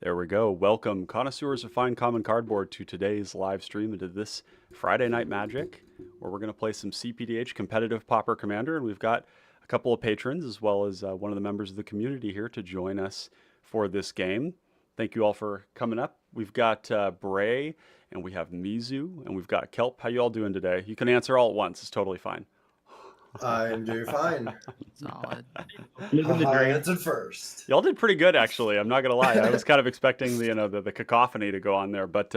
There we go. Welcome, connoisseurs of fine common cardboard, to today's live stream into this Friday Night Magic, where we're going to play some cPDH competitive Pauper Commander, and we've got a couple of patrons as well as one of the members of the community here to join us for this game. Thank you all for coming up. We've got Bray, and we have Mizu, and we've got Kelp. How you all doing today? You can answer all at once. It's totally fine. I'm doing fine. Solid. Living the dream. Answered first. Y'all did pretty good, actually. I'm not gonna lie. I was kind of expecting the cacophony to go on there, but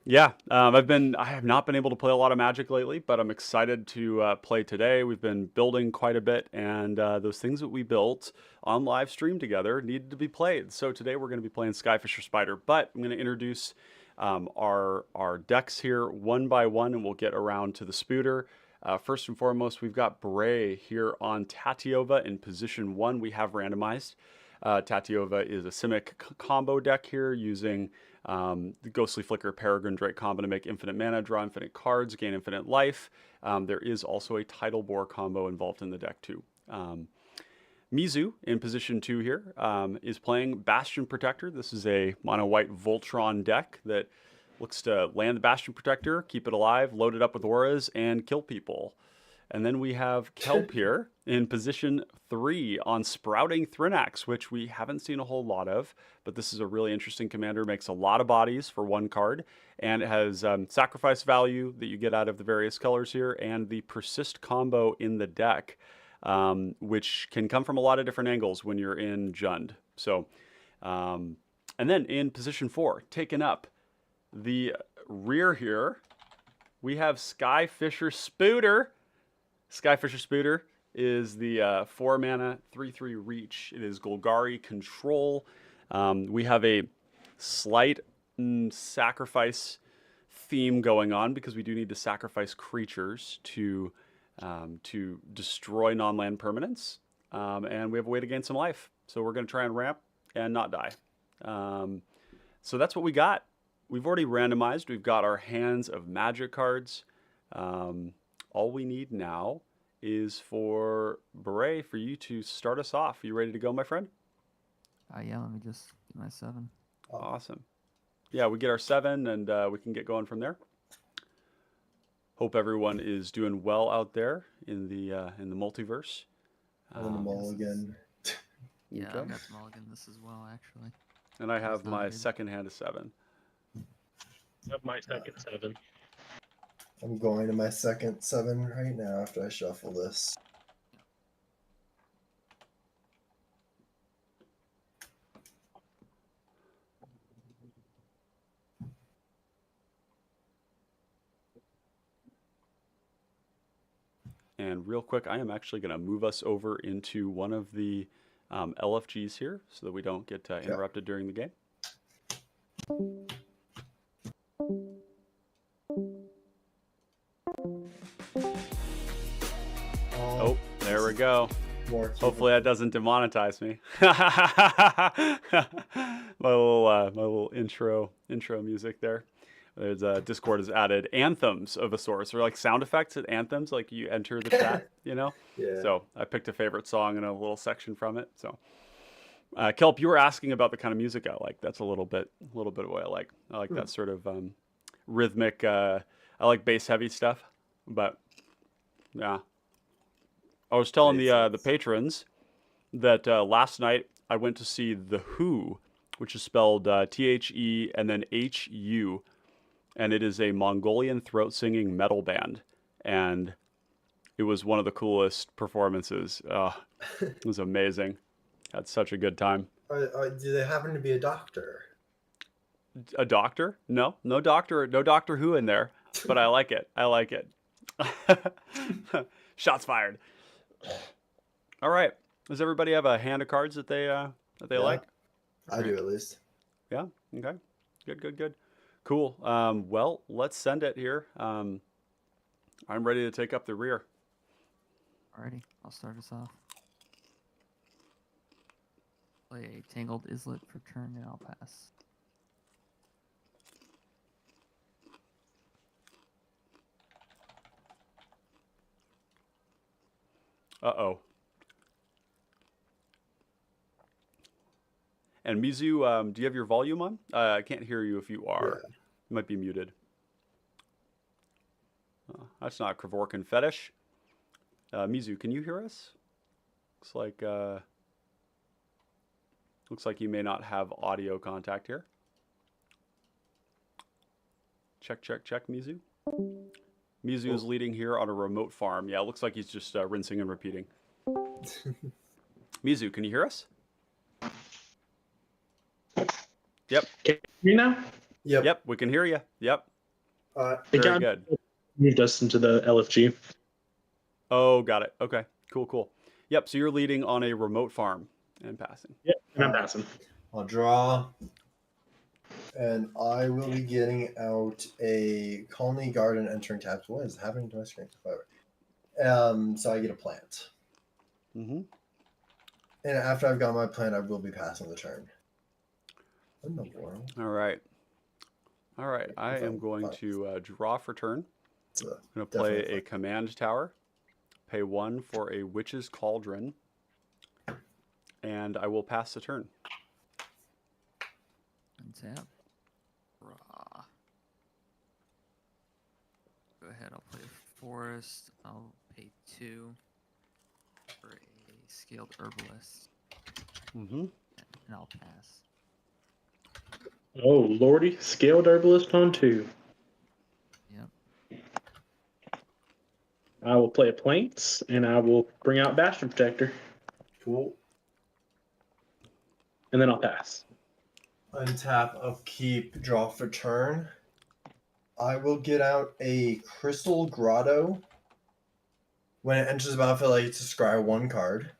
yeah, I have not been able to play a lot of Magic lately, but I'm excited to play today. We've been building quite a bit, and those things that we built on live stream together needed to be played. So today we're going to be playing Skyfisher Spider, but I'm going to introduce our decks here one by one, and we'll get around to the Spooter. First and foremost, we've got Bray here on Tatyova in position 1. We have randomized. Tatyova is a Simic combo deck here using the Ghostly Flicker Peregrine Drake combo to make infinite mana, draw infinite cards, gain infinite life. There is also a Tidal Bore combo involved in the deck too. Mizu in position 2 here is playing Bastion Protector. This is a mono-white Voltron deck that looks to land the Bastion Protector, keep it alive, load it up with auras, and kill people. And then we have Kelp here in position 3 on Sprouting Thrinax, which we haven't seen a whole lot of, but this is a really interesting commander. Makes a lot of bodies for 1 card, and it has sacrifice value that you get out of the various colors here, and the Persist combo in the deck, which can come from a lot of different angles when you're in Jund. So, and then in position 4, taken up the rear here, we have Skyfisher Spooter. Skyfisher Spooter is the 4-mana 3/3 reach. It is Golgari control. We have a slight sacrifice theme going on because we do need to sacrifice creatures to destroy non-land permanents, and we have a way to gain some life. So we're going to try and ramp and not die. So that's what we got. We've already randomized. We've got our hands of magic cards. All we need now is for Bray, for you to start us off. Are you ready to go, my friend? Yeah, let me just get my 7. Awesome. Yeah, we get our 7, and we can get going from there. Hope everyone is doing well out there in the multiverse. I'm in the mulligan. Yeah, Okay. I've got mulligan this as well, actually. And I have not my good. second hand of 7. Of my second 7. I'm going to my second 7 right now after I shuffle this. And real quick, I am actually going to move us over into one of the LFGs here so that we don't get interrupted during the game. Oh, there we go. Hopefully that doesn't demonetize me. my little intro music there. There's Discord has added anthems of a sort. So like sound effects at anthems, like you enter the chat, you know? Yeah. So I picked a favorite song and a little section from it. So Kelp, you were asking about the kind of music I like. That's a little bit of what I like. I like that sort of rhythmic, I like bass heavy stuff, but yeah. I was telling the patrons that last night I went to see The Who, which is spelled T-H-E and then H-U, and it is a Mongolian throat-singing metal band, and it was one of the coolest performances. It was amazing. Had such a good time. Do they happen to be a doctor? A doctor? No Doctor Who in there, but I like it. I like it. Shots fired. All right. Does everybody have a hand of cards that they like? I do, at least. Yeah. Okay. Good. Cool. Well, let's send it here. I'm ready to take up the rear. Alrighty, I'll start us off. Play a Tangled Islet for turn, and I'll pass. Uh-oh. And Mizu, do you have your volume on? I can't hear you if you are. Yeah. You might be muted. That's not Kevorkian Fetish. Mizu, can you hear us? Looks like you may not have audio contact here. Check, Mizu. Mizu is leading here on a remote farm. Yeah, it looks like he's just rinsing and repeating. Mizu, can you hear us? Yep. Can you hear me now? Yep. Yep, we can hear you. Yep. Uh, Very good. Moved us into the LFG. Oh, got it. Okay, cool. Yep, so you're leading on a remote farm and passing. Yep, and I'm passing. I'll draw. And I will be getting out a colony garden entering tabs. What is happening to my screen? So I get a plant. Mm-hmm. And after I've got my plant, I will be passing the turn. What in the world? All right. I am going to draw for turn. I'm going to play a command tower. Pay 1 for a Witch's Cauldron. And I will pass the turn. Untap. Raw. Go ahead, I'll play a Forest. I'll pay 2 for a Scaled Herbalist. Mm-hmm. And I'll pass. Oh, lordy. Scaled Herbalist on 2. Yep. I will play a Plains, and I will bring out Bastion Protector, Cool. and then I'll pass. Untap, upkeep, draw for turn. I will get out a Crystal Grotto. When it enters the battlefield, I get to scry 1 card.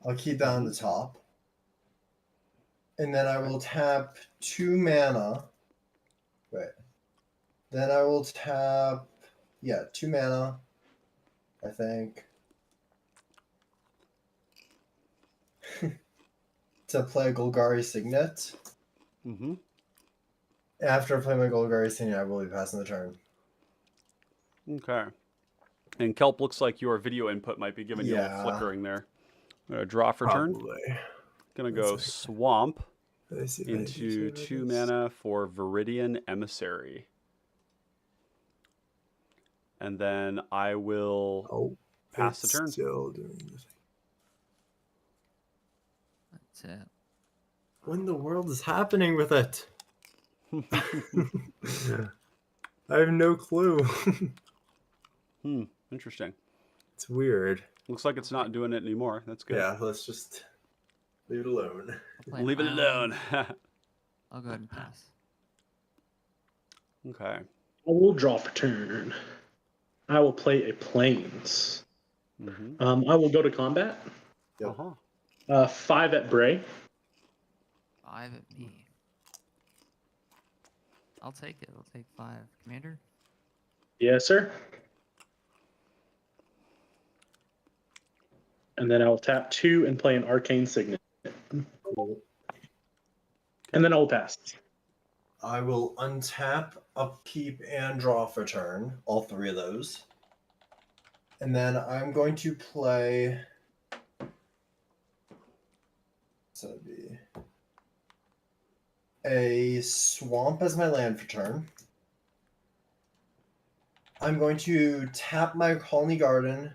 I'll keep that on the top. And then I will tap 2 mana. Wait. Then I will tap, 2 mana, I think. To play a Golgari Signet. Mm-hmm. After I play my Golgari Signet, I will be passing the turn. Okay. And Kelp, looks like your video input might be giving you a little Yeah. flickering there. I'm going to draw for turn. Going to go Swamp into 2 mana for Viridian Emissary. And then I will pass the turn. Still doing this. Untap. What in the world is happening with it? I have no clue. Interesting. It's weird. Looks like it's not doing it anymore. That's good. Yeah, let's just leave it alone. I'll play Leave it an alone. island. I'll go ahead and pass. Okay. I will draw for turn. I will play a Plains. Mm-hmm. I will go to combat. Yep. 5 at Bray. 5 at me. I'll take it. I'll take 5. Commander? Yes, sir. And then I will tap 2 and play an Arcane Signet. Cool. And then I will pass. I will untap, upkeep, and draw for turn. All 3 of those. And then I'm going to play. So it'd be a swamp as my land for turn. I'm going to tap my colony garden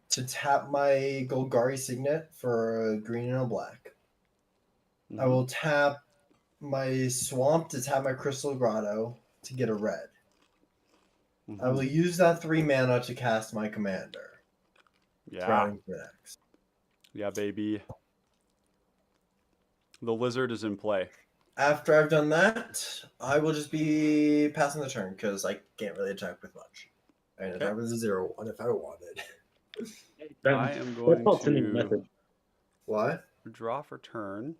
to tap my Golgari Signet for a green and a black. Mm-hmm. I will tap my swamp to tap my Crystal Grotto to get a red. Mm-hmm. I will use that 3 mana to cast my commander. Yeah. Thrinax. Yeah, baby. The lizard is in play. After I've done that, I will just be passing the turn because I can't really attack with much. And if I was a 0/1 if I wanted. I am going to What? draw for turn.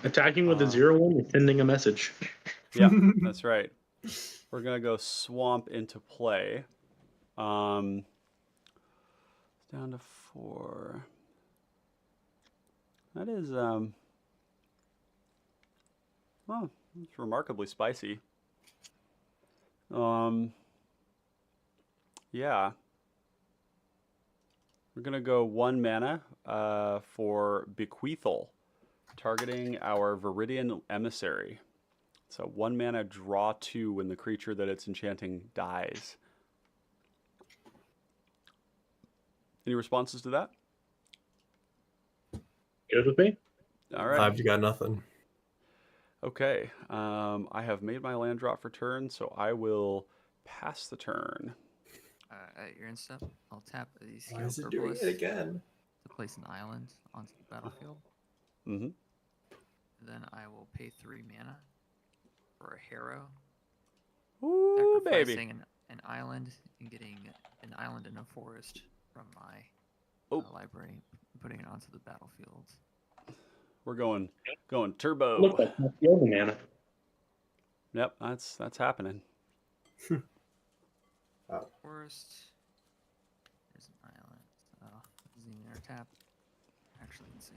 Attacking with a 0/1 is sending a message. Yeah, that's right. We're gonna go swamp into play. Down to 4. That is well, it's remarkably spicy. Yeah. We're gonna go 1 mana for Bequeathal, targeting our Viridian Emissary. So 1 mana, draw 2 when the creature that it's enchanting dies. Any responses to that? Good with me? All right. I've got nothing. Okay. I have made my land drop for turn, so I will pass the turn. At your end step, I'll tap the Why is Skilled it doing Herbalist it again? to place an island onto the battlefield. Mm-hmm. Then I will pay 3 mana for a Harrow, Ooh, baby. sacrificing an island and getting an island in a forest from my library, putting it onto the battlefield. We're going turbo. Look like the other mana. Yep, that's happening. Forest. There's an island. Using their tap. Actually, insane.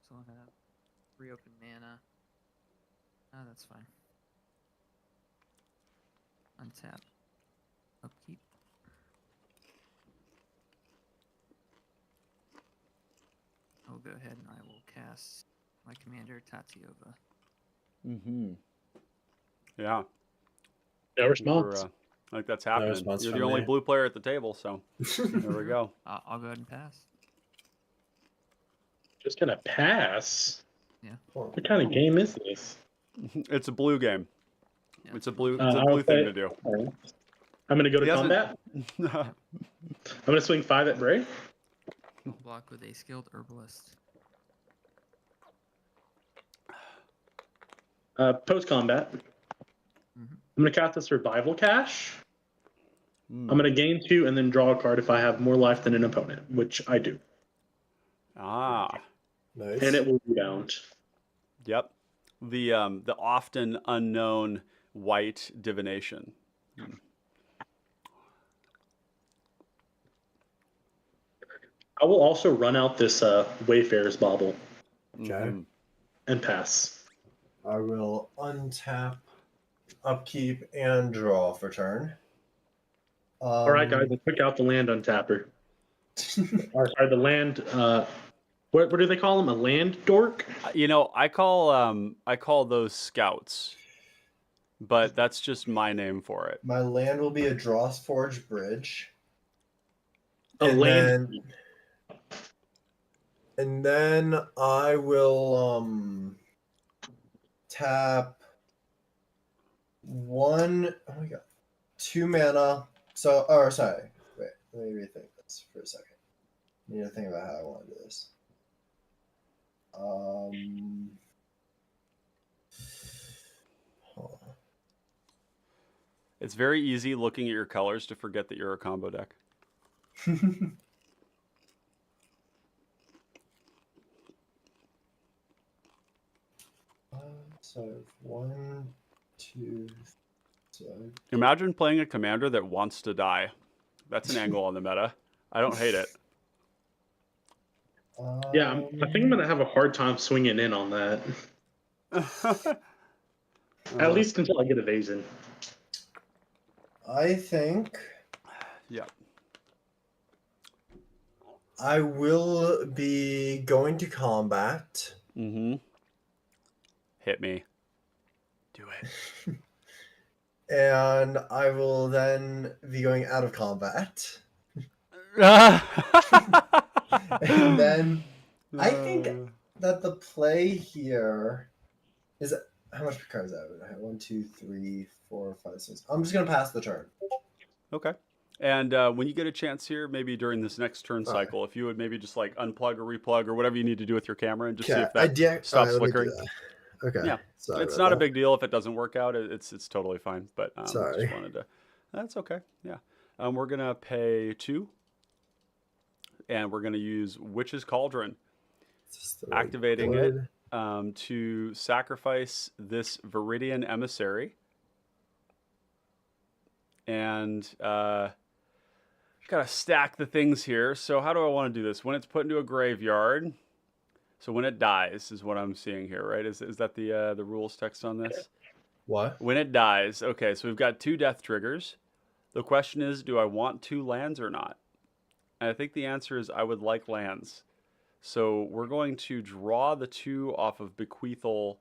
So I have 3 open mana. Ah, that's fine. Untap. Upkeep. I will go ahead and I will cast my commander, Tatyova. Mm-hmm. Yeah. No response. I think that's happening. response You're from the only me. blue player at the table, so there we go. I'll go ahead and pass. Just gonna pass. Yeah. What kind of game is this? It's a blue game. Yeah. It's a blue I'll thing play- to do. Alright. I'm gonna go to He hasn't- combat. I'm gonna swing 5 at Bray. I'll block with a Skilled Herbalist. Post combat. Mhm. I'm gonna cast a Survival Cache. Mm. I'm gonna gain 2 and then draw a card if I have more life than an opponent, which I do, Ah, Nice. and it will rebound. yep. The often unknown white divination. I will also run out this Wayfarer's Bauble Okay. Mhm. and pass. I will untap, upkeep, and draw for turn. All right, guys, I took out the land untapper. Or sorry, the land. What do they call them? A land dork? You know, I call those scouts, but that's just my name for it. My land will be a Drossforge Bridge. A And land. then- And then I will tap 1. Oh my god, 2 mana. So, or sorry, wait. Let me rethink this for a second. I need to think about how I want to do this. Hold on. It's very easy looking at your colors to forget that you're a combo deck. So 1, 2. So Imagine playing a commander that wants to die. That's an angle on the meta. I don't hate it. Yeah, I think I'm gonna have a hard time swinging in on that. At least until I get evasion. I think Yeah. I will be going to combat. Mm-hmm. Hit me. Do it. And I will then be going out of combat. And then I think that the play here is how much cards I have? 1, 2, 3, 4, 5, 6. I'm just gonna pass the turn. Okay. And when you get a chance here, maybe during this next turn Sorry. cycle, if you would maybe just like unplug or replug or whatever you need to do with your camera and just see Okay, if that stops let me do flickering. that. Okay. Yeah. Sorry It's about not a that. big deal if it doesn't work out. It's totally fine. But Sorry. just wanted to. That's okay. Yeah. We're gonna pay 2, and we're gonna use Witch's Cauldron, Just the right activating it board. to sacrifice this Viridian Emissary, and Gotta stack the things here. So how do I want to do this? When it's put into a graveyard. So when it dies is what I'm seeing here, right? Is that the rules text on this? What? When it dies. Okay, so we've got 2 death triggers. The question is, do I want 2 lands or not? And I think the answer is I would like lands. So we're going to draw the 2 off of Bequeathal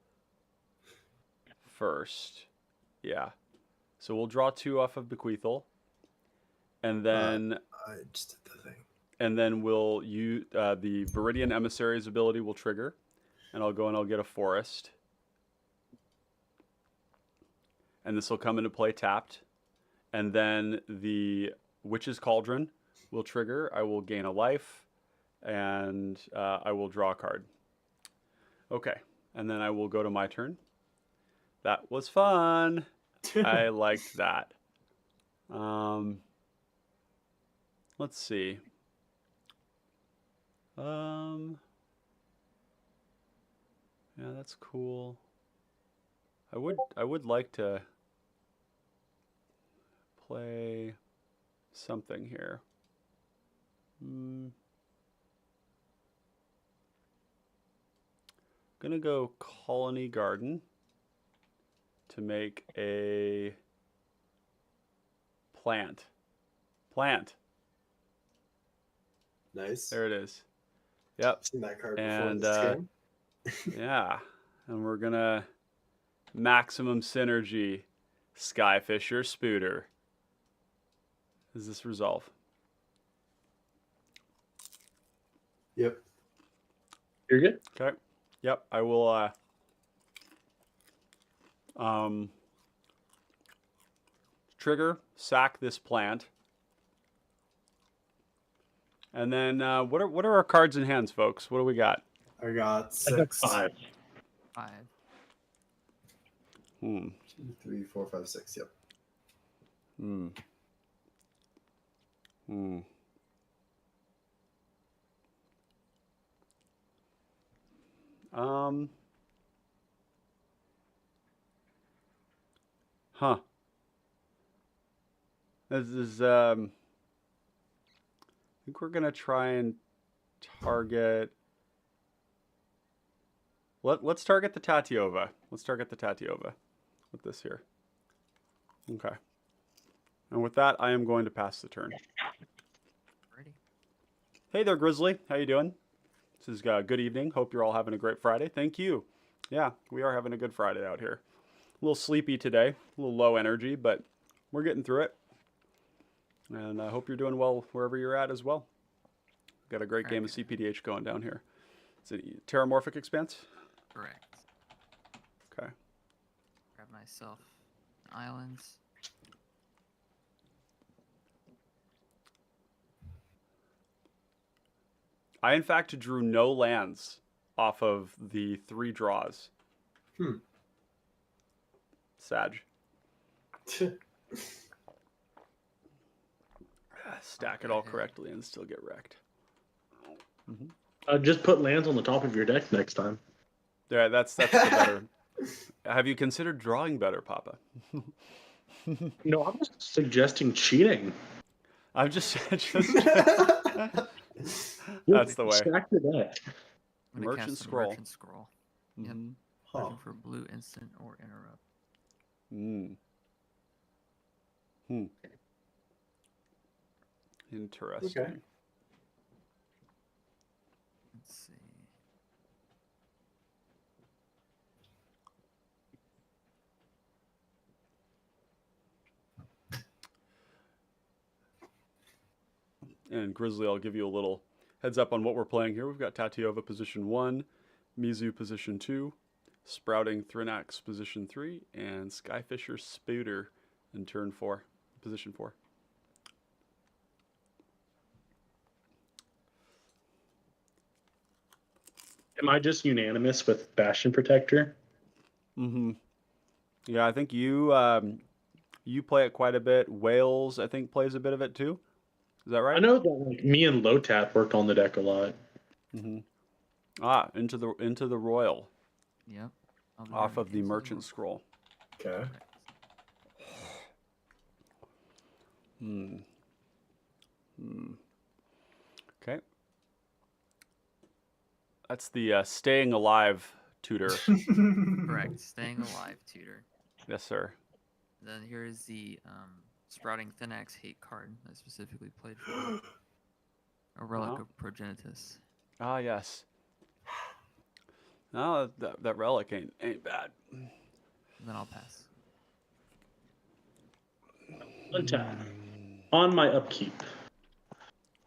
first. Yeah. So we'll draw 2 off of Bequeathal. And then I just did the thing. and then we'll use the Viridian Emissary's ability will trigger. And I'll go and I'll get a forest. And this will come into play tapped. And then the Witch's Cauldron will trigger. I will gain a life. And I will draw a card. Okay. And then I will go to my turn. That was fun. I liked that. Let's see. Yeah, that's cool. I would like to play something here. Gonna go Colony Garden to make a plant. Nice. There it is. Yep. Seen that card before And this game. yeah, and we're gonna maximum synergy Skyfisher Spooter. Does this resolve? Yep. You're good. Okay. Yep, I will trigger, sack this plant. And then what are our cards in hands, folks? What do we got? I got I got 6. 5. 5. 2, 3, 4, 5, 6. Yep. Huh. This is I think we're gonna try and target. Let's target the Tatyova. Let's target the Tatyova with this here. Okay. And with that, I am going to pass the turn. Ready. Hey there, Grizzly. How you doing? This is good evening. Hope you're all having a great Friday. Thank you. Yeah, we are having a good Friday out here. A little sleepy today, a little low energy, but we're getting through it. And I hope you're doing well wherever you're at as well. Got a great game of cPDH going down here. Is it Terramorphic Expanse? Correct. Okay. Grab myself islands. I, in fact, drew no lands off of the 3 draws. Sag. Stack it all correctly and still get wrecked. Just put lands on the top of your deck next time. Yeah, that's the better. Have you considered drawing better, Papa? No, I'm just suggesting cheating. I'm just that's the way. Stack the deck. I'm gonna Merchant cast the Scroll. Merchant Scroll. Yep. Huh. Looking for blue instant or interrupt. Interesting. Okay. Let's see. And Grizzly, I'll give you a little heads up on what we're playing here. We've got Tatyova position 1, Mizu position 2, Sprouting Thrinax position 3, and Skyfisher Spooter in turn 4, position 4. Am I just unanimous with Bastion Protector? Yeah, I think you play it quite a bit. Wales, I think, plays a bit of it too. Is that right? I know that like me and Lotap worked on the deck a lot. Into the Royal. Yep. Off of the Merchant Scroll. Okay. Okay. That's the staying alive tutor. Correct. Staying alive tutor. Yes, sir. Then here is the sprouting Thrinax hate card I specifically played for. A relic Oh. of Progenitus. Ah, yes. No, that relic ain't bad. And then I'll pass. Untap. On my upkeep,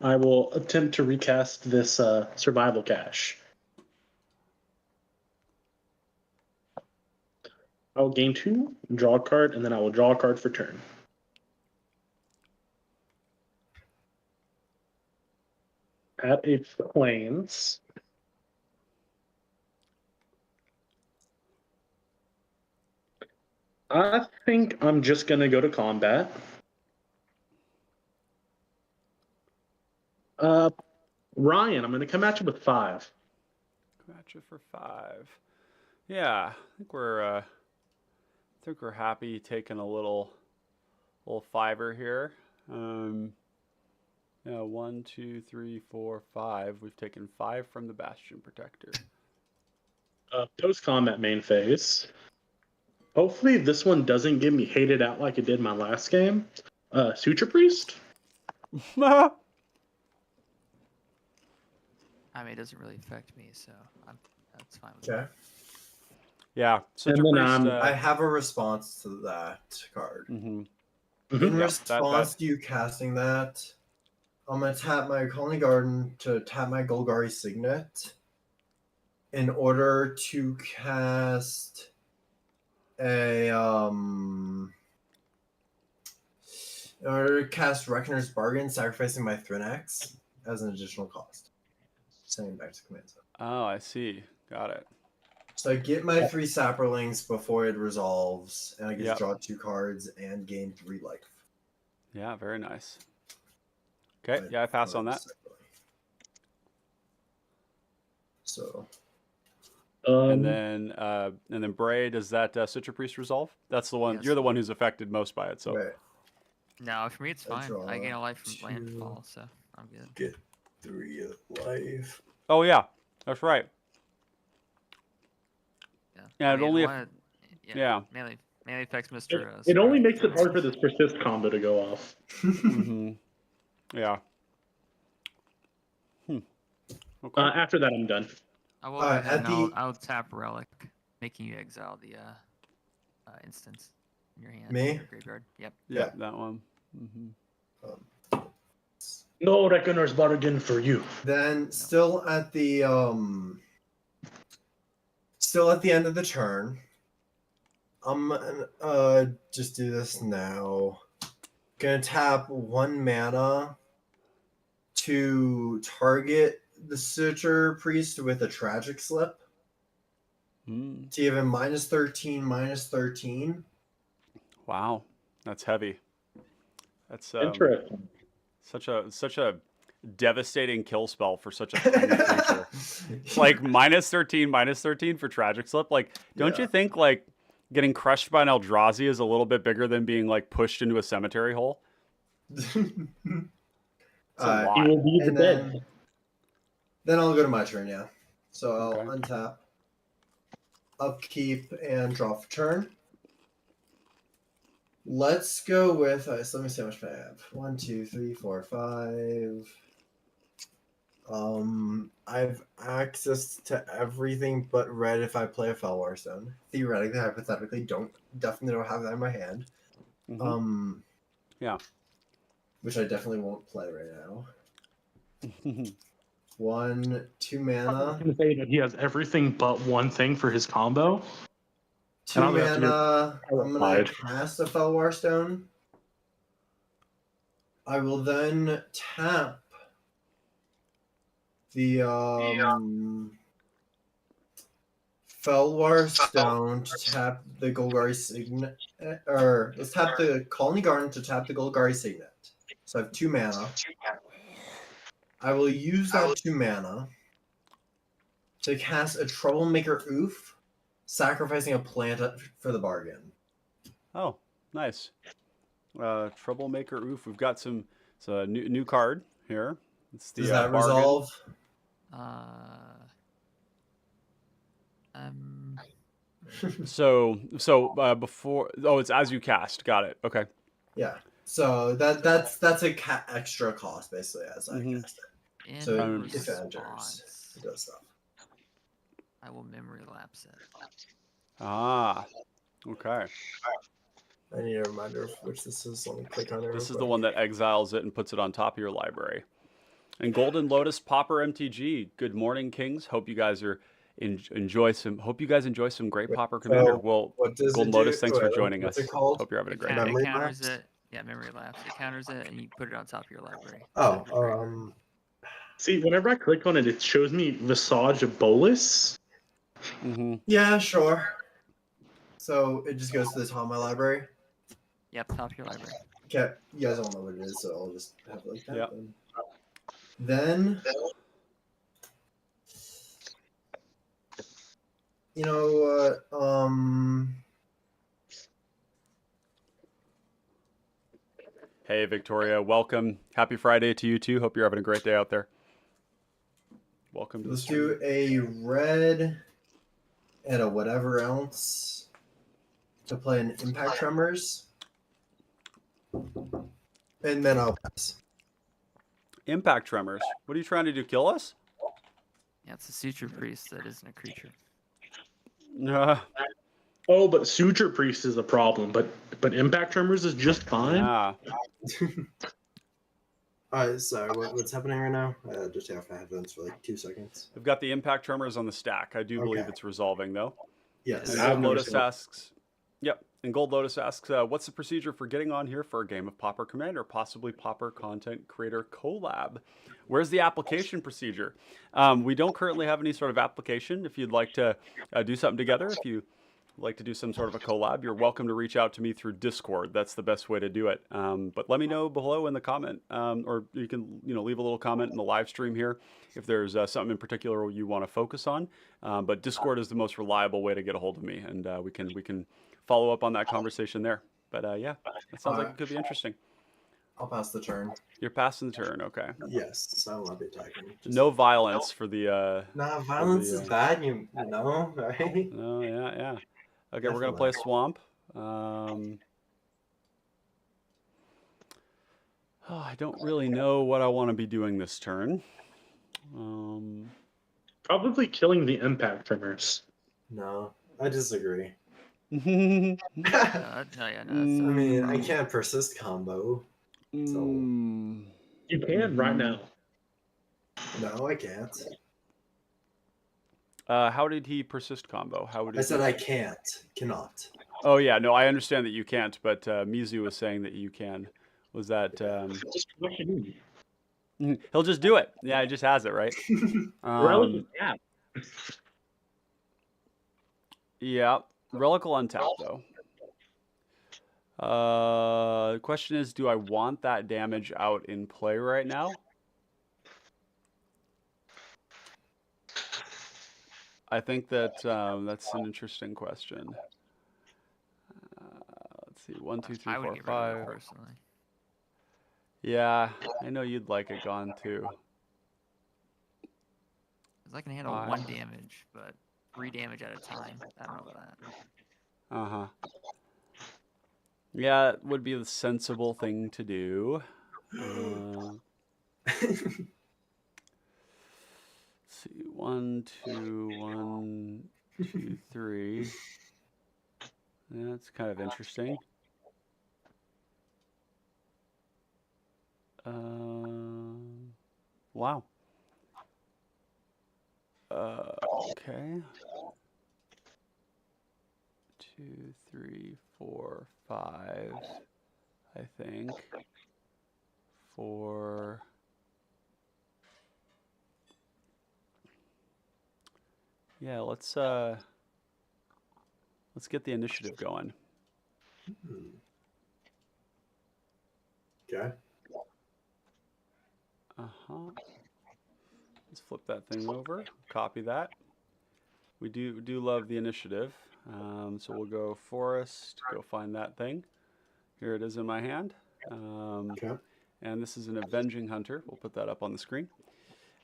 I will attempt to recast this survival cache. I will gain 2, draw a card, and then I will draw a card for turn. At a plains. I think I'm just going to go to combat. Ryan, I'm going to come at you with 5. Gotcha for 5. Yeah, I think we're happy taking a little fiver here. Yeah, 1, 2, 3, 4, 5. We've taken 5 from the Bastion Protector. Post combat main phase. Hopefully this one doesn't get me hated out like it did my last game. Suture Priest. I mean, it doesn't really affect me, so that's fine with Okay. me. Yeah, such And a then, priest. I have a response to that card. Mm-hmm. In Yeah, response to you casting that, I'm gonna tap my Colony Garden to tap my Golgari Signet in order to cast Reckoner's Bargain, sacrificing my Thrinax as an additional cost. Sending it back to command zone. Oh, I see. Got it. So I get my 3 Saprolings before it resolves, and I get Yep. to draw 2 cards and gain 3 life. Yeah, very nice. Okay, yeah, I pass on that. So, And then Bray, does that Suture Priest resolve? That's the one. Yes. You're the one who's affected most by it. So right, No, for me it's I fine. I gain a life from draw landfall, so I'm good. get 3 life. oh yeah, that's right. Yeah, I it mean, only yeah. Mainly affects Mr. It only Sprouting makes it hard Thrinax. for this persist combo to go off. Mm-hmm. Yeah. Okay. After that, I'm done. I will go ahead at and the- I'll tap Relic, making you exile the instance in your hand. Me? Your graveyard. Yep. yeah, yeah. that one. Mm-hmm. No Reckoner's Bargain for you. Then still at the end of the turn, I'm gonna just do this now. Gonna tap 1 mana to target the Suture Priest with a Tragic Slip. Mm. To give him -13/-13. Wow, that's heavy. That's Interesting. such a devastating kill spell for such a tiny creature. Like -13/-13 for Tragic Slip. Like, don't you think like getting crushed by an Eldrazi is a little bit bigger than being like pushed into a cemetery hole? It's a lot. He will be the And dead. then I'll go to my turn, yeah. So I'll Okay. untap, upkeep, and draw for turn. Let's go with. So let me see how much I have. 1, 2, 3, 4, 5. I have access to everything but red if I play a Fellwar Stone. Theoretically, hypothetically, definitely don't have that in my hand. Mhm. Yeah. Which I definitely won't play right now. 1, 2 mana. I'm going to say that he has everything but one thing for his combo. 2 I'm gonna have to mana. get I'm gonna horrified. cast a Fellwar Stone. I will then tap the Fellwar Stone to tap the Golgari Signet, or let's tap the Colony Garden to tap the Golgari Signet. So I have 2 mana. I will use that 2 mana to cast a Troublemaker Oof, sacrificing a plant for the bargain. Oh, nice. Troublemaker Oof. We've got some So a new card here. It's the Does that bargain. resolve? So before. Oh, it's as you cast. Got it. Okay. Yeah. So that's a extra cost basically as I Mhm. cast it. In So Um, if it enters, response, it does stuff. I will memory lapse it. Ah. Okay. I need a reminder of which this is. Let me click on it. This is real the quick. one that exiles it and puts it on top of your library. And Golden Lotus Popper MTG. Good morning, Kings. Hope you guys are enjoy some. Hope you guys enjoy some great Popper Commander. Well, What does Golden it do? Lotus, thanks for Wait, joining what's us. it called? Hope you're having a great It day. Memory counters lapse? it. Yeah, memory lapse. It counters it, and you put it on top of your library. Oh, See, whenever I click on it, it shows me Visage Bolus. Mm-hmm. yeah, sure. So it just goes to the top of my library. Yep, top of your library. Okay, you guys don't know what it is, so I'll just have it like that. Yep. Then, you know what? Hey, Victoria. Welcome. Happy Friday to you too. Hope you're having a great day out there. Welcome to the Let's stream. do a red and a whatever else to play an Impact Tremors. And then I'll pass. Impact Tremors. What are you trying to do? Kill us? Yeah, it's a Suture Priest that isn't a creature. Oh, but Suture Priest is a problem, but Impact Tremors is just fine. Yeah. Alright, sorry, what's happening right now? Just have headphones for like 2 seconds. I've got the Impact Tremors on the stack. I do believe Okay. it's resolving though. Yes. And I've Gold never Lotus seen it. asks, yep. And Gold Lotus asks, what's the procedure for getting on here for a game of Popper Commander, possibly Popper Content Creator Collab? Where's the application procedure? We don't currently have any sort of application. If you'd like to do something together, if you like to do some sort of a collab, you're welcome to reach out to me through Discord. That's the best way to do it. But let me know below in the comment, or you can leave a little comment in the live stream here if there's something in particular you want to focus on. But Discord is the most reliable way to get a hold of me, and we can follow up on that conversation there. But yeah, that sounds like it could be interesting. I'll pass the turn. You're passing the turn, okay. Yes, I will not be attacking. No violence for the. Nah, violence is bad, you know, right? No, yeah. Okay, we're gonna Definitely. play Swamp. I don't really know what I want to be doing this turn. Probably killing the Impact Tremors. No, I disagree. No, I mean, I Mm. can't persist combo. Mm. You can right now. No, I can't. How did he persist combo? How would he I said do I it? can't. Cannot. Oh yeah, no, I understand that you can't, but Mizu was saying that you can. Was that Just what you need. he'll just do it? Yeah, he just has it, right? Relic, yeah. Yeah, Relic will untap though. The question is, do I want that damage out in play right now? I think that that's an interesting question. Let's see, 1, 2, 3, I would 4, get rid of it 5. personally. Yeah, I know you'd like it gone too. Because I can handle 1 damage, but 3 damage at a time. I don't know about that. Uh-huh. Yeah, it would be the sensible thing to do. Let's see, 1, 2, 1, 2, 3. That's kind of interesting. Wow. Okay. 2, 3, 4, 5. I think. 4. Yeah, let's get the initiative going. Okay. Let's flip that thing over. Copy that. We do love the initiative. So we'll go forest, go find that thing. Here it is in my hand. Okay. And this is an Avenging Hunter. We'll put that up on the screen.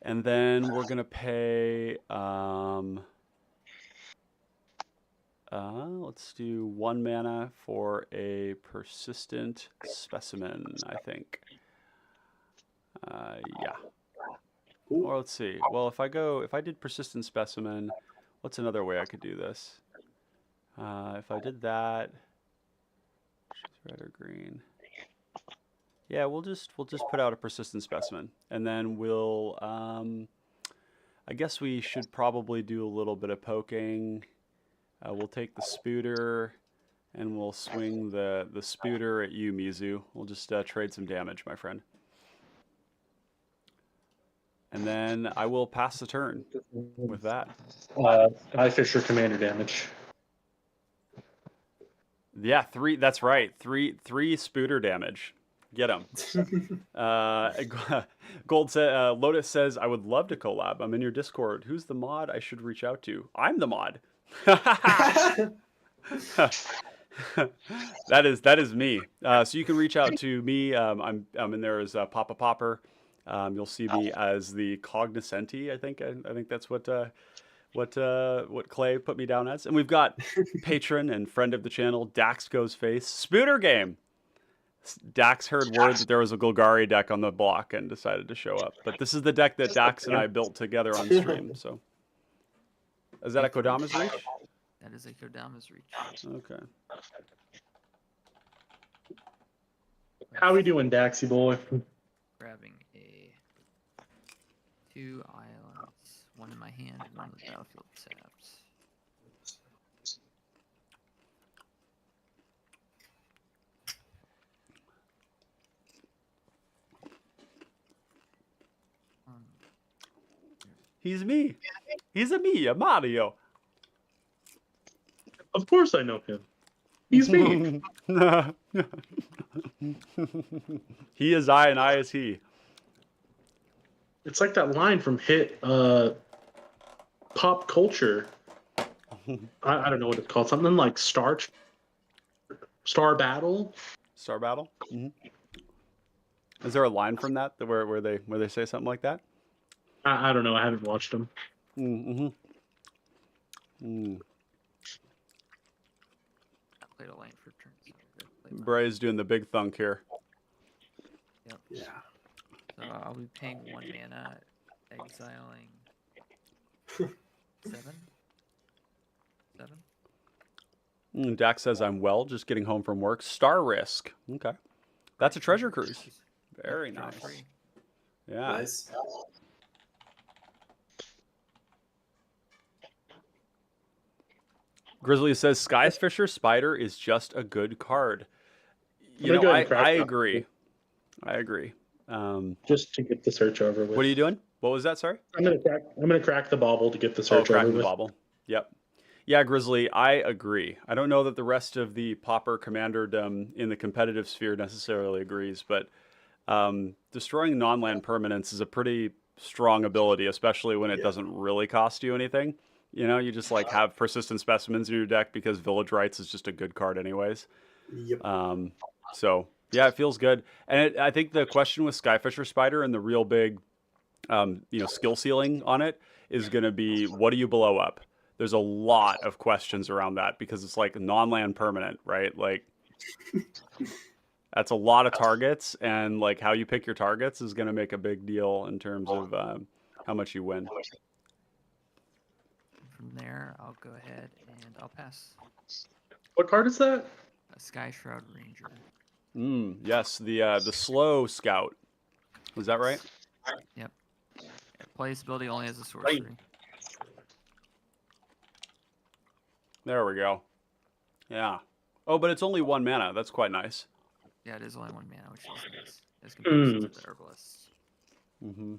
And then we're going to pay, let's do 1 mana for a Persistent Specimen, I think. Yeah. Or let's see. Well, if I did Persistent Specimen, what's another way I could do this? If I did that, she's red or green. Yeah, we'll just put out a Persistent Specimen, and then we'll I guess we should probably do a little bit of poking. We'll take the Spooter, and we'll swing the Spooter at you, Mizu. We'll just trade some damage, my friend. And then I will pass the turn with that. Skyfisher commander damage. Yeah, 3. That's right. 3 Spooter damage. Get him. Gold said, Lotus says, I would love to collab. I'm in your Discord. Who's the mod I should reach out to? I'm the mod. That is me. So you can reach out to me. I'm in there as Papa Popper. You'll see me as the Cognoscenti. I think that's what Clay put me down as. And we've got patron and friend of the channel, Dax Goes Face, Spooter Game. Dax heard word that there was a Golgari deck on the block and decided to show up. But this is the deck that Dax and I built together on stream. So, is that a Kodama's Reach? That is a Kodama's Reach. Okay. How we doing, Daxy boy? Grabbing 2 islands, 1 in my hand, 1 on the battlefield tapped. He's me. He's a Mario. Of course I know him. He's me. He is I and I is he. It's like that line from hit pop culture. I don't know what it's called. Something like Star Battle. Star Battle? Mm-hmm. Is there a line from that where they say something like that? I don't know. I haven't watched them. Mm-hmm. Mm. I played a lane for turn. Bray's doing the big thunk here. Yep. Yeah. So I'll be paying 1 mana, exiling 7. Dax says I'm well, just getting home from work. Star Risk. Okay. That's a treasure cruise. Very nice. Yeah. Nice. Grizzly says Skyfisher Spider is just a good card. You know, I agree. I agree. Just to get the search over with. What are you doing? What was that? Sorry. I'm gonna crack the bauble to get the search over with. the bauble. Yep. Yeah, Grizzly, I agree. I don't know that the rest of the Popper commanderdom in the competitive sphere necessarily agrees, but destroying non-land permanents is a pretty strong ability, especially when it doesn't really cost you anything. You know, you just like have Persistent Specimens in your deck because Village Rites is just a good card anyways. Yep. So yeah, it feels good. And I think the question with Skyfisher Spider and the real big, skill ceiling on it is going to be, what do you blow up? There's a lot of questions around that because it's like non-land permanent, right? Like that's a lot of targets, and like how you pick your targets is going to make a big deal in terms of how much you win. From there, I'll go ahead and I'll pass. What card is that? A Sky Shroud Ranger. Yes, the slow scout. Was that right? Yep. Place ability only has a sorcery. There we go. Yeah. Oh, but it's only 1 mana. That's quite nice. Yeah, it is only 1 mana, which is nice as compared to the Herbalists. Mm-hmm.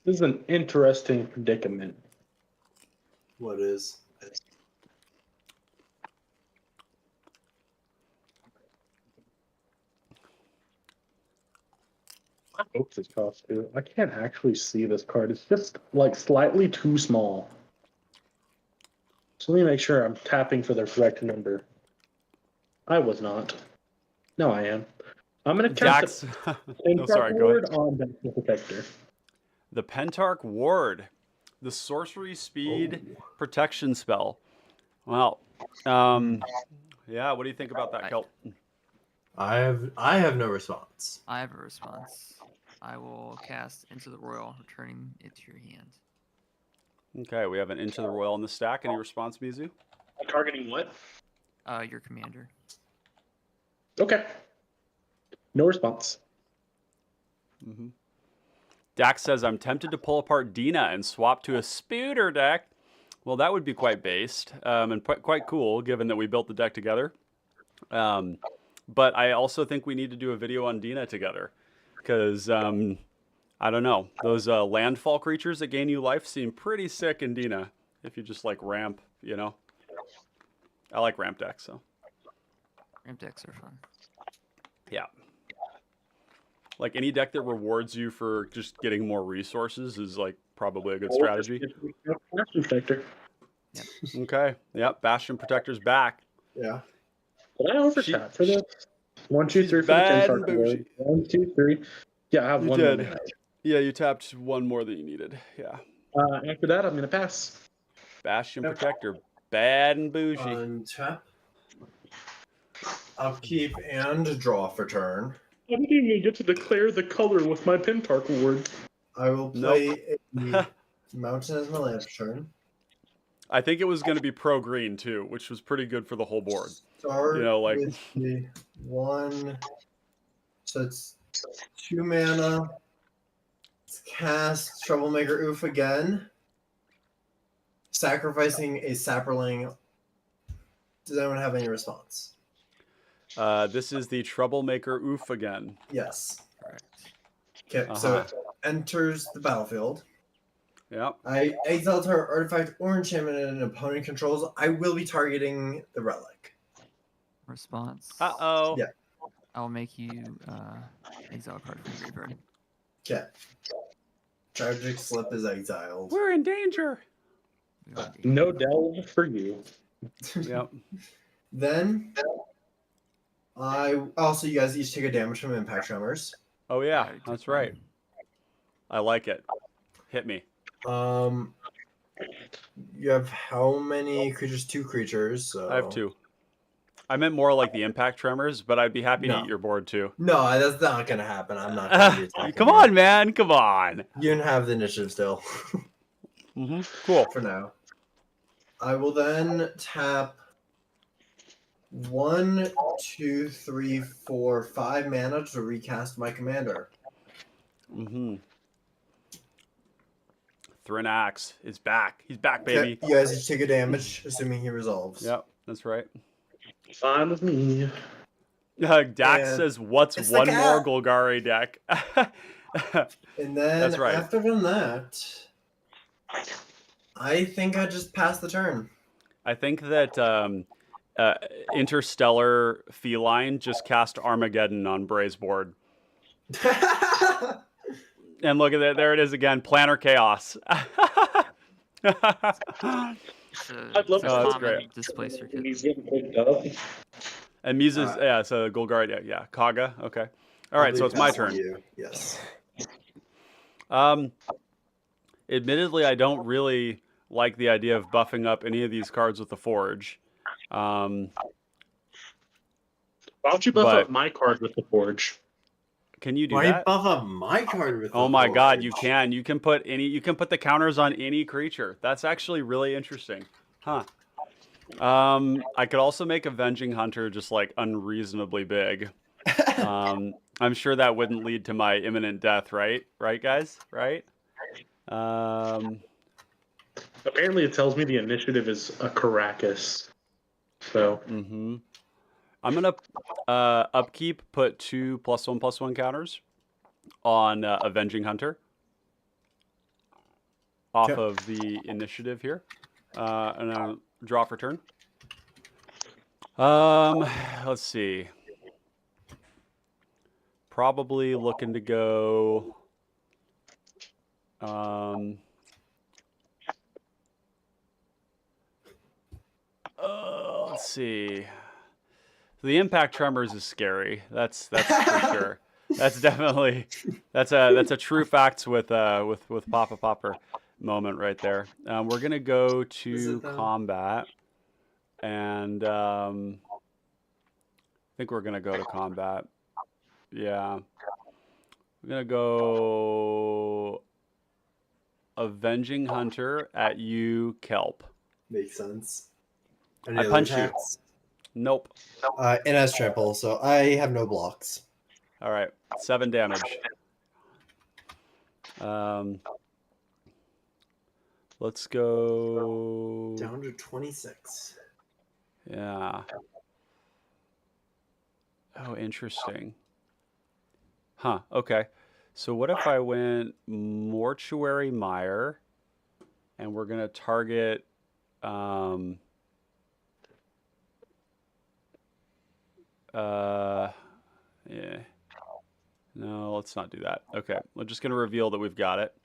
This is an interesting predicament. What is? I hope this costs too. I can't actually see this card. It's just like slightly too small. So let me make sure I'm tapping for the correct number. I was not. No, I am. I'm gonna cast Dax. a Oh, sorry. Go ahead. ward on Bastion Protector. The Pentarch Ward, the sorcery speed protection spell. Well, yeah. What do you think about that, Kelp? I have no response. I have a response. I will cast Into the Royal, returning it to your hand. Okay, we have an Into the Royal in the stack. Any response, Mizu? Targeting what? Your commander. Okay. No response. Mm-hmm. Dax says, I'm tempted to pull apart Dina and swap to a Spooter deck. Well, that would be quite based and quite cool, given that we built the deck together. But I also think we need to do a video on Dina together. Because, I don't know, those landfall creatures that gain you life seem pretty sick in Dina. If you just, like, ramp, you know. I like ramp decks, so. Ramp decks are fun. Yeah. Like, any deck that rewards you for just getting more resources is, like, probably a good strategy. Bastion Protector. Yep. Okay. Yep. Bastion Protector's back. Yeah. Did I overtap for this? 1, 2, 3 for the bad Pentarch and bougie. Ward. 1, 2, 3. Yeah, I have You one did. more. Yeah, you tapped one more than you needed. Yeah. After that, I'm gonna pass. Bastion Protector. Bad and bougie. Untap. Upkeep and draw for turn. I didn't even get to declare the color with my Pentarch Ward. I will play a mountain as my land for turn. I think it was going to be pro green too, which was pretty good for the whole board. Start You know, like- with the 1. So it's 2 mana. Let's cast Troublemaker Oof again. Sacrificing a Sapperling. Does anyone have any response? This is the Troublemaker Oof again. Yes. Correct. Okay, so it enters the battlefield. Yep. I exile target artifact or enchantment an opponent controls. I will be targeting the relic. Response. Uh-oh. Yeah. I'll make you exile a card from your graveyard. Okay. Tragic Slip is exiled. We're in danger. We don't need- No delve for you. Yep. Then I also you guys each take a damage from impact tremors. Oh, yeah. I took That's one. right. I like it. Hit me. You have how many creatures? 2 creatures. So... I have 2. I meant more like the impact tremors, but I'd be happy to No. eat your board too. No, that's not gonna happen. I'm not gonna be attacking Come you. on, man. Come on. You can have the initiative still. Cool. For now. I will then tap 1, 2, 3, 4, 5 mana to recast my commander. Thrinax is back. He's back, Okay, baby. you guys each take a damage, assuming he resolves. Yep, that's right. Fine with me. Dax And says, "What's it's one the more cat. Golgari deck?" And then That's right. after done that, I think I just passed the turn. I think that Interstellar Feline just cast Armageddon on Bray's board. And look at that. There it is again. Planar Chaos. It's I'd love a to Oh, that's common great. displacer And kit. he's getting picked up. And Mizu's, yeah, so Golgari, yeah. Kaga, okay. All right, so it's my turn. You. Yes. Admittedly, I don't really like the idea of buffing up any of these cards with the Forge. Why don't you buff But- up my card with the Forge? Can you do Why you that? buff up my card with? Oh the my God, you Forge? can. You can put the counters on any creature. That's actually really interesting. Huh. I could also make Avenging Hunter just like unreasonably big. I'm sure that wouldn't lead to my imminent death, right? Right, guys? Right? Apparently, it tells me the initiative is a Caracas. So, I'm gonna upkeep, put 2 +1/+1 counters on Avenging Hunter off Okay. of the initiative here, and then draw for turn. Let's see. Probably looking to go. Let's see. the impact tremors is scary. That's for sure. That's definitely that's a true facts with Papa Popper moment right there. We're gonna go Is to it though? combat, and I think we're gonna go to combat. Yeah, we're gonna go Avenging Hunter at you, Kelp. Makes sense. Any I other punch you. attacks? Nope. It has trample, so I have no blocks. All right, 7 damage. Let's go Down to 26. Yeah. Oh, interesting. Huh. Okay. So what if I went Mortuary Mire, and we're gonna target yeah. No, let's not do that. Okay. We're just gonna reveal that we've got it.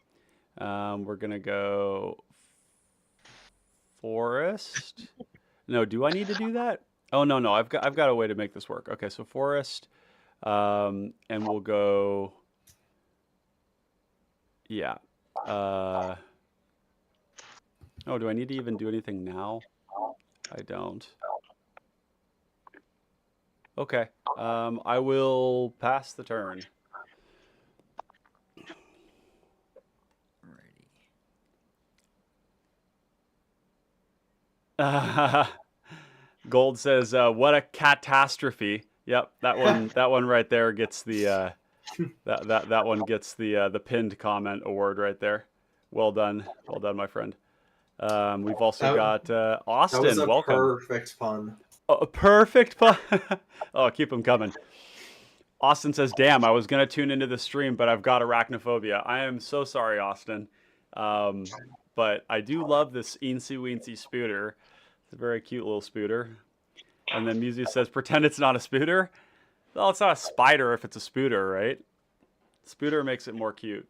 We're gonna go forest. No, do I need to do that? Oh no, I've got a way to make this work. Okay, so forest, and we'll go. Yeah. Oh, do I need to even do anything now? I don't. Okay. I will pass the turn. Alrighty. Gold says, "What a catastrophe!" Yep, that one right there gets the that one gets the pinned comment award right there. Well done, my friend. We've also got That Austin. was a Welcome. perfect pun. A perfect pun. Oh, keep them coming. Austin says, "Damn, I was gonna tune into the stream, but I've got arachnophobia. I am so sorry, Austin. But I do love this eensy weensy spooter. It's a very cute little spooter." And then Mizu says, "Pretend it's not a spooter." Well, it's not a spider if it's a spooter, right? Spooter makes it more cute.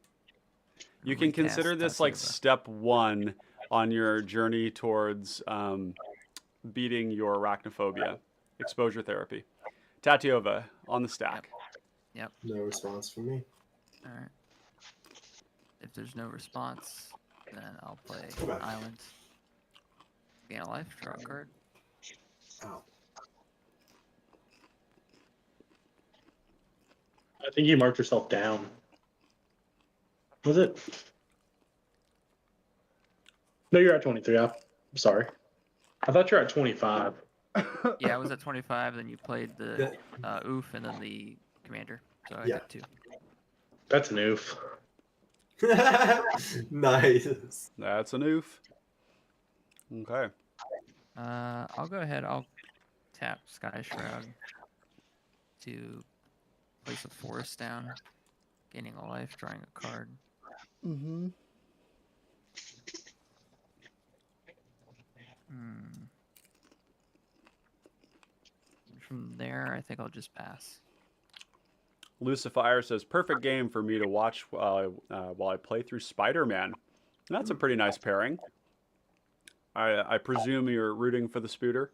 You can consider this like step 1 on your journey towards beating your arachnophobia. Exposure therapy. Tatyova on the stack. Yep. No response from me. All right. If there's no response, then I'll play Okay. Island. Gain a life, draw a card. Ow. I think you marked yourself down. Was it? No, you're at 23. I'm sorry. I thought you were at 25. Yeah, I was at 25, then you played the oof and then the commander. So I Yeah. got 2. That's an oof. Nice. That's an oof. Okay. I'll go ahead. I'll tap Sky Shroud to place a forest down, gaining a life, drawing a card. Mm-hmm. From there, I think I'll just pass. Lucifer says, "Perfect game for me to watch while I play through Spider-Man." That's a pretty nice pairing. I presume you're rooting for the spooter.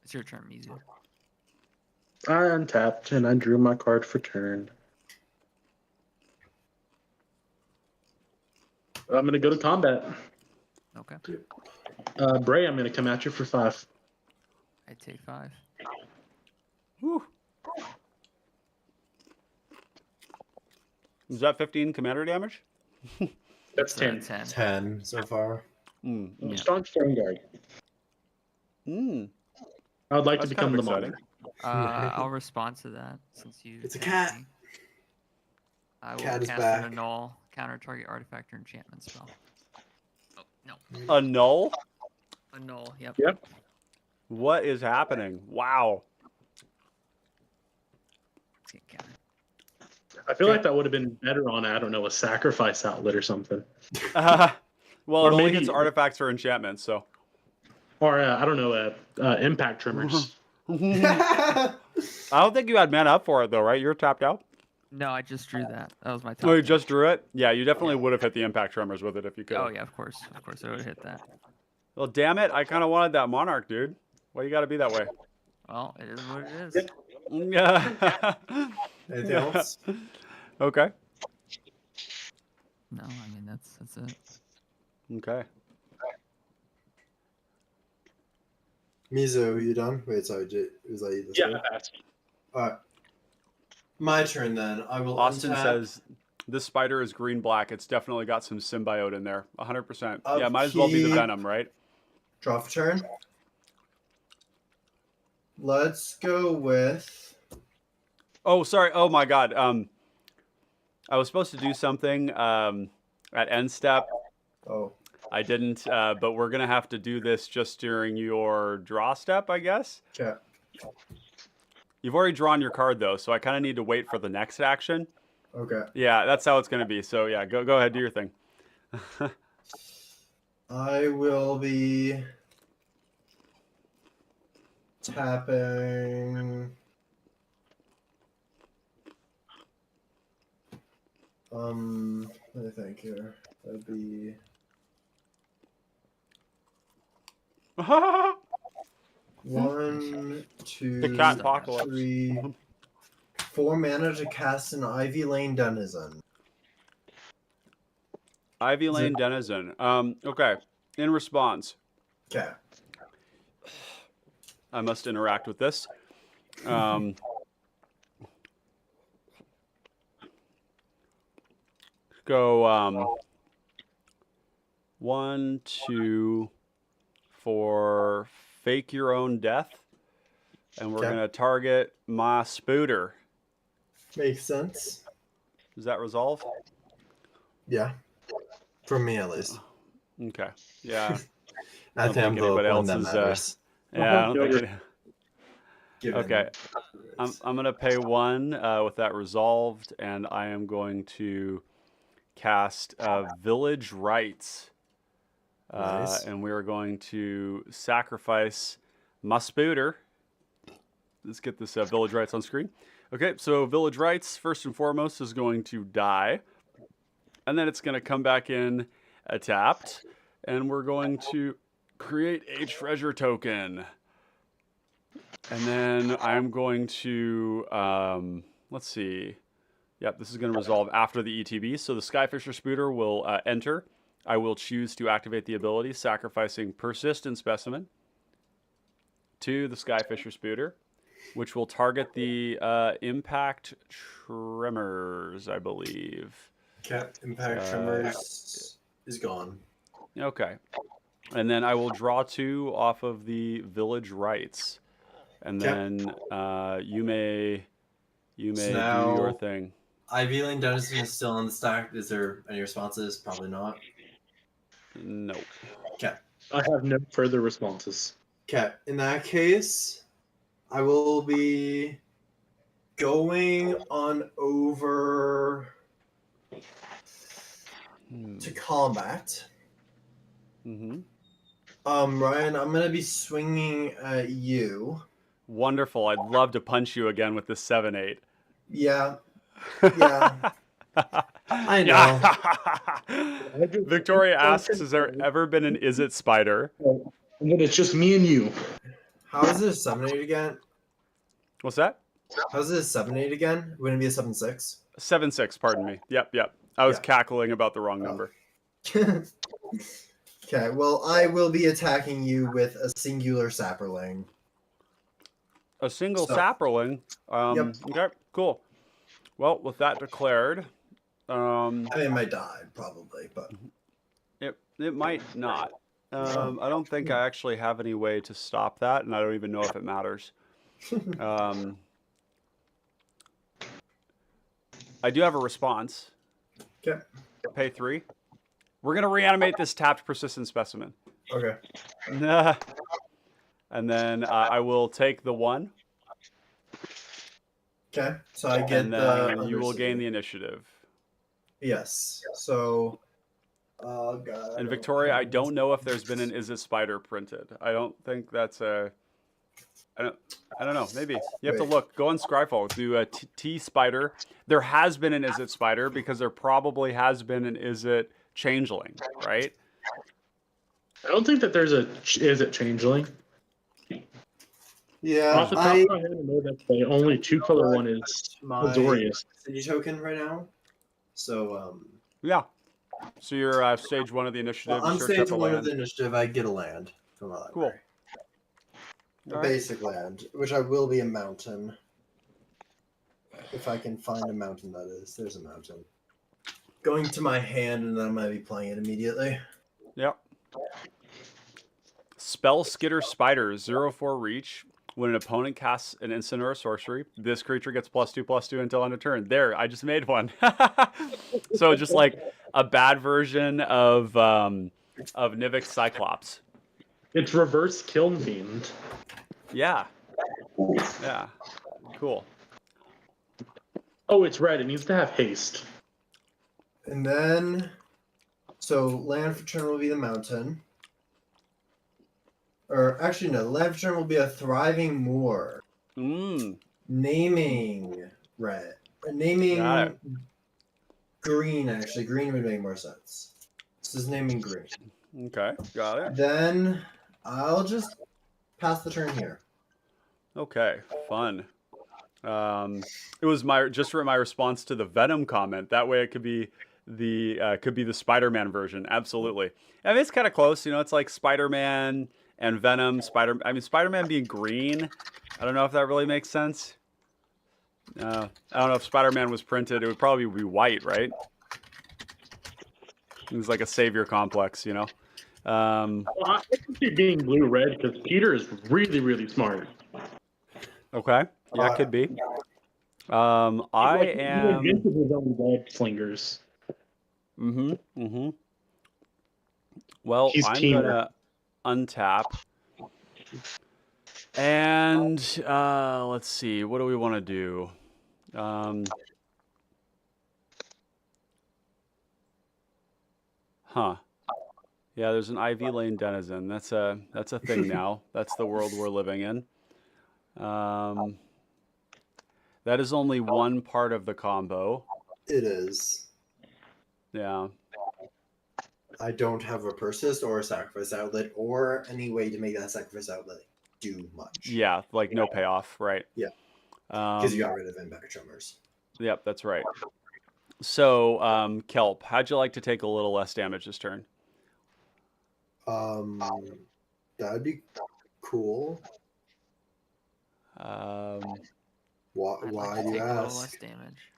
It's your turn, Mizu. I untapped and I drew my card for turn. I'm going to go to combat. Okay. Bray, I'm going to come at you for 5. I take 5. Whew. Is that 15 commander damage? That's So 10. 10. 10 so far. Mm. Yeah. Strong guard. Mm. I would like That's to become kind the of model. I'll respond to that since you. It's a tapped cat. me. I will Cat is cast back. an annul, counter target artifact or enchantment spell. Oh no, A null? annul. Yep. Yep. What is happening? Wow. Let's get counter. I feel like that would have been better on, I don't know, a sacrifice outlet or something. Well, Or it only maybe- hits artifacts or enchantments, so. Or, I don't know, impact trimmers. I don't think you had mana up for it, though, right? You're tapped out? No, I just drew that. That was my top. Oh, you deck. just drew it? Yeah, you definitely would have hit the impact tremors with it if you could. Oh yeah, of course, I would have hit that. Well, damn it! I kind of wanted that monarch, dude. Why you got to be that way? Well, it is what it is. Yeah. Anything else? Okay. No, I mean that's it. Okay. Mizu, you done? Wait, sorry, was that you this Yeah, way? that's Alright. My turn then. I will Austin untap. says this spider is green-black. It's definitely got some symbiote in there. 100%. Yeah, Upkeep. might as well be the venom, right? Draw for turn. Let's go with. Oh, sorry. Oh my God. I was supposed to do something at end step. Oh, I didn't, but we're gonna have to do this just during your draw step, I guess. okay. You've already drawn your card though, so I kind of need to wait for the next action. Okay. Yeah, that's how it's gonna be. So yeah, go ahead, do your thing. I will be tapping. Let me think here. That'd be one, two, The cat apocalypse. 3, 4 mana to cast an Ivy Lane Denizen. Ivy Lane Denizen. Okay. In response, Okay. I must interact with this. Go 1, 2, for fake your own death, and we're Okay. gonna target my spooter. Makes sense. Does that resolve? Yeah. For me, at least. Okay. Yeah. I don't think I'm think the anybody one else that is, matters. Yeah. I don't think. Given Okay. I'm gonna pay 1 with that resolved, and I am going to cast Village Rites. Nice. And we are going to sacrifice my spooter. Let's get this Village Rites on screen. Okay, so Village Rites, first and foremost, is going to die. And then it's going to come back in tapped. And we're going to create a treasure token. And then I'm going to, let's see. Yep, this is going to resolve after the ETB. So the Skyfisher Spooter will enter. I will choose to activate the ability, sacrificing Persistent Specimen to the Skyfisher Spooter, which will target the Impact Tremors, I believe. Okay. Impact Tremors is gone. Okay. And then I will draw 2 off of the Village Rites. And Okay. then you may So do now- your thing. Ivy Lane Denizen is still on the stack. Is there any responses? Probably not. No. Okay. I have no further responses. Okay. In that case, I will be going on over to combat. Mm-hmm. Ryan, I'm gonna be swinging at you. Wonderful. I'd love to punch you again with this 7/8. Yeah. Yeah. I know. Victoria asks, has there ever been an Is It Spider? And then it's just me and you. How is it a 7/8 again? What's that? How's it a 7/8 again? Wouldn't it be a 7/6? 7/6, pardon me. Yep. I was Yeah. cackling about the wrong number. Okay, well, I will be attacking you with a singular sapperling. A single So- sapperling. Yep. Okay, cool. Well, with that declared, I mean, it might die, probably, but it might not. I don't think I actually have any way to stop that, and I don't even know if it matters. I do have a response. Okay. Pay 3. We're gonna reanimate this tapped persistent specimen. Okay. And then I will take the 1, Okay, so I get and the. then you will gain Undercity. the initiative. Yes. So. Oh god. And Victoria, I don't know if there's been an Is It Spider printed. I don't think that's a. I don't know. Maybe you have to Wait. look. Go on Scryfall. Do a T spider. There has been an is it spider because there probably has been an is it changeling, right? I don't think that there's a is it changeling. Yeah, Off the top of my head, I know that the only two color one is my Azorius. city token right now. So Yeah. So you're stage 1 of the initiative. I'm You search stage up a 1 of land. the initiative. I get a land from my Cool. library. A All right. basic land, which I will be a mountain. If I can find a mountain, that is. There's a mountain. Going to my hand, and then I'm going to be playing it immediately. Yep. Spell Skitter Spider, 0/4 reach. When an opponent casts an instant or a sorcery, this creature gets +2/+2 until end of turn. There, I just made one. So just like a bad version of Nivix Cyclops. It's reverse Kiln Fiend. Yeah. Yeah. Cool. Oh, it's red. It needs to have haste. And then, so land for turn will be the mountain. Or actually, no, land for turn will be a thriving moor. Naming red. Naming Got it. green, actually. Green would make more sense. This is naming green. Okay. Got it. Then I'll just pass the turn here. Okay. Fun. It was my response to the Venom comment. That way it could be the Spider-Man version. Absolutely. I mean, it's kind of close. You know, it's like Spider-Man and Venom. Spider-Man being green. I don't know if that really makes sense. I don't know if Spider-Man was printed. It would probably be white, right? It was like a savior complex, you know. Well, I think it being blue-red because Peter is really, really smart. Okay. Yeah, could be. I am. He invented his own red slingers. Well, He's I'm teamer. gonna untap. And let's see. What do we want to do? Yeah, there's an Ivy Lane denizen. That's a thing now. That's the world we're living in. That is only one part of the combo. It is. Yeah. I don't have a persist or a sacrifice outlet or any way to make that sacrifice outlet do much. Yeah, like no payoff, right? Yeah. Because you got rid of impact drummers. Yep, that's right. So, Kelp, how'd you like to take a little less damage this turn? That'd be cool. I'd Why like do to you take a little ask? less damage.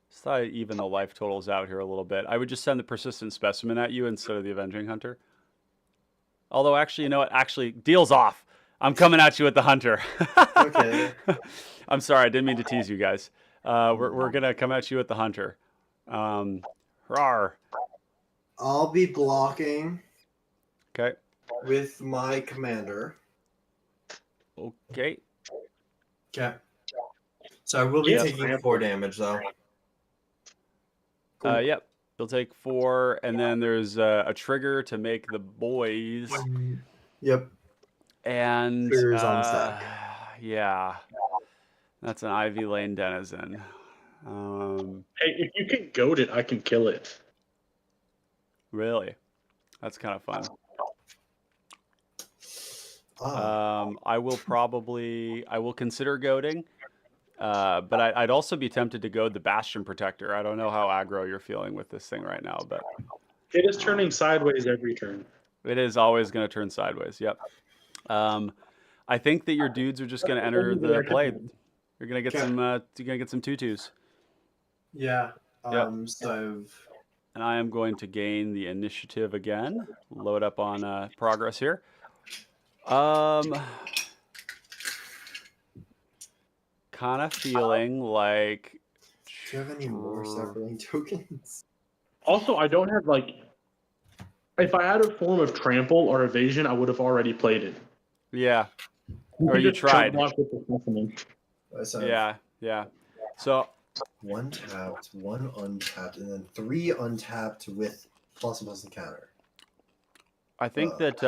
just thought I'd even the life totals out here a little bit. I would just send the Persistent Specimen at you instead of the Avenging Hunter. Although, actually, you know what? Actually, deal's off. I'm coming at you with the Hunter. Okay. I'm sorry. I didn't mean to tease you guys. We're going to come at you with the Hunter. Rawr. I'll be blocking Okay. with my commander. Okay. Okay. So I will be Yes, taking 4 damage, though. Cool. Yep. You'll take 4, and then there's a trigger to make the boys. Yep. And Triggers on stack. Yeah. That's an Ivy Lane denizen. Hey, if you can goad it, I can kill it. Really? That's kind of fun. I will consider goading, but I'd also be tempted to goad the Bastion Protector. I don't know how aggro you're feeling with this thing right now, but It is turning sideways every turn. it is always going to turn sideways. Yep. I think that your dudes are just going to enter the play. You're going to get some. You're going to get some tutus. Yeah. Yep. So And I am going to gain the initiative again. Load up on progress here. Kind of feeling like. do you have any more sapling tokens? Also, I don't have if I had a form of trample or evasion, I would have already played it. Yeah. Or can you just tried. block with the specimen. So Yeah. So 1 tapped, 1 untapped, and then 3 untapped with plus encounter. I think that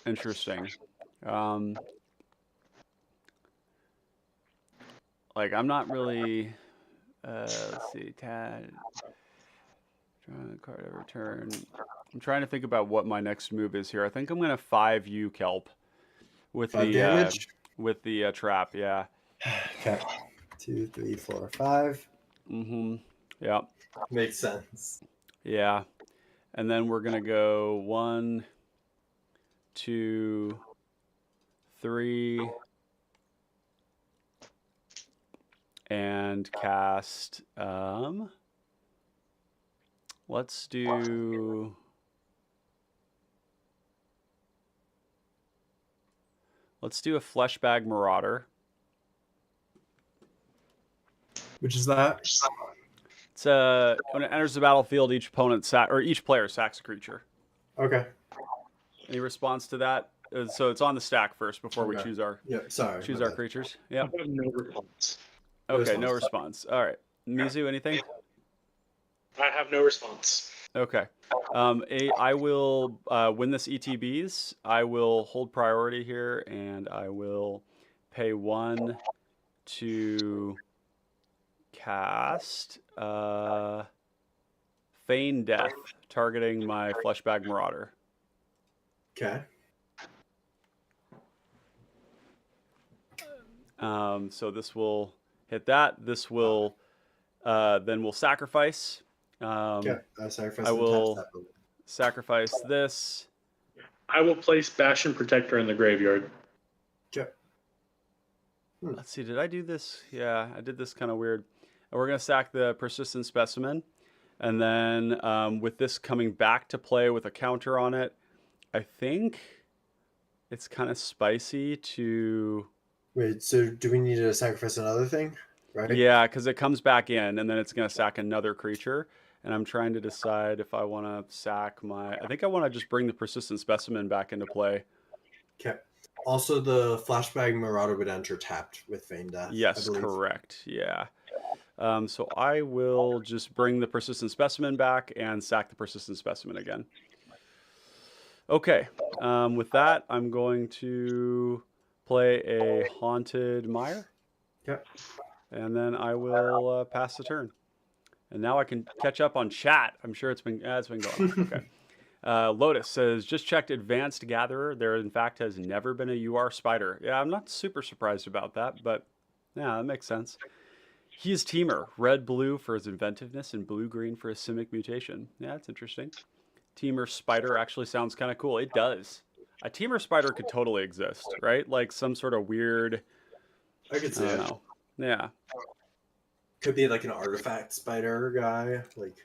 Interesting. Like I'm not really. Let's see. Tad. Drawing a card every turn. I'm trying to think about what my next move is here. I think I'm gonna 5U Kelp with 5 the damage. trap. Yeah. Okay. 2, 3, 4, 5. Mm-hmm. Yeah. Makes sense. Yeah. And then we're gonna go 1, 2, 3, and cast. Let's do. Let's do a Fleshbag Marauder. Which is that? It's when it enters the battlefield, each opponent each player sacks a creature. Okay. Any response to that? So it's on the stack first before we Okay. choose our Yep. Sorry. choose my our bad. creatures. I Yep. have no response. Okay, no response. response. All right. Mizu, anything? I have no response. Okay. I will win this ETBs. I will hold priority here, and I will pay 1 to cast Feign Death, targeting my Fleshbag Marauder. Okay. So this will hit that. This will then we'll sacrifice. Okay. I sacrifice. I and will tap that. sacrifice this. I will place Bastion Protector in the graveyard. Okay. Let's see, did I do this? Yeah, I did this kind of weird. And we're going to sack the Persistent Specimen. And then with this coming back to play with a counter on it, I think it's kind of spicy to... Wait. So do we need to sacrifice another thing? Right. Yeah, because it comes back in, and then it's going to sack another creature. And I'm trying to decide if I want to sack my... I think I want to just bring the Persistent Specimen back into play. Okay. Also, the Flashbag Marauder would enter tapped with Feign Death. Yes, correct. Yeah. So I will just bring the Persistent Specimen back and sack the Persistent Specimen again. Okay. With that, I'm going to play a Haunted Mire. Okay. And then I will pass the turn. And now I can catch up on chat. I'm sure it's been going on. Okay. Lotus says, just checked Advanced Gatherer. There, in fact, has never been a UR Spider. Yeah, I'm not super surprised about that, but yeah, that makes sense. He is Teamer. Red-blue for his inventiveness and blue-green for his Simic mutation. Yeah, that's interesting. Teamer Spider actually sounds kind of cool. It does. A Teamer Spider could totally exist, right? Like some sort of weird... I could see I it. don't know. Yeah. Could be like an artifact spider guy, like.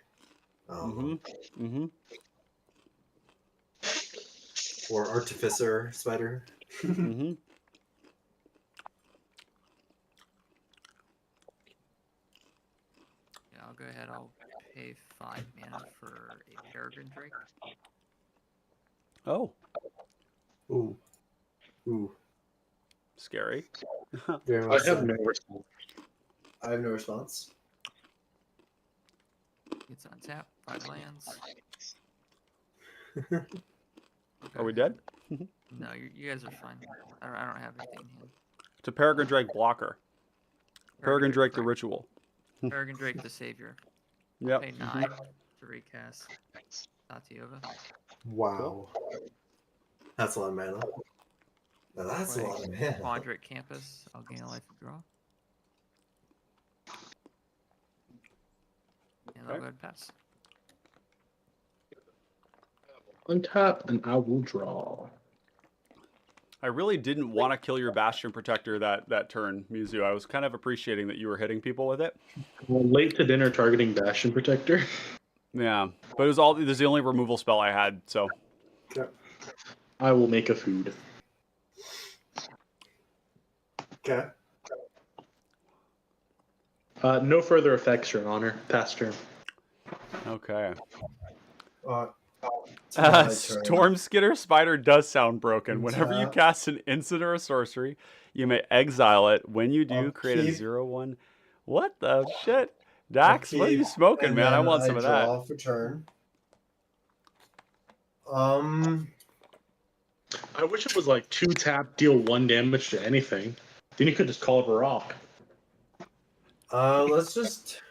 Or artificer spider. Mm-hmm. Yeah, I'll go ahead. I'll pay 5 mana for a Peregrine Drake. Oh, Ooh. Ooh. scary. Very I much have so. no response. I have no response. It's on tap. 5 lands. Are we dead? No, you guys are fine. I don't have anything in hand. It's a Peregrine Drake blocker. Peregrine Drake the Ritual. Peregrine Drake the Savior. Yep. Pay 9 to recast Tatyova. Wow. That's a lot of mana. Now that's a lot of mana. Quadrant Campus. I'll gain a life and draw. And I'll Okay. go ahead and pass. Untap, and I will draw. I really didn't want to kill your Bastion Protector that turn, Mizu. I was kind of appreciating that you were hitting people with it. Well, late to dinner targeting Bastion Protector. Yeah, but it was the only removal spell I had, so. Okay. I will make a food. Okay. No further effects, Your Honor. Pass turn. Okay. It's my turn. Storm Skitter Spider does sound broken. Whenever you Untap. cast an instant or a sorcery, you may exile it. When you do, I'll create a keep- 0/1. What the shit? Dax, what are you keep, smoking, and man? I then want some of that. draw for turn. I wish it was like 2 tap, deal 1 damage to anything. Then you could just call it a rock. Let's just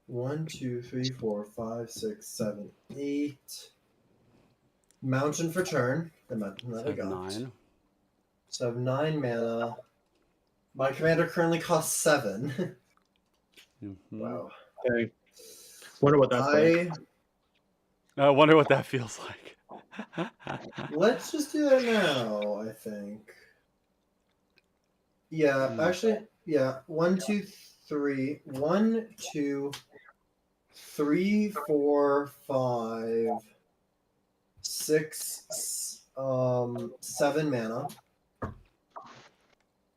1, 2, 3, 4, 5, 6, 7, 8. Mountain for turn. The mountain that I got. 9. So I have 9 mana. My commander currently costs 7. Mm-hmm. Wow. Okay. Wonder what that's like. I wonder what that feels like. Let's just do that now, I think. Yeah, actually, yeah. 1, 2, 3. 1, 2, 3, 4, 5, 6, 7 mana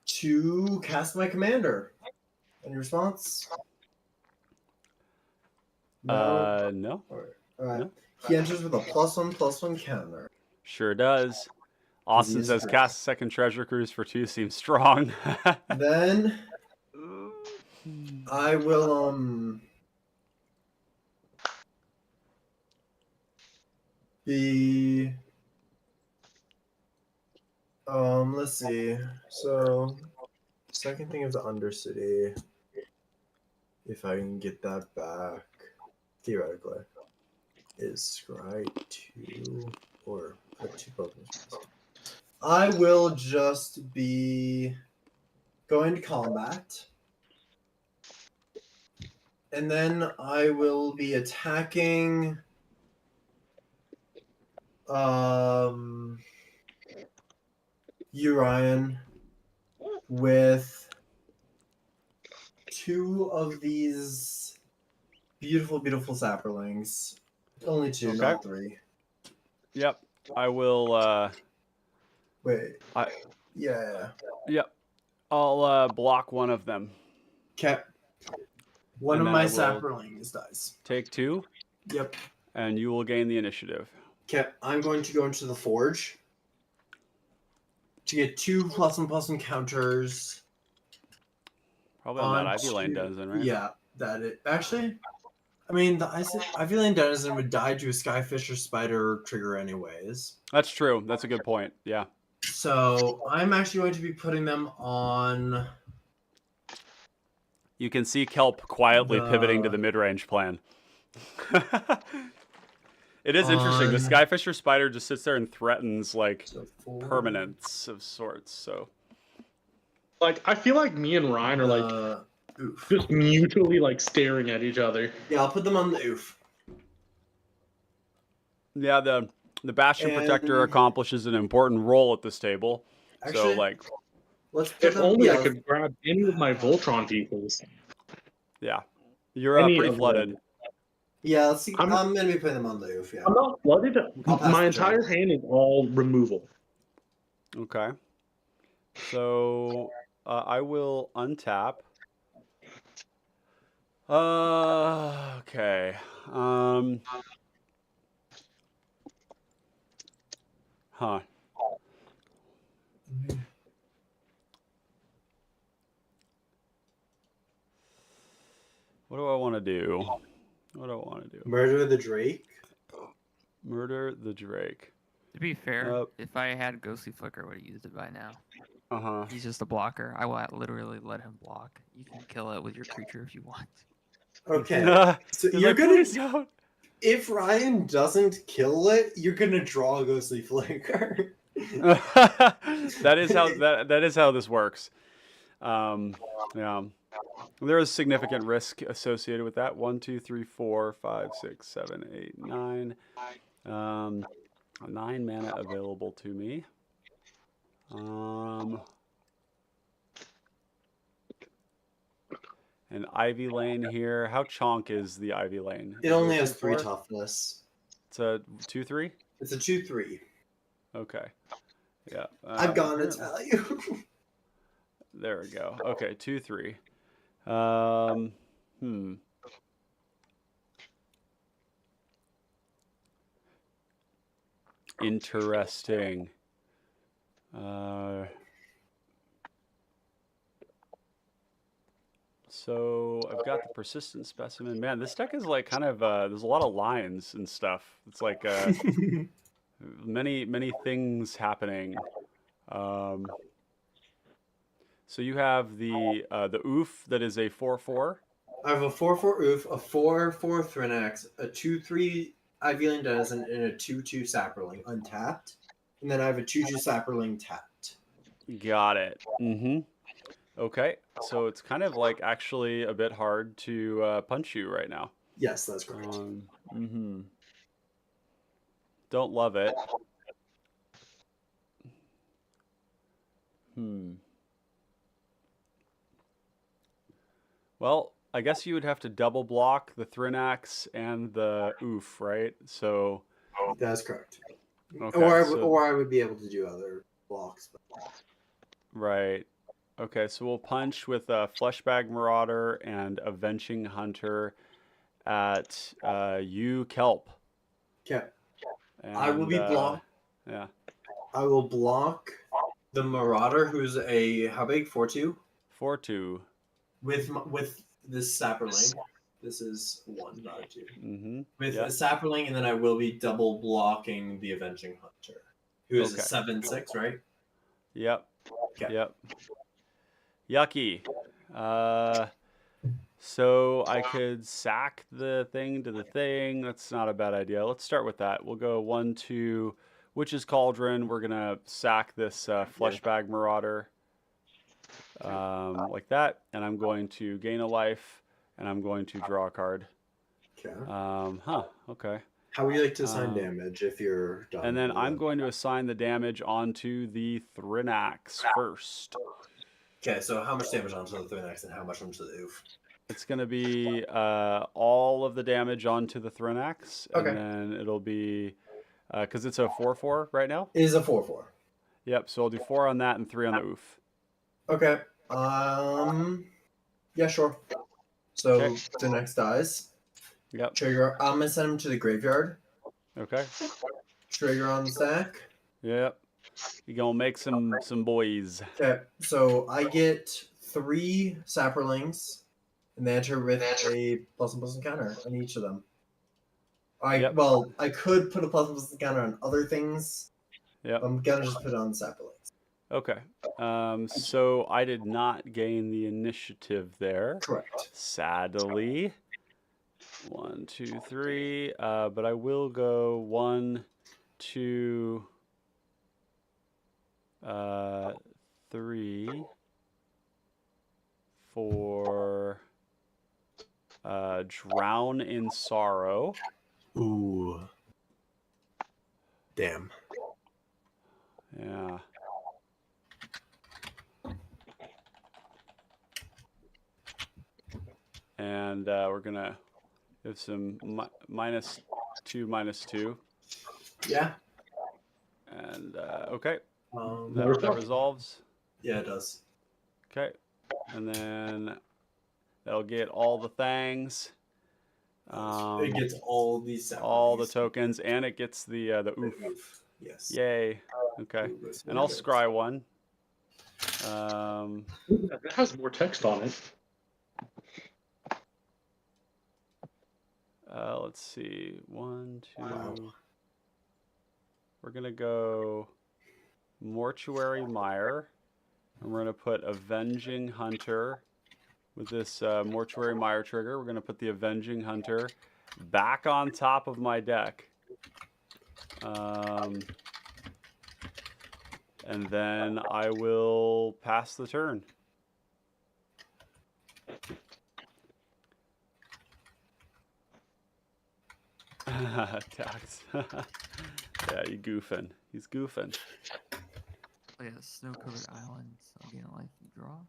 to cast my commander. Any response? No. No. All right. No. He enters with a +1/+1 counter. Sure does. Austin is says great. cast second treasure cruise for 2 seems strong. Then I will be let's see. So second thing is the Undercity. If I can get that back, theoretically, is scry 2 or put 2 Pokemon. I will just be going to combat. And then I will be attacking Urian with 2 of these beautiful, beautiful sapperlings. Only 2, Okay. not 3. Yep. I will Wait. I- Yeah. yep. I'll block one of them. Okay. One And of then my I will sapperlings dies. Take 2 Yep. and you will gain the initiative. Okay. I'm going to go into the forge to get 2 +1/+1 counters. Probably on that Ivy Lane Denizen, right? Yeah, that it. Actually, I mean, the Ivy Lane Denizen would die to a Skyfisher Spider trigger anyways. That's true. That's a good point. Yeah. So I'm actually going to be putting them on. You can see Kelp quietly pivoting to the mid-range plan. It is interesting. The Skyfisher Spider just sits there and threatens like permanence of sorts. So Like, I feel like me and Ryan are like Oof. just mutually like staring at each other. Yeah, I'll put them on the oof. yeah, the Bastion Protector And- accomplishes an important role at this table. Actually, So like, let's put If them. only Yeah, I could grab any of my Voltron peoples. yeah, you're Any pretty of flooded. them. yeah. Let's see. I'm- I'm gonna be putting them on the oof. Yeah. I'm not flooded. I'll pass My the entire hand is all removal. Okay. So I will untap. Okay. Huh. What do I want to do? What do I want to do? Murder the Drake. Murder the Drake. To be fair, Uh, if I had Ghostly Flicker, I would have used it by now. Uh-huh. He's just a blocker. I will literally let him block. You can kill it with your creature if you want. Okay. So He's you're like, gonna. "Please don't." If Ryan doesn't kill it, you're gonna draw a Ghostly Flicker. that is how this works. Yeah. There is significant risk associated with that. 1, 2, 3, 4, 5, 6, 7, 8, 9. 9 mana available to me. An Ivy Lane here. How chonk is the Ivy Lane? It Is only a has 3 2/4? toughness. It's a 2/3. It's a 2/3. Okay. Yeah. I've gone its value. There we go. Okay, 2/3. Interesting. So I've got the persistent specimen. Man, this deck is like kind of there's a lot of lines and stuff. It's like many things happening. So you have the oof that is a 4/4. I have a 4/4 oof, a 4/4 Thrinax, a 2/3 Ivy Denizen, and a 2/2 Sapperling untapped. And then I have a 2/2 Sapperling tapped. Got it. Okay, so it's kind of like actually a bit hard to punch you right now. Yes, that's correct. Don't love it. Well, I guess you would have to double block the Thrinax and the oof, right? So That's correct. okay, Or I would be able to do other blocks. right. Okay, so we'll punch with a Fleshbag Marauder and Avenging Hunter at you Kelp. Okay. And, I will be blocked. Yeah. I will block the Marauder, who's a how big? 4/2? 4/2. With this Sapperling. This is 1, not a 2. With Yeah. a Sapperling, and then I will be double blocking the Avenging Hunter, who is a 7/6, right? Yep. Okay. Yep. Yucky. So I could sack the thing to the thing. That's not a bad idea. Let's start with that. We'll go 1, 2, Witch's Cauldron. We're gonna sack this Fleshbag Marauder. Like that, and I'm going to gain a life, and I'm going to draw a card. Okay. Okay. How would you like to assign damage if you're done? And then I'm going to assign the damage onto the Thrinax first. Okay, so how much damage onto the Thrinax and how much onto the oof? It's going to be all of the damage onto the Thrinax, and Okay. then it'll be, because it's a 4/4 right now? It is a 4/4. Yep, so I'll do 4 on that and 3 on the oof. Okay. Yeah, sure. So Okay. Thrinax dies. Yep. Trigger. I'm gonna send him to the graveyard. Okay. Trigger on the stack. Yep. You're going to make some boys. Okay. So I get 3 Sapperlings, and they enter with a +1/+1 counter on each of them. Well, I could put a +1/+1 counter on other things. Yep. I'm gonna just put it on the Sapperlings. Okay. So I did not gain the initiative there. Correct. Sadly. 1, 2, 3. But I will go 1, 2, 3, 4. Drown in Sorrow. Ooh. Damn. Yeah. And we're going to have some -2/-2. Yeah. And okay. Um, That resolves. Yeah, it does. Okay. And then that'll get all the things. It gets all these Sapperlings. All the tokens, and it gets the oof. Oof. Yes. Yay. Okay. Ooh, And I'll scry one. That has more text on it. Let's see. 1, 2. Wow. We're gonna go Mortuary Mire, and we're gonna put Avenging Hunter with this Mortuary Mire trigger. We're gonna put the Avenging Hunter back on top of my deck, and then I will pass the turn. Tax. Yeah, you goofing. He's goofing. Play a snow-covered island, so I'll gain a life and draw.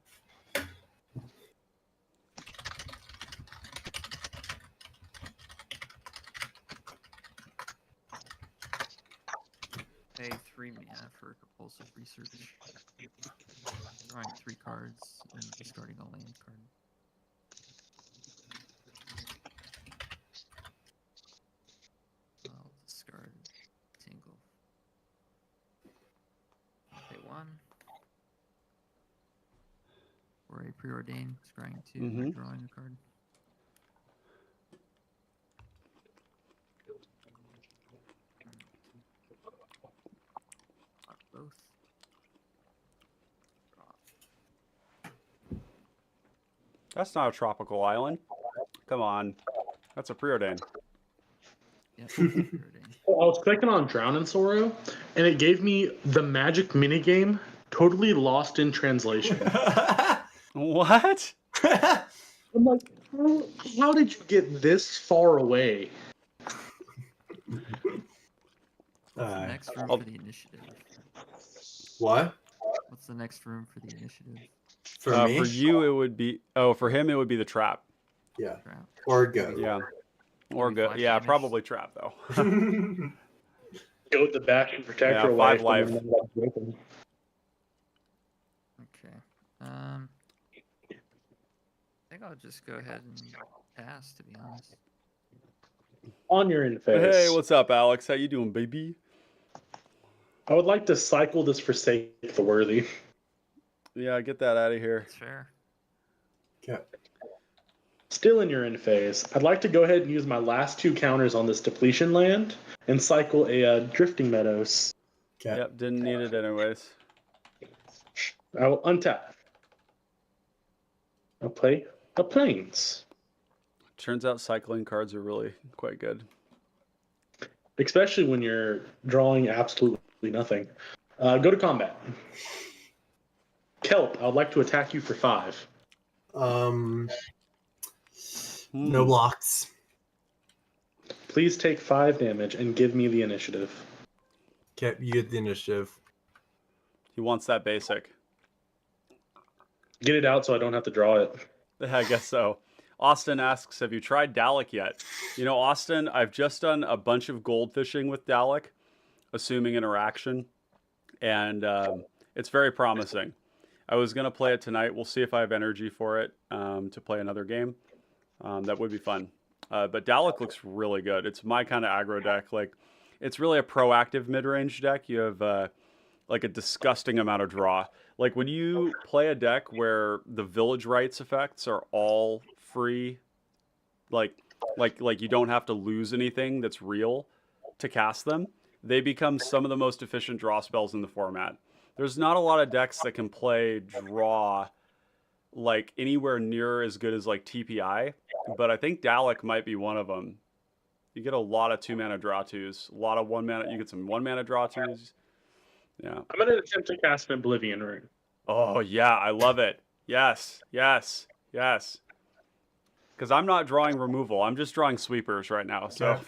Pay 3 mana for compulsive research. Drawing 3 cards and discarding a land card. I'll discard Tingle. Pay 1. Or a preordain, scrying 2, drawing a card. both. That's not a tropical island. Come on. That's a preordain. Yep. preordain. I was clicking on Drown in Sorrow, and it gave me the magic minigame totally lost in translation. What? I'm like, how did you get this far away? What's the next room I'll- for the initiative? What? What's the next room for the initiative? For me? For you, it would be. Oh, for him, it would be the trap. Yeah. Crap. Or go. Yeah. Or Maybe good. 5 Yeah, damage? probably trap though. Go with the Bastion Protector Yeah, away 5 from life. the- Okay. I think I'll just go ahead and pass, to be honest. On your interface. Hey, what's up, Alex? How you doing, baby? I would like to cycle this Forsake the Worthy. Yeah, get that out of here. That's fair. Okay. Still in your end phase, I'd like to go ahead and use my last 2 counters on this depletion land and cycle a Drifting Meadows. Okay. Yep, didn't need it anyways. I will untap. I'll play a Plains. Turns out cycling cards are really quite good. Especially when you're drawing absolutely nothing. Go to combat. Kelp, I would like to attack you for 5. No blocks. Please take 5 damage and give me the initiative. Okay, you get the initiative. He wants that basic. Get it out so I don't have to draw it. I guess so. Austin asks, have you tried Dalek yet? You know, Austin, I've just done a bunch of gold fishing with Dalek, assuming interaction, and it's very promising. I was going to play it tonight. We'll see if I have energy for it to play another game. That would be fun. But Dalek looks really good. It's my kind of aggro deck. Like, it's really a proactive mid-range deck. You have like a disgusting amount of draw. Like when you play a deck where the village rights effects are all free, like you don't have to lose anything that's real to cast them, they become some of the most efficient draw spells in the format. There's not a lot of decks that can play draw like anywhere near as good as like TPI, but I think Dalek might be one of them. You get a lot of 2-mana draw 2s, a lot of 1-mana. You get some 1-mana draw 2s. Yeah. I'm going to attempt to cast an Oblivion Ring. Oh yeah, I love it. Yes, yes, yes. Because I'm not drawing removal. I'm just drawing sweepers right now. So.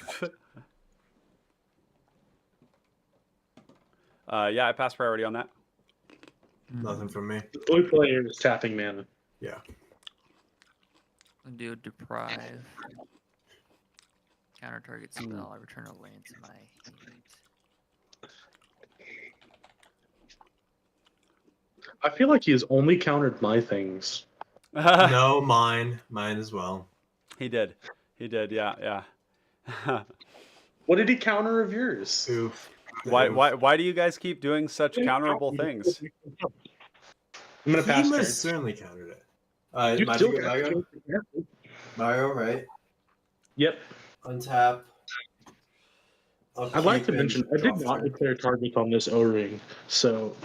Yeah, I passed priority on that. Nothing from me. The blue player is tapping mana. Yeah. I'll do deprive. Counter target spell. I return a land to my hand. I feel like he has only countered my things. No, mine. Mine as well. He did. He did. Yeah, yeah. What did he counter of yours? Oof. Why do you guys keep doing such counterable things? I'm going to pass He turn. most certainly countered it. You Magic still with got Mario? Mario, right? Yep. Untap. I'd like to Upkeep and mention, I draw did not turn. declare targets on this O-ring, so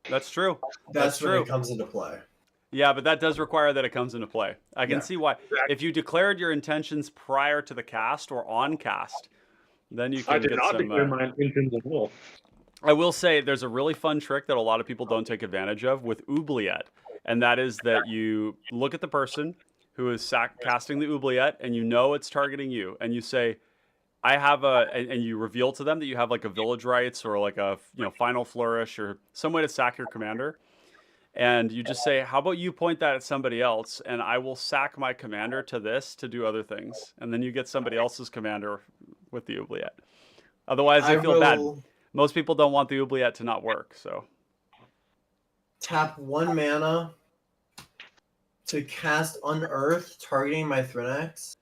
That's true. That's when true. it comes into play. Yeah, but that does require that it comes into play. I can Yeah. see why. If you declared your intentions prior to the cast or on cast, then you can I did get not some. declare my intentions at all. I will say there's a really fun trick that a lot of people don't take advantage of with Oubliette, and that is that you look at the person who is casting the Oubliette, and you know it's targeting you, and you say, I have and you reveal to them that you have like a village rights or like a final flourish or some way to sack your commander, and you just say, how about you point that at somebody else, and I will sack my commander to this to do other things, and then you get somebody else's commander with the Oubliette. Otherwise, I feel bad. Most people don't want the Oubliette to not work, so. Tap 1 mana to cast Unearth, targeting my Thrinax.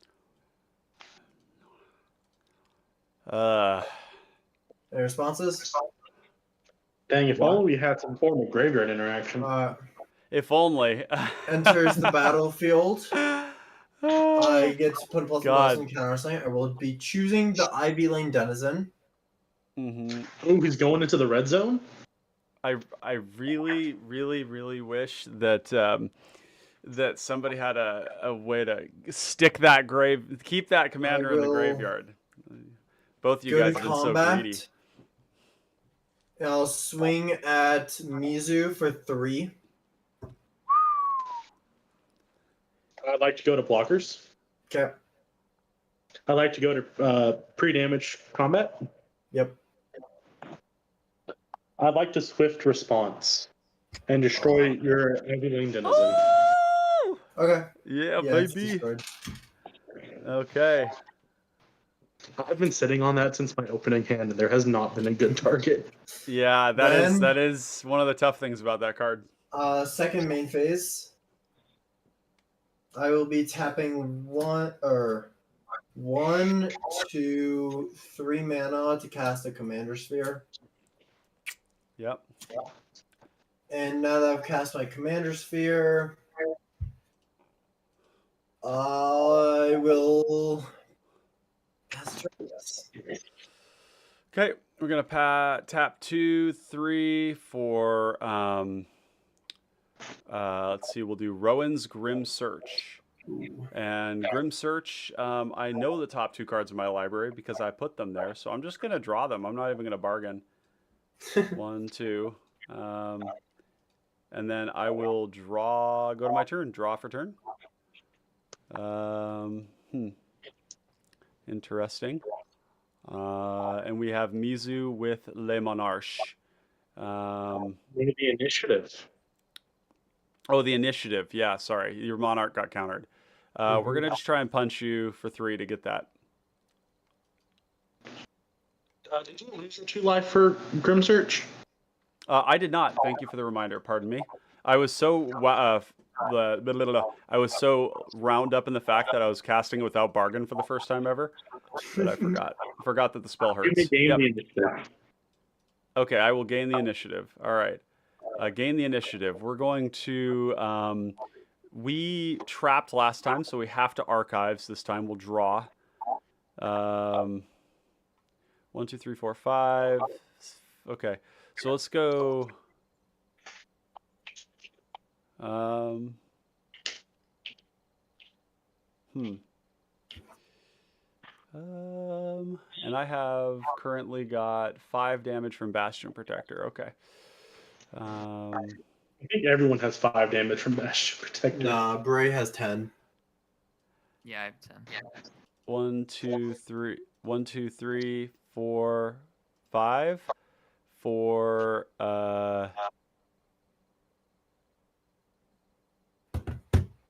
Any responses? Dang, if only we had some form of graveyard interaction. If only. Enters the battlefield. I get to put a plus God. on counter sign. I will be choosing the Ivy Lane Denizen. Oh, he's going into the red zone. I really, really, really wish that that somebody had a way to stick that keep that commander in the graveyard. Both of you Go guys to have been so greedy. combat. And I'll swing at Mizu for 3. I'd like to go to blockers. Okay. I'd like to go to pre-damage combat. Yep. I'd like to swift response and destroy your everything denizen. Oh! Okay. Yeah, it's baby. destroyed. Okay. I've been sitting on that since my opening hand, and there has not been a good target. Yeah, Then- that is one of the tough things about that card. Second main phase. I will be tapping 1, 2, 3 mana to cast a Commander Sphere. Yep. And now that I've cast my Commander Sphere, I will cast Thrinax. Okay, we're gonna tap 2, 3 for let's see, we'll do Rowan's Grim Search. And Grim Search, I know the top 2 cards in my library because I put them there, so I'm just gonna draw them. I'm not even gonna bargain. 1, 2, and then I will go to my turn, draw for turn. Interesting. And we have Mizu with Le Monarche. Maybe the initiative. Oh, the initiative. Yeah, sorry. Your Monarch got countered. We're going to just try and punch you for 3 to get that. Did you lose your 2 life for Grim Search? I did not. Thank you for the reminder. Pardon me. I was so I was so wound up in the fact that I was casting it without bargain for the first time ever that I forgot that the spell hurts. Yep. Okay, I will gain the initiative. All right. Gain the initiative. We're going to we trapped last time, so we have to archives this time. We'll draw. 1, 2, 3, 4, 5. Okay. So let's go. And I have currently got 5 damage from Bastion Protector. Okay. I think everyone has 5 damage from Bastion Protector. Nah, Bray has 10. Yeah, I have 10. 1, 2, 3. 1, 2, 3, 4, 5. For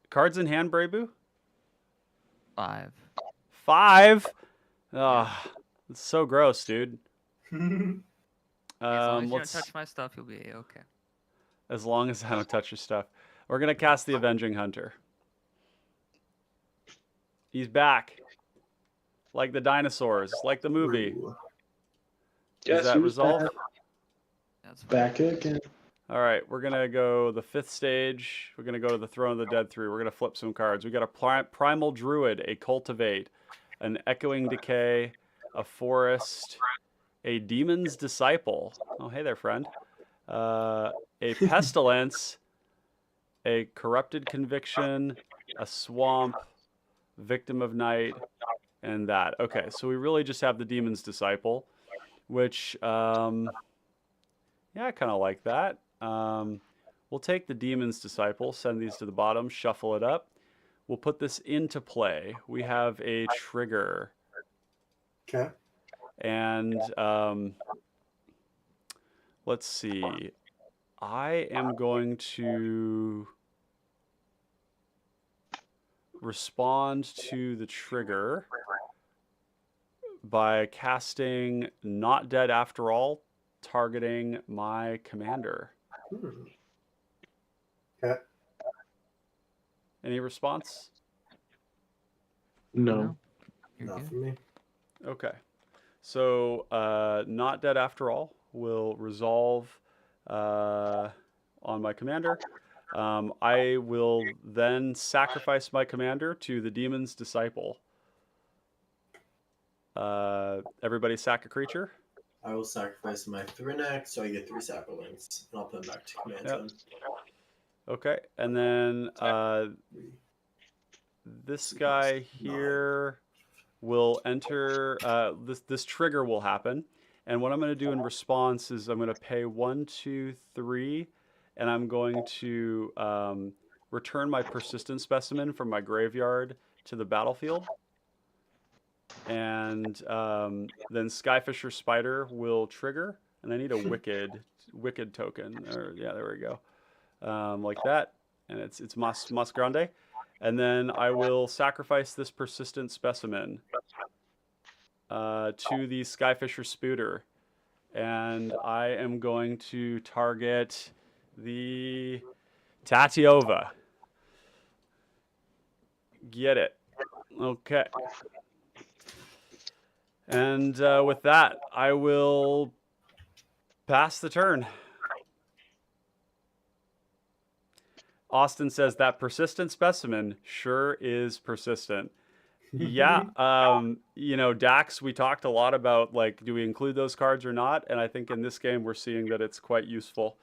cards in hand, Braybu? 5. 5? Oh, it's so gross, dude. As long as you don't Let's, touch my stuff, you'll be okay. as long as I don't touch your stuff. We're going to cast the Avenging Hunter. He's back. Like the dinosaurs, like the movie. Ooh. Is that resolved? That's fine. Back again. All right, we're going to go the 5th stage. We're going to go to the Throne of the Dead 3. We're going to flip some cards. We got a Primal Druid, a Cultivate, an Echoing Decay, a Forest, a Demon's Disciple. Oh, hey there, friend. A Pestilence, a Corrupted Conviction, a Swamp, Victim of Night, and that. Okay, so we really just have the Demon's Disciple, which, yeah, I kind of like that. We'll take the Demon's Disciple, send these to the bottom, shuffle it up. We'll put this into play. We have a trigger. Okay. And let's see. I am going to respond to the trigger by casting Not Dead After All, targeting my commander. Okay. Any response? No. You're Not good. for me. Okay. So, Not Dead After All will resolve on my commander. I will then sacrifice my commander to the Demon's Disciple. Everybody sack a creature? I will sacrifice my Thrinax, so I get 3 saplings, and I'll put them back to command Yep. zone. Okay, and then this guy here will enter. This trigger will happen, and what I'm going to do in response is I'm going to pay 1, 2, 3, and I'm going to return my persistent specimen from my graveyard to the battlefield. And then Skyfisher Spider will trigger, and I need a wicked token. Or yeah, there we go, like that, and it's Mas Grande, and then I will sacrifice this persistent specimen to the Skyfisher Spooter, and I am going to target the Tatyova. Get it? Okay. And with that, I will pass the turn. Austin says that persistent specimen sure is persistent. Yeah, you know, Dax, we talked a lot about, like, do we include those cards or not? And I think in this game we're seeing that it's quite useful.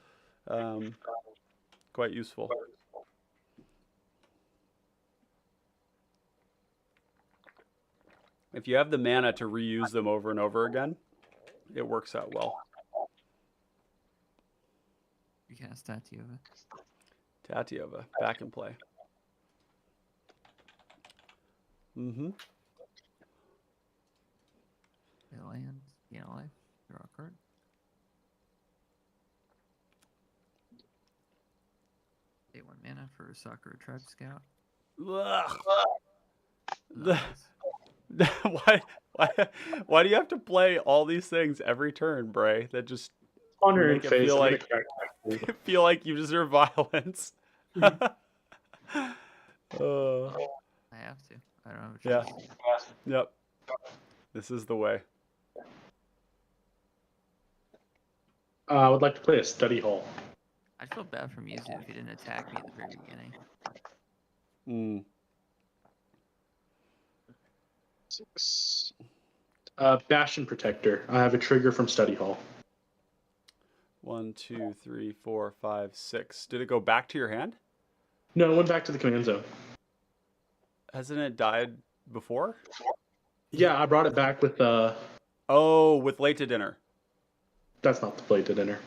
Quite useful. If you have the mana to reuse them over and over again, it works out well. You cast Tatyova. Tatyova, back in play. Mm-hmm. Land, gain a life, draw a card. Pay 1 mana for Sakura Tribe Scout. The, why do you have to play all these things every turn, Bray? That just Honor make and it face. feel like you deserve violence. I have to. I don't have a Yeah. choice. Yep. This is the way. I would like to play a study hall. I'd feel bad for Mizu if he didn't attack me at the very beginning. Mm. 6. Bastion Protector. I have a trigger from study hall. 1, 2, 3, 4, 5, 6. Did it go back to your hand? No, it went back to the command zone. Hasn't it died before? Yeah, I brought it back with Oh, with late to dinner. That's not the plate to dinner.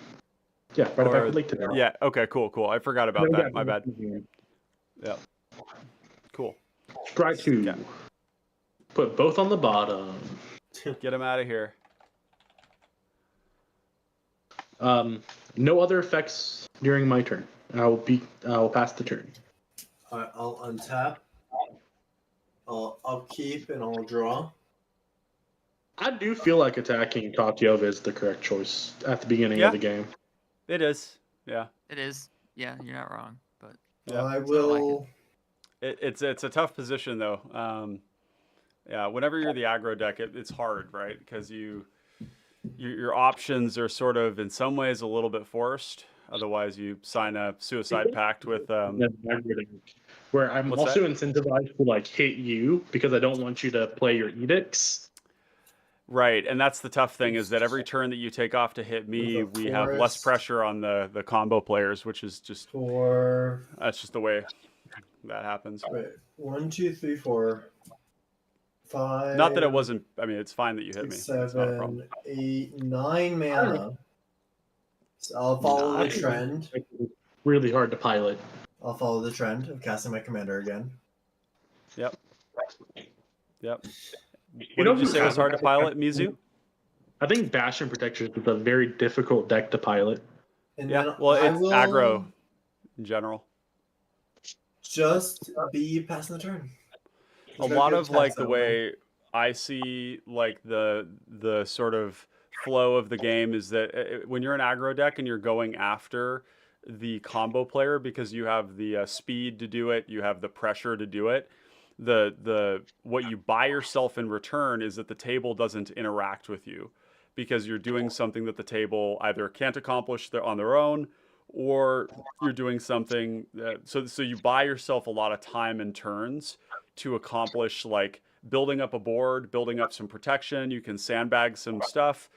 Yeah, brought it back with late to dinner. Yeah. Okay. Cool. I forgot about No, that. yeah, My bad. Yeah. Cool. Try to Yeah. put both on the bottom. Get him out of here. No other effects during my turn. I'll pass the turn. I'll untap. I'll upkeep and I'll draw. I do feel like attacking Tatyova is the correct choice at the beginning Yeah. of the game. It is. Yeah. It is. Yeah, you're not wrong. But Yeah. I Still like will. It's a tough position though. Yeah. Whenever you're the aggro deck, it's hard, right? Because your options are sort of in some ways a little bit forced. Otherwise, you sign a suicide pact with. Where I'm What's also that? incentivized to like hit you because I don't want you to play your edicts. Right, and that's the tough thing is that every turn that you take off to hit me, With a we have less forest. pressure on the combo players, which is just that's just the way that happens. Wait, 1, 2, 3, 4, 5. Not that it wasn't. I mean, it's fine that you hit me. 6, It's not a problem. 7, 8, 9 mana. So I'll follow the Nine. trend. It's really hard to pilot. I'll follow the trend of casting my commander again. Yep. You What know did you who say was has hard to a- pilot, Mizu? I think Bastion Protector is a very difficult deck to pilot. And Yeah. then Well, I it's will aggro in general. just be passing the turn. A lot of like the way I see like the sort of flow of the game is that when you're an aggro deck and you're going after the combo player because you have the speed to do it, you have the pressure to do it. The what you buy yourself in return is that the table doesn't interact with you because you're doing something that the table either can't accomplish on their own, or you're doing something so you buy yourself a lot of time and turns to accomplish like building up a board, building up some protection. You can sandbag some stuff.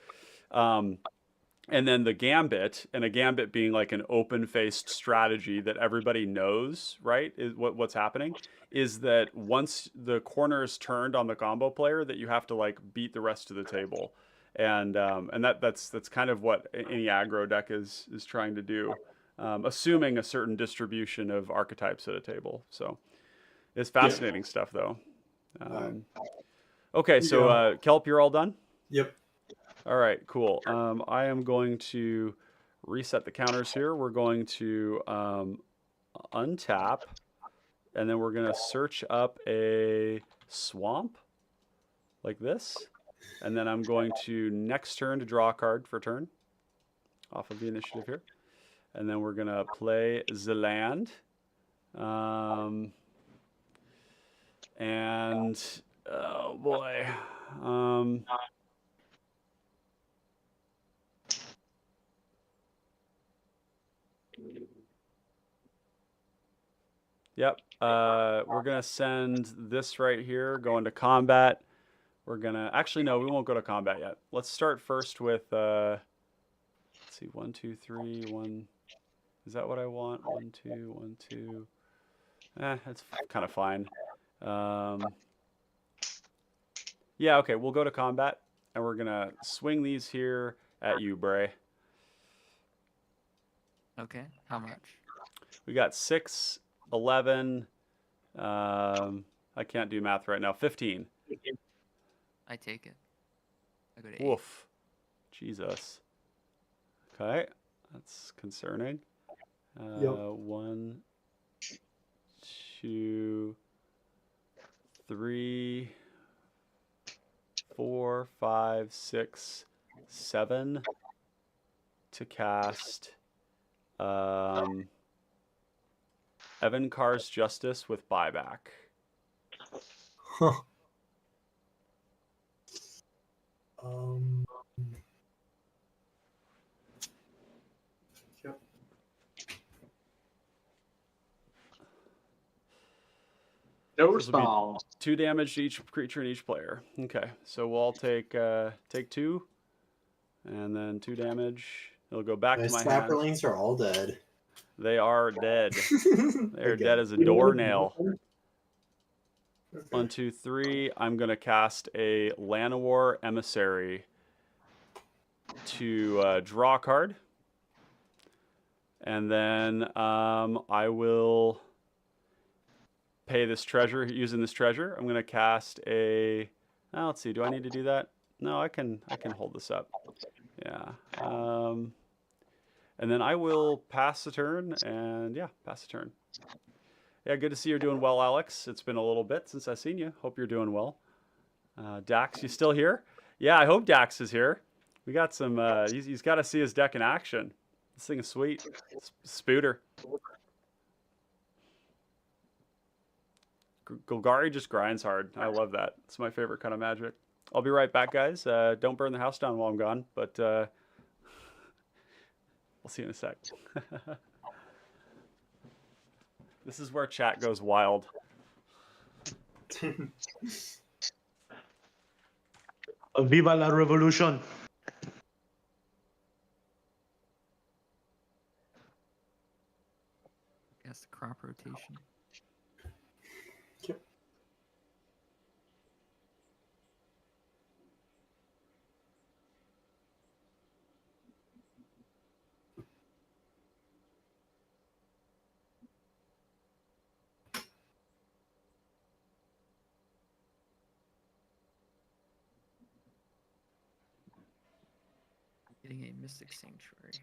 And then the gambit, and a gambit being like an open-faced strategy that everybody knows, right? Is what's happening is that once the corner is turned on the combo player, that you have to like beat the rest of the table, and that's kind of what any aggro deck is trying to do, assuming a certain distribution of archetypes at a table. So it's fascinating stuff, though. Okay, so Kelp, you're all done? Yep. All right, cool. I am going to reset the counters here. We're going to untap, and then we're going to search up a swamp like this. And then I'm going to next turn to draw a card for turn off of the initiative here. And then we're going to play the land. And, oh boy. Yep. We're going to send this right here, go into combat. We're going to, actually, no, we won't go to combat yet. Let's start first with, let's see, 1, 2, 3, 1. Is that what I want? 1, 2, 1, 2. That's kind of fine. Yeah, okay, we'll go to combat, and we're going to swing these here at you, Bray. Okay, how much? We got 6, 11, I can't do math right now, 15. I take it. I go to 8. Woof. Jesus. Okay, that's concerning. 1, 2, 3, 4, 5, 6, 7 to cast Evan Carr's Justice with buyback. Huh. Yep. No This will be response. 2 damage to each creature and each player. Okay, so we'll all take 2, and then 2 damage. It'll go back My to my hand. sapperlings are all dead. They are dead. They're Again. dead as a doornail. 1, 2, 3. I'm gonna cast a Llanowar Emissary to draw a card, and then I will pay this treasure using this treasure. I'm gonna cast a. Let's see. Do I need to do that? No, I can hold this up. Yeah. And then I will pass the turn, and yeah, pass the turn. Yeah, good to see you're doing well, Alex. It's been a little bit since I've seen you. Hope you're doing well. Dax, you still here? Yeah, I hope Dax is here. We got some, he's got to see his deck in action. This thing is sweet. Spooter. Golgari just grinds hard. I love that. It's my favorite kind of Magic. I'll be right back, guys. Don't burn the house down while I'm gone, but we'll see you in a sec. This is where chat goes wild. Viva la revolution. Guess crop rotation. Getting a Mystic Sanctuary.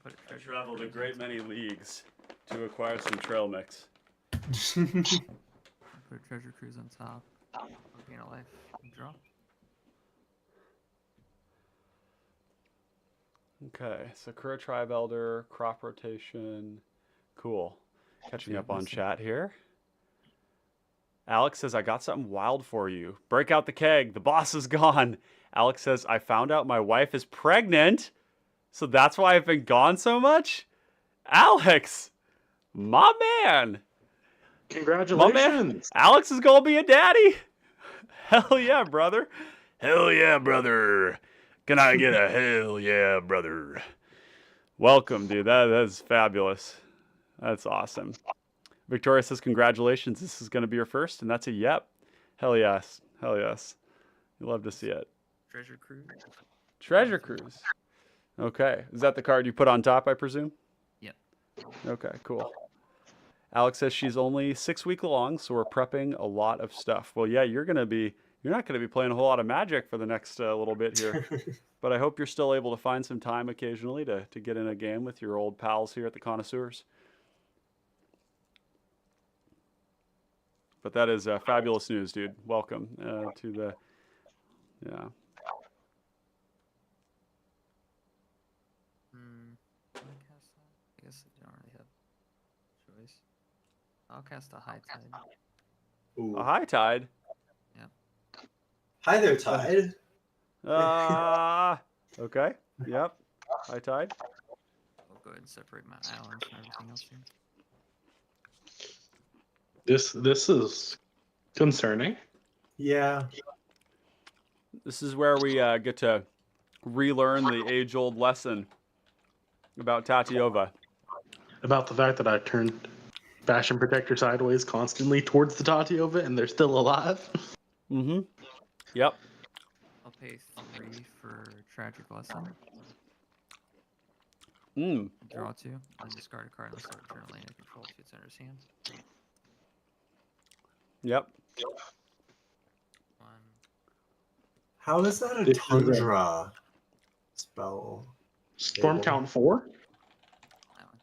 put a I treasure traveled a cruise great on many leagues to acquire some trail mix. top. Put a treasure cruise on top. Gain a life and draw. Okay, Sakura Tribe Elder, crop rotation. Cool. Catching Yeah, up on listen. chat here. Alex says, I got something wild for you. Break out the keg. The boss is gone. Alex says, I found out my wife is pregnant. So that's why I've been gone so much? Alex, my man. Congratulations. Alex is going to be a daddy. Hell yeah, brother. Hell yeah, brother. Can I get a hell yeah, brother? Welcome, dude. That's fabulous. That's awesome. Victoria says, congratulations. This is going to be your first, and that's a yep. Hell yes. Hell yes. You love to see it. Treasure cruise. Treasure Cruise. Okay. Is that the card you put on top, I presume? Yep. Okay, cool. Alex says she's only 6 weeks long, so we're prepping a lot of stuff. Well, yeah, you're not going to be playing a whole lot of Magic for the next little bit here. But I hope you're still able to find some time occasionally to get in a game with your old pals here at the Connoisseurs. But that is fabulous news, dude. Welcome to the, yeah. Can I cast that? I guess I don't really have a choice. I'll cast a High Tide. Ooh. A High Tide? Hi there, Tide. Okay. Yep. High Tide. I'll go ahead and separate my islands from everything else here. This is concerning. Yeah. This is where we get to relearn the age-old lesson about Tatyova. About the fact that I turned Bastion Protector sideways constantly towards the Tatyova and they're still alive. Mm-hmm. Yep. I'll pay 3 for Tragic Lesson. Draw 2. And discard a card and start turn lane and control if it's under his hand. Yep. 1. How is that a This is a- Tundra spell? Storm count 4? Island.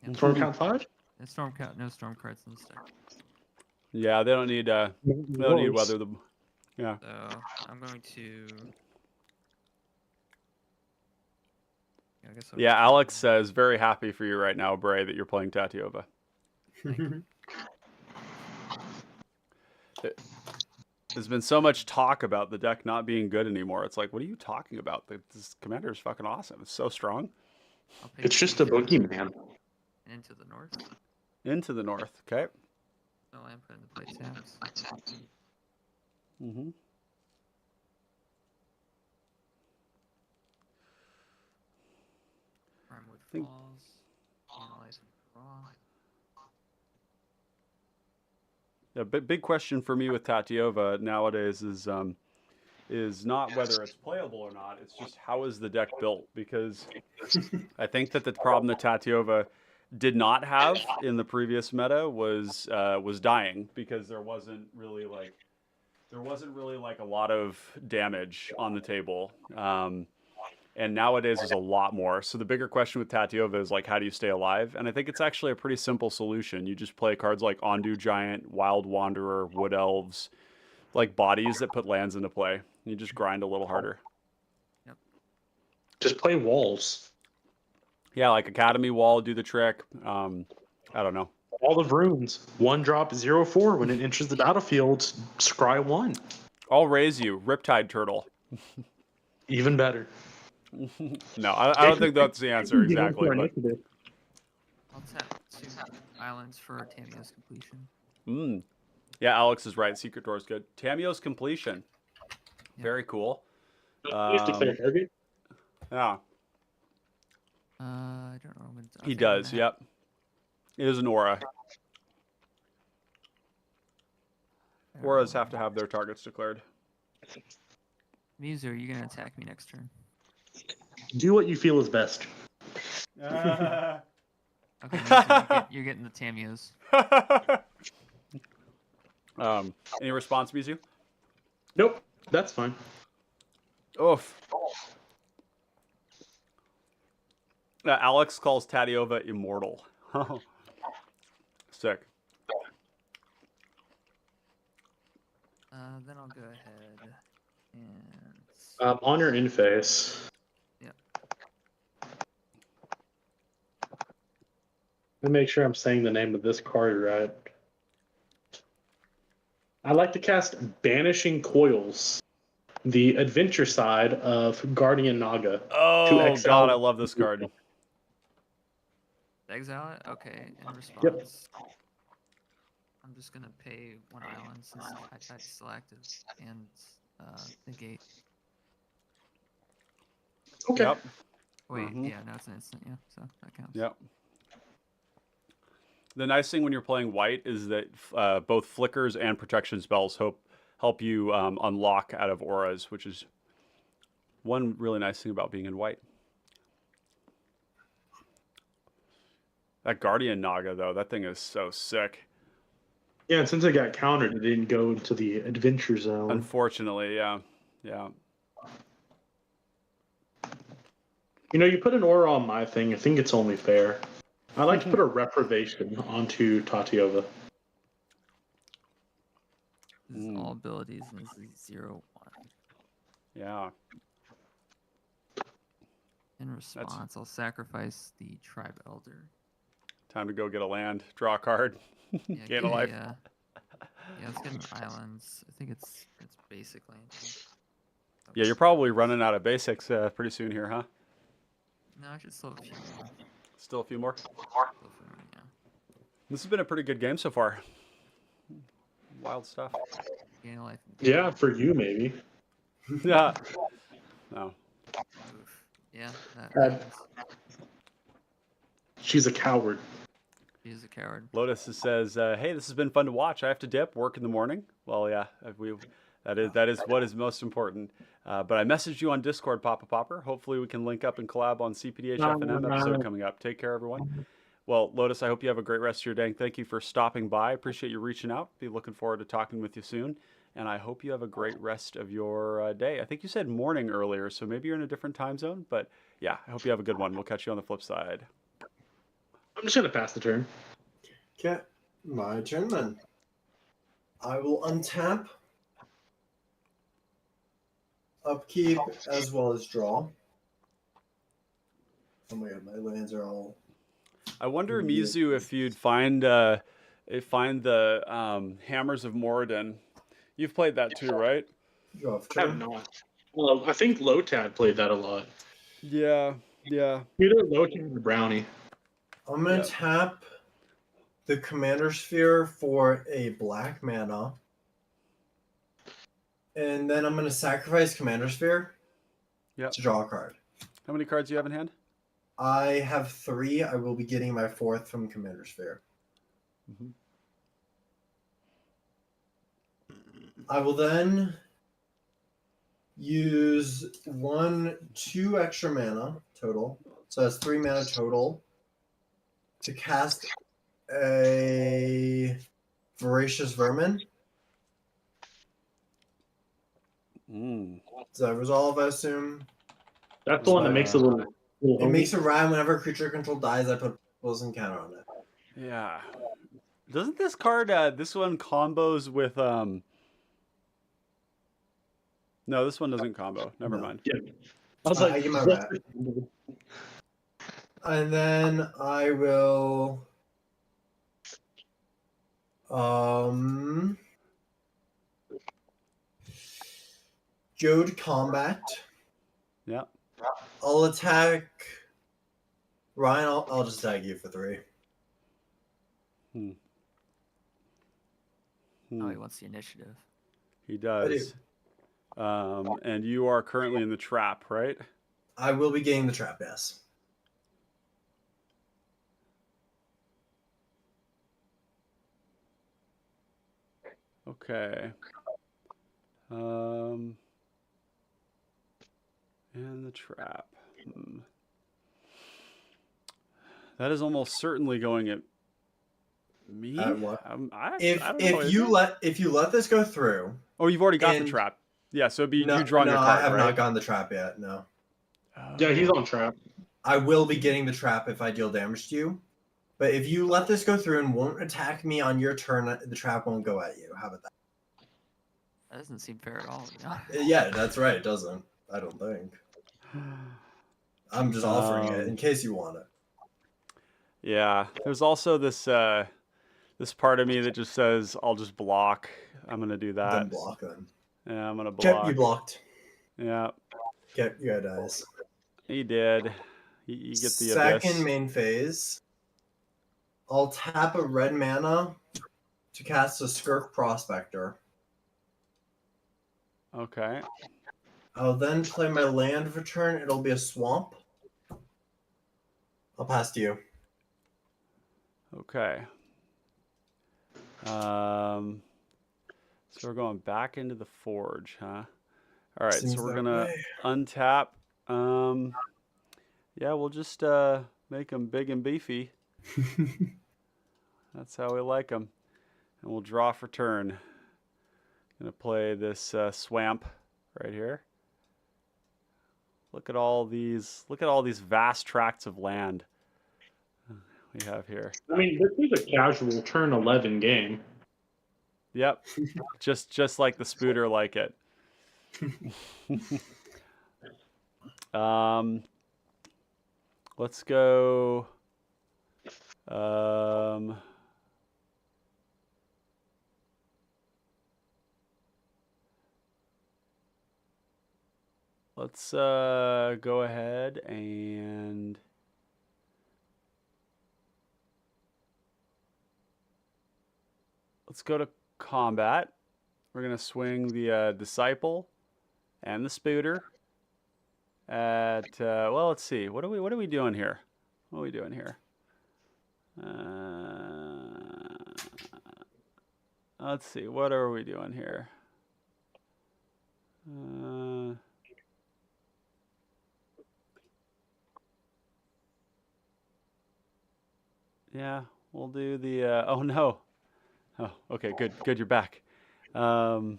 Yep. Storm count 5? And storm count, no storm cards in the stack. Yeah, they don't need weather the. Yeah. So I'm going to. Yeah, I guess I'll Yeah, Alex says very happy for you right now, Bray, that you're playing Tatyova. There's been so much talk about the deck not being good anymore. It's like, what are you talking about? This commander is fucking awesome. It's so strong. I'll pay It's just a 2 boogeyman. into the north. Into the north. Okay. No land put in the play taps. Mm-hmm. Primewood Think- Falls. Analyze and draw. The big question for me with Tatyova nowadays is not whether it's playable or not. It's just how is the deck built? Because I think that the problem that Tatyova did not have in the previous meta was dying, because there wasn't really like a lot of damage on the table. And nowadays there's a lot more. So the bigger question with Tatyova is like, how do you stay alive? And I think it's actually a pretty simple solution. You just play cards like Ondu Giant, Wild Wanderer, Wood Elves, like bodies that put lands into play. You just grind a little harder. Just play walls. Yeah, like Academy Wall, do the trick. I don't know. All of runes. 1-drop 0/4 when it enters the battlefield. Scry 1. I'll raise you, Riptide Turtle. Even better. No, I don't think that's the answer exactly. But I'll tap 2 islands for Tamio's completion. yeah, Alex is right. Secret Door is good. Tamio's completion. Yeah. Very cool. Please declare target. Yeah, I don't know. he does. Yep. It is an aura. Auras have to have their targets declared. Mizu, are you gonna attack me next turn? Do what you feel is best. Okay, Mizu, you're getting the Tamios. Any response, Mizu? Nope. That's fine. Oof. Alex calls Tatyova immortal. Sick. Then I'll go ahead and On your in phase. Yep. Let me make sure I'm saying the name of this card right. I like to cast Banishing Coils, the adventure side of Guardian Naga. Oh exile- God, I love this card. exile it. Okay, in response, I'm just gonna pay 1 island since I tried to select it and negate. Okay. Yep. Wait, Mhm. yeah, no, it's an instant. Yeah, so that counts. Yep. The nice thing when you're playing white is that both flickers and protection spells help you unlock out of auras, which is one really nice thing about being in white. That Guardian Naga, though, that thing is so sick. Yeah, and since it got countered, it didn't go into the adventure zone. Unfortunately, yeah. Yeah. You know, you put an aura on my thing, I think it's only fair. I like to put a reprobation onto Tatyova. This is all abilities and this is 0/1. Yeah. In response, I'll sacrifice the Tribe Elder. Time to go get a land, draw a card, Yeah, gain a life. Yeah, let's get an islands. I think it's basically. Yeah, you're probably running out of basics pretty soon here, huh? No, I should still have a few more. Still a few more? Still a few more, yeah. This has been a pretty good game so far. Wild stuff. Gain a life. Yeah, for you maybe. Yeah. No. Oof. Yeah, that Uh, happens. She's a coward. He's a coward. Lotus says, "Hey, this has been fun to watch. I have to dip, work in the morning." Well, yeah, that is what is most important. But I messaged you on Discord, Papa Popper. Hopefully, we can link up and collab on cPDH FNM episode coming up. Take care, everyone. Well, Lotus, I hope you have a great rest of your day. And thank you for stopping by. I appreciate you reaching out. Be looking forward to talking with you soon. And I hope you have a great rest of your day. I think you said morning earlier, so maybe you're in a different time zone. But yeah, I hope you have a good one. We'll catch you on the flip side. I'm just going to pass the turn. Okay, my turn then. I will untap, upkeep, as well as draw. Oh my god, my lands are all... I wonder, Mizu, if you'd find the Hammers of Moradin. You've played that too, right? Draw off I have turn. not. Well, I think Lotad played that a lot. Yeah, yeah. Either Lotad or Brownie. I'm going to Yeah. tap the Commander Sphere for a black mana. And then I'm going to sacrifice Commander Sphere Yep. to draw a card. How many cards do you have in hand? I have 3. I will be getting my 4th from Commander Sphere. Mm-hmm. I will then use 2 extra mana total. So that's 3 mana total to cast a Voracious Vermin. Mm. Does that resolve, I assume? That's the one that makes a little It makes a rhyme whenever a creature control dies. I put plus encounter on it. Yeah. Doesn't this card, this one combos with, no, this one doesn't combo. Never No. mind. Yeah. I was I like, get my what's rat. the- And then I will go to combat. Yeah. I'll attack Ryan. I'll just attack you for 3. Oh, he wants the initiative. He does. And you are currently in the trap, right? I will be getting the trap, yes. Okay. And the trap. That is almost certainly going at me. At what? I don't know, If is you it? let this go through. Oh, you've already got the and- trap. Yeah, so it'd be No, you drawing no, a card, I have right? not gotten the trap yet. No. Yeah, he's Oh. on trap. I will be getting the trap if I deal damage to you. But if you let this go through and won't attack me on your turn, the trap won't go at you. How about that? That doesn't seem fair at all, to be honest. Yeah, that's right. It doesn't. I don't think. I'm just offering it in case you want it. Yeah. There's also this this part of me that just says I'll just block. I'm gonna do that. Then block them. Yeah, I'm gonna Kelp, block. you blocked. Yeah. Kelp, you got dies. He did. You get the Second abyss. main phase. I'll tap a red mana to cast a Skirk Prospector. Okay. I'll then play my land for turn. It'll be a swamp. I'll pass to you. Okay. So we're going back into the forge, huh? All right, Seems so we're that gonna way. untap. Yeah, we'll just make them big and beefy. That's how we like them. And we'll draw for turn. Gonna play this swamp right here. Look at all these vast tracts of land we have here. I mean, this is a casual turn 11 game. Yep. just like the Spooter like it. Let's go let's go ahead and let's go to combat. We're gonna swing the Disciple and the Spooter at well, let's see. What are we doing here? What are we doing here? Let's see. What are we doing here? Yeah, we'll do the oh no. Oh, okay, good you're back. And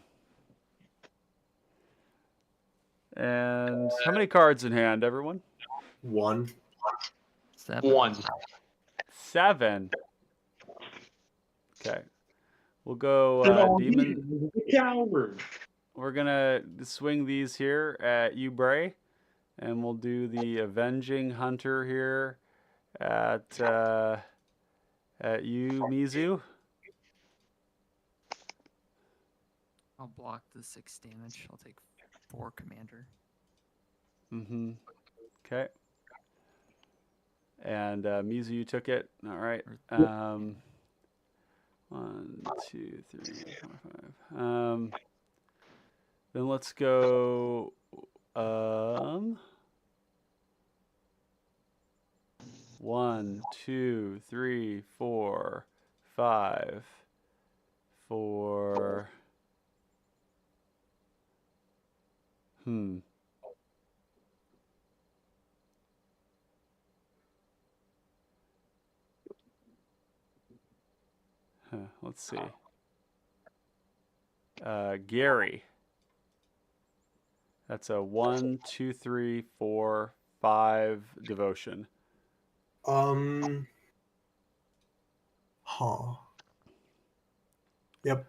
how many cards in hand, everyone? 1. 7. 1. 7. Okay. We'll go Demon. Coward. We're gonna swing these here at you, Bray, and we'll do the Avenging Hunter here at you, Mizu. I'll block the 6 damage. I'll take 4 commander. Mm-hmm. Okay. And Mizu, you took it. All right. 1, 2, 3, 4, 5. Then let's go. 1, 2, 3, 4, 5, 4. Let's see. Gary. That's a 1, 2, 3, 4, 5 devotion. Yep.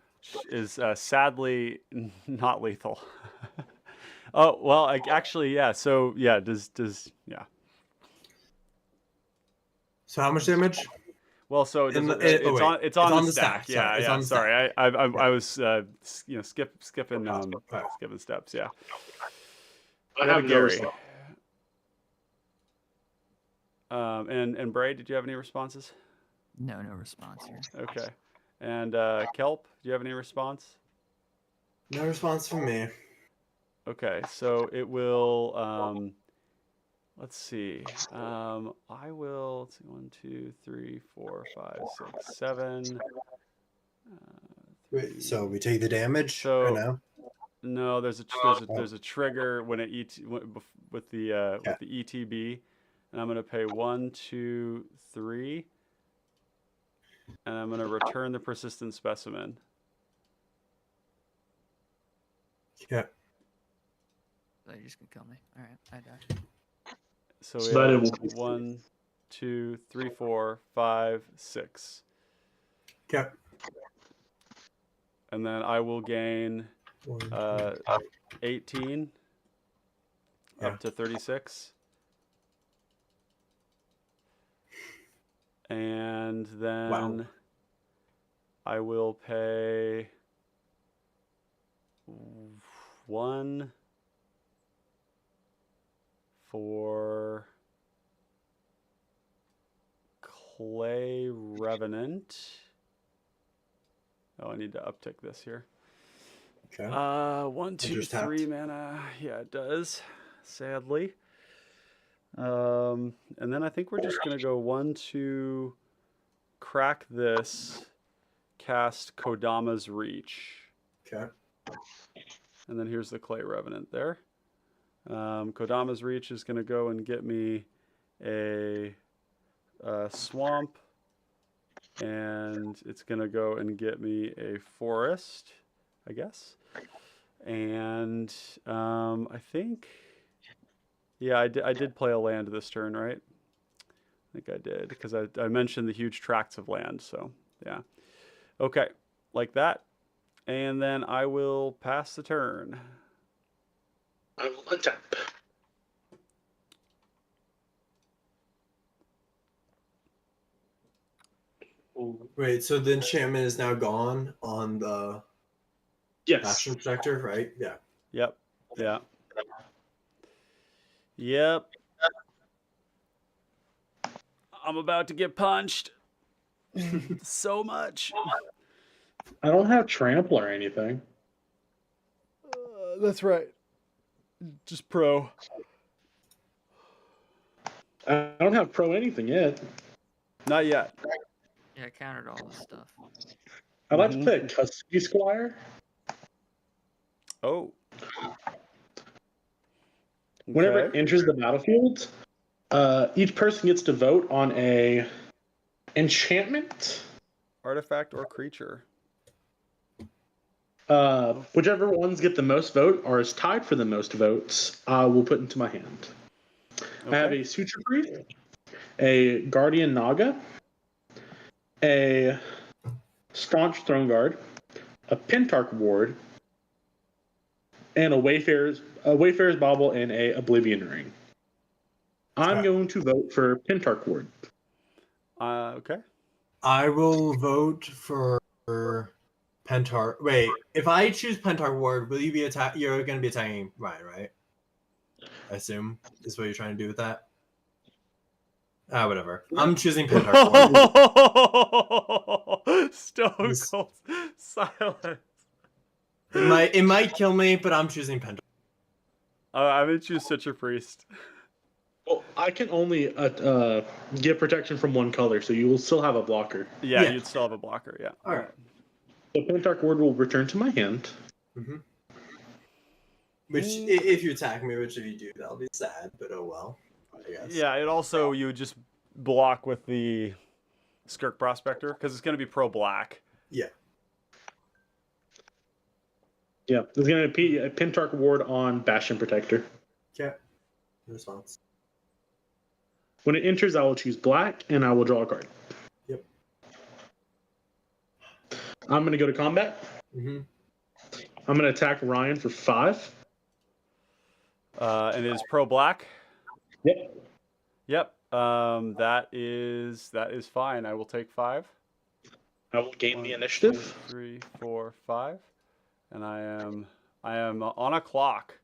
Is sadly not lethal. Oh well, actually, yeah. So yeah, does yeah. So how much damage? Well, so it's on the stack. Yeah, yeah. Sorry, I was skipping steps. Yeah. I have Gary. no And Bray, did you have any responses? No response here. Okay. And Kelp, do you have any response? No response from me. Okay, so it will. Let's see. I will. Let's see. 1, 2, 3, 4, 5, 6, 7. Wait, so we take the damage So right now? no, there's a trigger when it with the ETB, and I'm gonna pay 1, 2, 3, and I'm gonna return the persistent specimen. Yeah. So you're just gonna kill me. Alright, I die. So we So that it have will be 1, 2, 3, 4, 5, 6. Okay. And then I will gain 18 Yeah. up to 36. And then I will pay 1 for Clay Revenant. Oh, I need to uptick this here. Okay. 1, 2, Enters 3 tapped. mana. Yeah, it does. Sadly. And then I think we're just gonna go 1 to crack this, cast Kodama's Reach. Okay. And then here's the Clay Revenant there. Kodama's Reach is gonna go and get me a swamp, and it's gonna go and get me a forest, I guess. And I think, yeah, I did play a land this turn, right? I think I did, because I mentioned the huge tracts of land, so yeah. Okay, like that. And then I will pass the turn. I will untap. Wait, so the enchantment is now gone on the Yes. Bastion Protector, right? Yeah. Yep, yeah. Yep. I'm about to get punched. So much. I don't have trample or anything. That's right. Just pro. I don't have pro anything yet. Not yet. Yeah, I countered all this stuff. I'd like to play a custody squire. Oh. Whenever Okay. it enters the battlefield, each person gets to vote on a enchantment. Artifact or creature. Whichever ones get the most vote or is tied for the most votes, I will put into my hand. Okay. I have a Suture Priest, a Guardian Naga, a Staunch Throne Guard, a Pentarch Ward, and a Wayfarer's Bauble and a Oblivion Ring. I'm going to vote for Pentarch Ward. Okay. I will vote for Pentar. Wait, if I choose Pentar Ward, will you be You're going to be attacking Ryan, right? I assume is what you're trying to do with that. Whatever. I'm choosing Pentar Ward. Stone Cold silence. It might kill me, but I'm choosing Pentar. I'm gonna choose Suture Priest. Well, I can only get protection from one color, so you will still have a blocker. Yeah, you'd still have a blocker. Yeah. All right. The Pentarch Ward will return to my hand. Mm-hmm. Which, if you attack me, which if you do, that'll be sad, but oh well. I guess. Yeah, it also, you would just block with the Skirk Prospector, because it's going to be pro-black. Yeah. Yeah, there's going to be a Pentarch Ward on Bastion Protector. Okay. Response. When it enters, I will choose black, and I will draw a card. Yep. I'm going to go to combat. Mm-hmm. I'm going to attack Ryan for 5. And it is pro-black? Yep. Yep. That is fine. I will take 5. I will gain the initiative. 2, 3, 4, 5. And I am on a clock.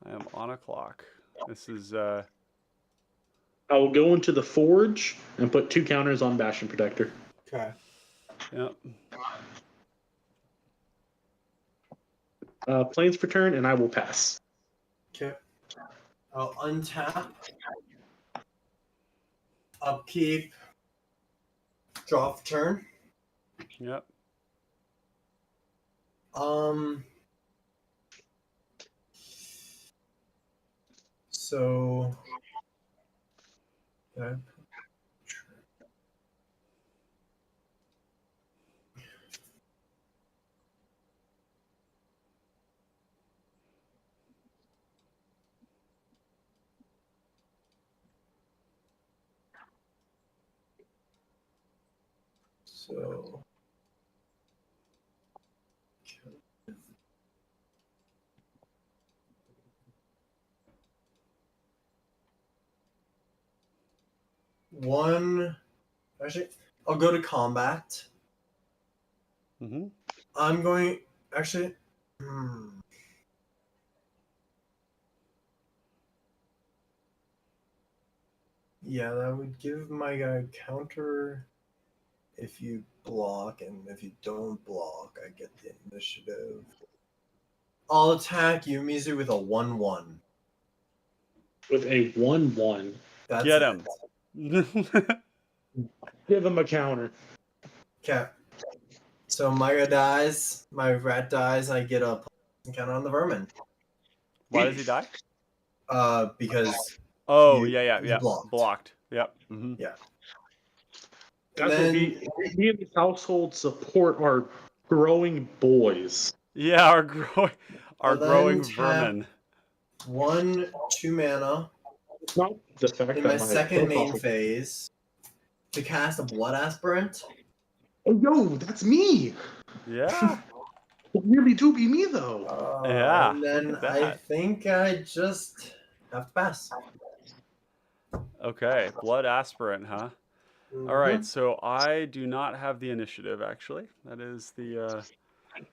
I am on a clock. This is I will go into the forge and put 2 counters on Bastion Protector. Okay. Yep. Planes for turn, and I will pass. Okay. I'll untap. Upkeep. Draw for turn. Yep. So. Okay. So. One. Actually, I'll go to combat. Mm-hmm. I'm going. Actually. Hmm. Yeah, that would give my guy counter if you block, and if you don't block, I get the initiative. I'll attack you, Mizu, with a 1-1. With a 1-1. That's Get it. him. Give him a counter. Okay. So my guy dies, my rat dies, and I get a counter on the vermin. Why does he die? Because Oh, you- yeah. you blocked. Blocked. Yep. Mm-hmm. yeah. That's then, what me and his household support our growing boys. Yeah, our growing I'll then growing tap vermin. 1 2 mana It's not the fact in that my my second main profile- phase to cast a blood aspirant. Oh, yo, that's me. Yeah. It really do be me though. Yeah, And then look at I that. think I just have to pass. Okay, blood aspirant, huh? All right, so I do not have the initiative, actually. That is the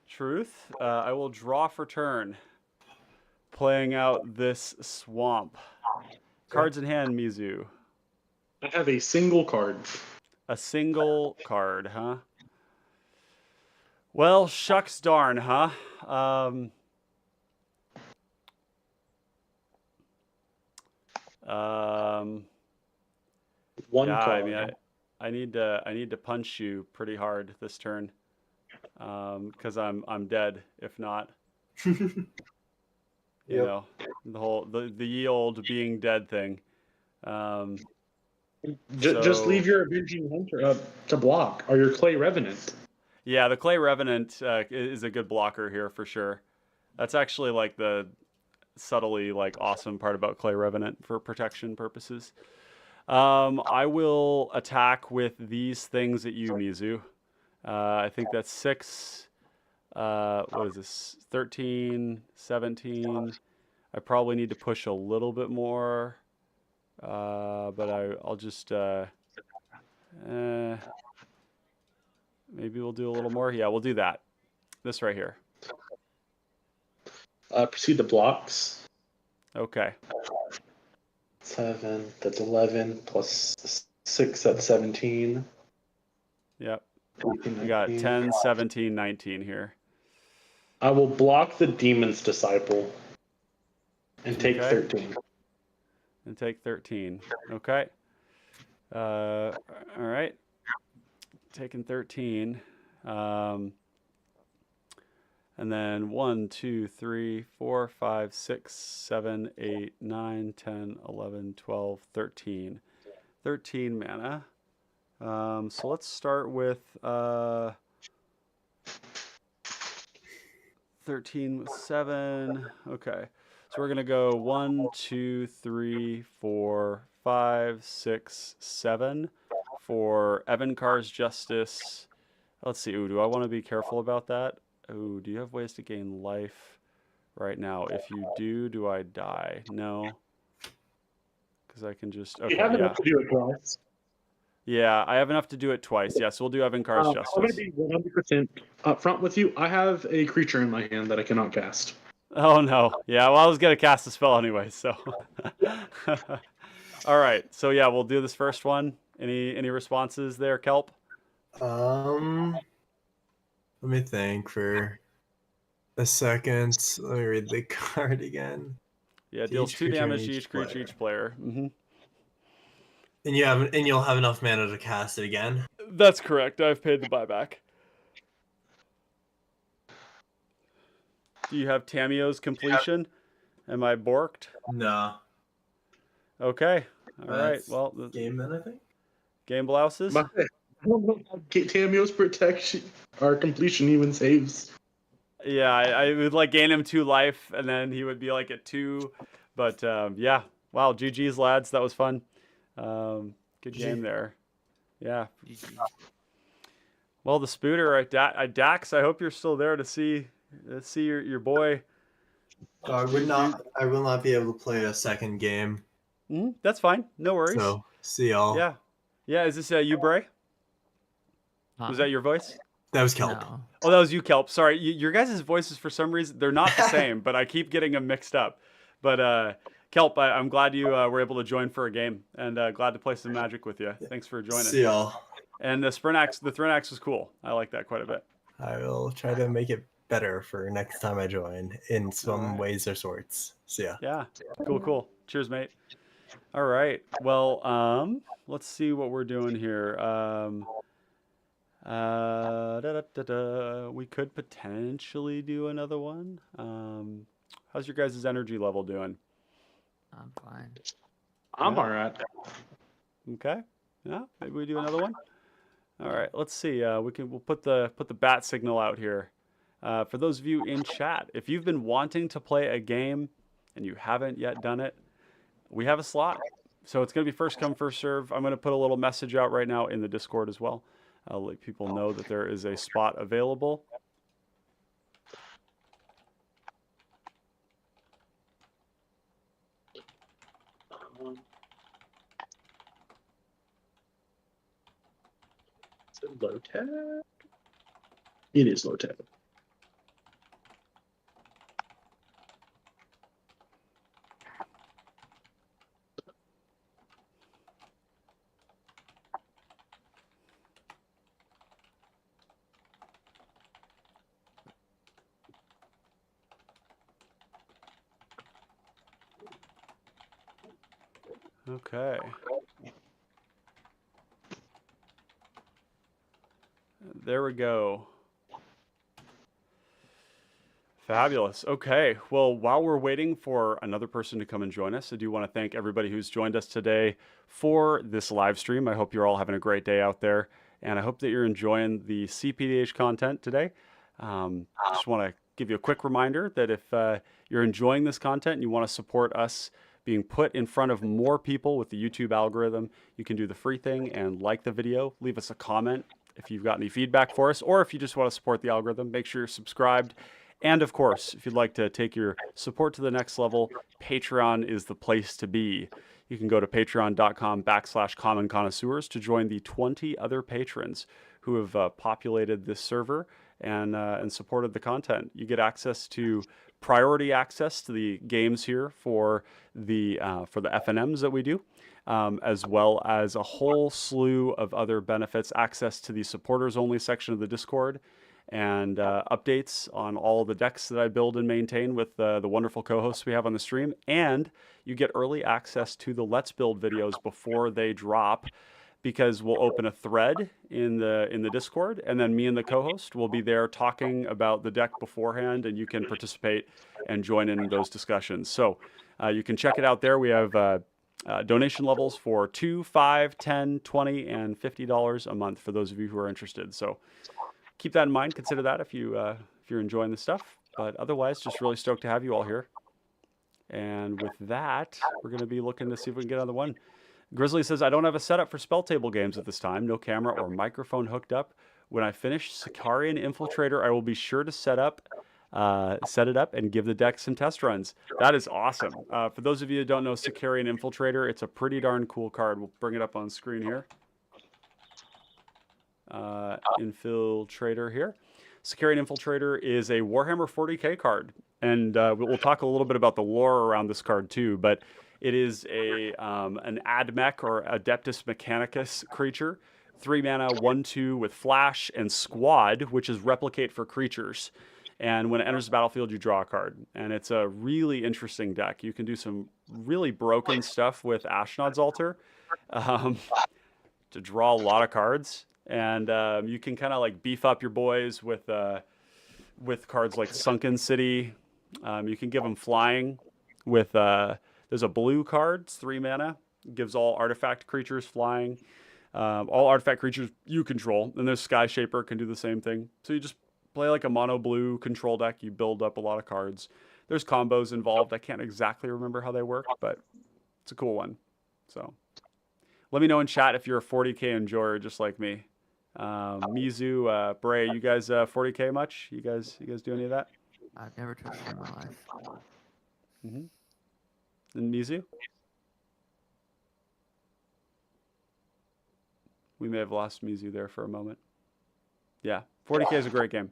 truth. I will draw for turn, playing out this swamp. Cards in hand, Mizu. I have a single card. A single card, huh? Well, shucks darn, huh? One Yeah, card. I mean, I need to punch you pretty hard this turn, because I'm dead if not. You Yep. know, the ye old being dead thing. Just So- leave your Avenging Hunter up to block, or your Clay Revenant. Yeah, the Clay Revenant is a good blocker here for sure. That's actually like the subtly like awesome part about Clay Revenant for protection purposes. I will attack with these things at you, Mizu. I think that's 6. What is this? 13, 17. I probably need to push a little bit more. But I'll just maybe we'll do a little more. Yeah, we'll do that. This right here. Proceed to blocks. Okay. 7, that's 11, plus 6, that's 17. Yep. 18, We got 19. 10, 17, 19 here. I will block the Demon's Disciple and take Okay. 13. And take 13. Okay. All right. Taking 13. And then 1, 2, 3, 4, 5, 6, 7, 8, 9, 10, 11, 12, 13. 13 mana. So let's start with 13 with 7. Okay. So we're going to go 1, 2, 3, 4, 5, 6, 7 for Evankar's Justice. Let's see. Ooh, do I want to be careful about that? Ooh, do you have ways to gain life right now? If you do I die? No. Because I can just... Okay, You have yeah. enough to do it twice. Yeah, I have enough to do it twice. Yeah, so we'll do Evankar's I'm going to Justice. be 100% upfront with you. I have a creature in my hand that I cannot cast. Oh no. Yeah, well I was gonna cast a spell anyway, so all right. So yeah, we'll do this first one. Any responses there, Kelp? Let me think for a second. Let me read the card again. Yeah, it To deals each 2 creature and damage to each each creature, player. each player. And you'll have enough mana to cast it again. That's correct. I've paid the buyback. Do you have Tamio's completion? Am I borked? No. Okay. All right. That's Well, the game then I think. game blouses. I don't know how Tamio's protection or completion even saves. Yeah, I would like gain him 2 life, and then he would be like at 2. But yeah, wow, GG's lads, that was fun. Good GG. game there. Yeah. GG. Well, the Spooter at Dax, I hope you're still there to see your boy. I will not be able to play a second game. That's fine. No worries. So see y'all. Yeah. Yeah. Is this you, Bray? Was that your voice? That was Kelp. No. Oh, that was you, Kelp. Sorry. Your guys' voices, for some reason, they're not the same, but I keep getting them mixed up. But Kelp, I'm glad you were able to join for a game, and glad to play some Magic with you. Thanks for joining. See y'all. And the Thrinax was cool. I like that quite a bit. I will try to make it better for next time I join in some ways or sorts. See ya. Yeah. Cool. Cheers, mate. All right. Well, let's see what we're doing here. We could potentially do another one. How's your guys' energy level doing? I'm fine. I'm all right. Okay. Yeah. Maybe we do another one. All right. Let's see. We'll put the bat signal out here. For those of you in chat, if you've been wanting to play a game and you haven't yet done it, we have a slot. So it's going to be first come, first serve. I'm going to put a little message out right now in the Discord as well. I'll let people know that there is a spot available. Is it low tech? It is low tech. Okay. There we go. Fabulous. Okay. Well, while we're waiting for another person to come and join us, I do want to thank everybody who's joined us today for this live stream. I hope you're all having a great day out there, and I hope that you're enjoying the cPDH content today. Just want to give you a quick reminder that if you're enjoying this content and you want to support us being put in front of more people with the YouTube algorithm, you can do the free thing and like the video, leave us a comment if you've got any feedback for us, or if you just want to support the algorithm, make sure you're subscribed. And of course, if you'd like to take your support to the next level, Patreon is the place to be. You can go to patreon.com/common connoisseurs to join the 20 other patrons who have populated this server and supported the content. You get access to priority access to the games here for the FNMs that we do, as well as a whole slew of other benefits, access to the supporters only section of the Discord, and updates on all the decks that I build and maintain with the wonderful co-hosts we have on the stream. And you get early access to the Let's Build videos before they drop, because we'll open a thread in the Discord, and then me and the co-host will be there talking about the deck beforehand, and you can participate and join in those discussions. So you can check it out there. We have donation levels for $2, $5, $10, $20, and $50 a month for those of you who are interested. So keep that in mind. Consider that if you're enjoying the stuff. But otherwise, just really stoked to have you all here. And with that, we're going to be looking to see if we can get another one. Grizzly says, I don't have a setup for spell table games at this time. No camera or microphone hooked up. When I finish Sicarian Infiltrator, I will be sure to set it up and give the deck some test runs. That is awesome. For those of you that don't know Sicarian Infiltrator, it's a pretty darn cool card. We'll bring it up on screen here. Infiltrator here. Sicarian Infiltrator is a Warhammer 40k card, and we'll talk a little bit about the lore around this card too, but it is an AdMech or Adeptus Mechanicus creature, 3 mana, 1/2 with flash and squad, which is replicate for creatures. And when it enters the battlefield, you draw a card. And it's a really interesting deck. You can do some really broken stuff with Ashnod's Altar to draw a lot of cards. And you can kind of like beef up your boys with cards like Sunken City. You can give them flying with... there's a blue card, it's 3 mana, gives all artifact creatures flying. All artifact creatures you control. And there's Sky Shaper, can do the same thing. So you just play like a mono blue control deck. You build up a lot of cards. There's combos involved. I can't exactly remember how they work, but it's a cool one. So let me know in chat if you're a 40k enjoyer just like me. Mizu, Bray, you guys 40K much? You guys do any of that? I've never touched it in my life. Mm-hmm. And Mizu? We may have lost Mizu there for a moment. Yeah, 40K is a great game.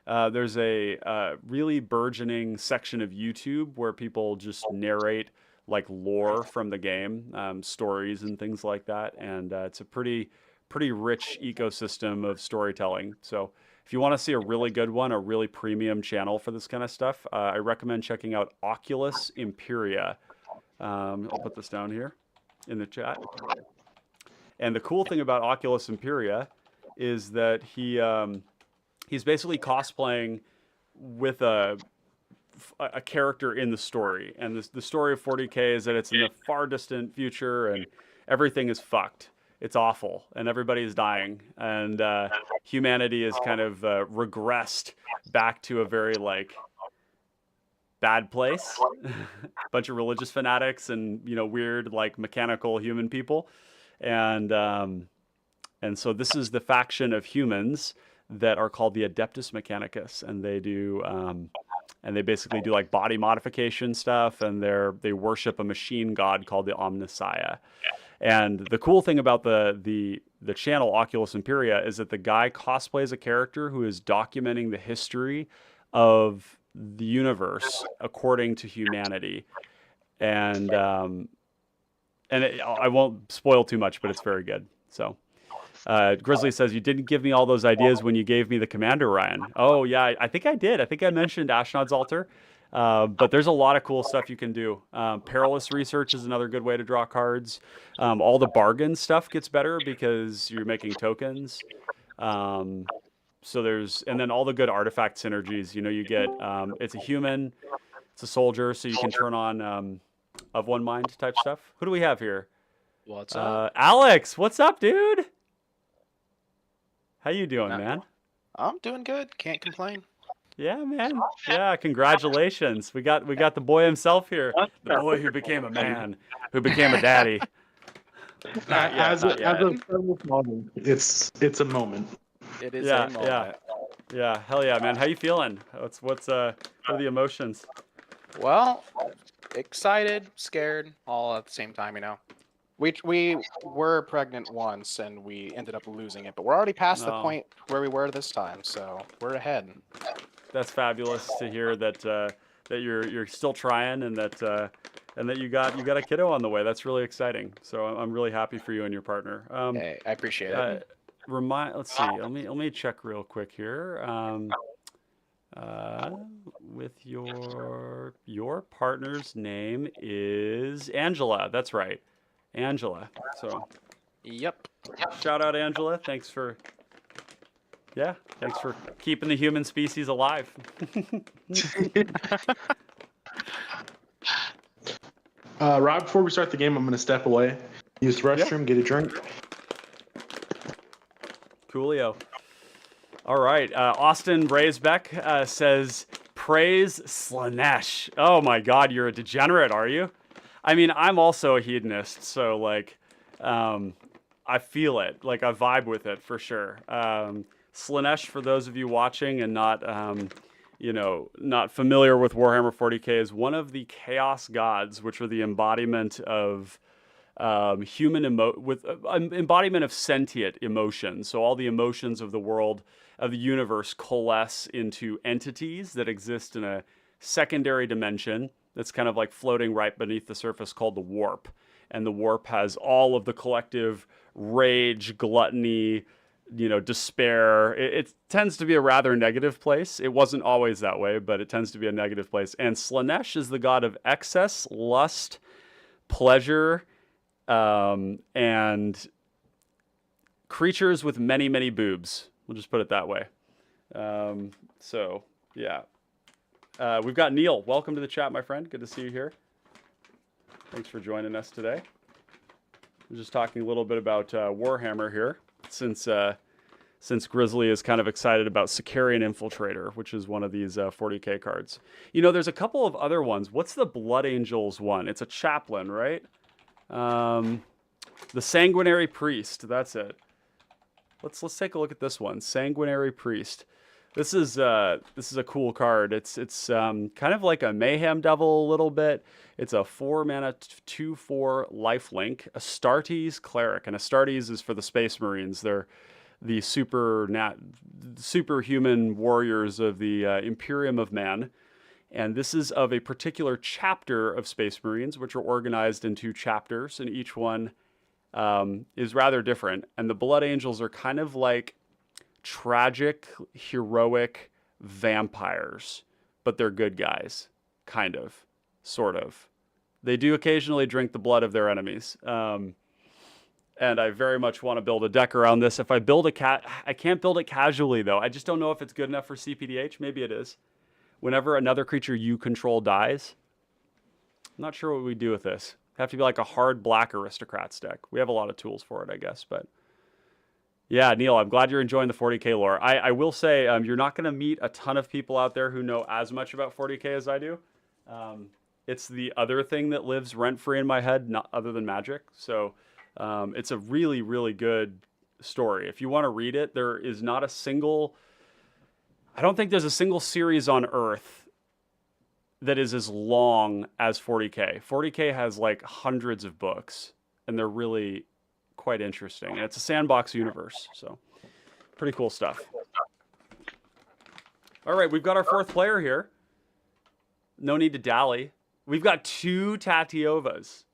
There's a really burgeoning section of YouTube where people just narrate like lore from the game, stories and things like that, and it's a pretty rich ecosystem of storytelling. So if you want to see a really good one, a really premium channel for this kind of stuff, I recommend checking out Oculus Imperia. I'll put this down here in the chat. And the cool thing about Oculus Imperia is that he's basically cosplaying with a character in the story. And the story of 40K is that it's in the far distant future and everything is fucked. It's awful and everybody is dying. And humanity is kind of regressed back to a very like bad place. Bunch of religious fanatics and, you know, weird like mechanical human people. And so this is the faction of humans that are called the Adeptus Mechanicus, and they do and they basically do like body modification stuff, and they worship a machine god called the Omnissiah. And the cool thing about the channel Oculus Imperia is that the guy cosplays a character who is documenting the history of the universe according to humanity, and I won't spoil too much, but it's very good. So. Grizzly says, you didn't give me all those ideas when you gave me the commander, Ryan. Oh, yeah, I think I did. I think I mentioned Ashnod's Altar. But there's a lot of cool stuff you can do. Perilous Research is another good way to draw cards. All the bargain stuff gets better because you're making tokens. So and then all the good artifact synergies. You know, you get, it's a human, it's a soldier, so you can turn on of one mind type stuff. Who do we have here? What's up? Alex, what's up, dude? How you doing, man? I'm doing good. Can't complain. Yeah, man. Yeah, congratulations. We got the boy himself here. The boy who became a man, who became a daddy. As a model, it's a moment. It is a moment. Yeah. Hell yeah, man. How you feeling? What are the emotions? Well, excited, scared, all at the same time, you know. We were pregnant once and we ended up losing it, but we're already past the point where we were this time, so we're ahead. That's fabulous to hear that you're still trying and that you got a kiddo on the way. That's really exciting. So I'm really happy for you and your partner. Hey, I appreciate it. Let's see. Let me check real quick here. With your partner's name is Angela. That's right. Angela. So Yep. Shout out Angela. Thanks for keeping the human species alive. Rob, before we start the game, I'm going to step away, use the restroom, get a drink. Coolio. All right. Austin Braesbeck says, praise Slanesh. Oh my God, you're a degenerate, are you? I mean, I'm also a hedonist, so like, I feel it. Like, I vibe with it for sure. Slanesh, for those of you watching and not familiar with Warhammer 40K, is one of the chaos gods, which are the embodiment of embodiment of sentient emotions. So all the emotions of the world, of the universe, coalesce into entities that exist in a secondary dimension that's kind of like floating right beneath the surface, called the warp. And the warp has all of the collective rage, gluttony, despair. It tends to be a rather negative place. It wasn't always that way, but it tends to be a negative place. And Slanesh is the god of excess, lust, pleasure, and creatures with many, many boobs. We'll just put it that way. We've got Neil. Welcome to the chat, my friend. Good to see you here. Thanks for joining us today. We're just talking a little bit about Warhammer here, since Grizzly is kind of excited about Sicarian Infiltrator, which is one of these 40K cards. There's a couple of other ones. What's the Blood Angels one? It's a chaplain, right? The Sanguinary Priest. That's it. let's take a look at this one, Sanguinary Priest. This is a cool card. It's kind of like a Mayhem Devil a little bit. It's a 4-mana 2/4 lifelink, Astartes Cleric, and Astartes is for the Space Marines. They're the superhuman warriors of the Imperium of Man. And this is of a particular chapter of Space Marines, which are organized into chapters, and each one is rather different. And the Blood Angels are kind of like tragic, heroic vampires, but they're good guys, kind of, sort of. They do occasionally drink the blood of their enemies. And I very much want to build a deck around this. If I build I can't build it casually, though. I just don't know if it's good enough for cPDH. Maybe it is. Whenever another creature you control dies, I'm not sure what we do with this. Have to be like a hard black aristocrats deck. We have a lot of tools for it, I guess. But yeah, Neil, I'm glad you're enjoying the 40k lore. I will say you're not going to meet a ton of people out there who know as much about 40k as I do. It's the other thing that lives rent-free in my head, not other than Magic. So it's a really, really good story. If you want to read it, there is not a single... I don't think there's a single series on Earth that is as long as 40k. 40k has like hundreds of books, and they're really quite interesting. And it's a sandbox universe, so pretty cool stuff. All right, we've got our fourth player here. No need to dally. We've got 2 Tatyovas.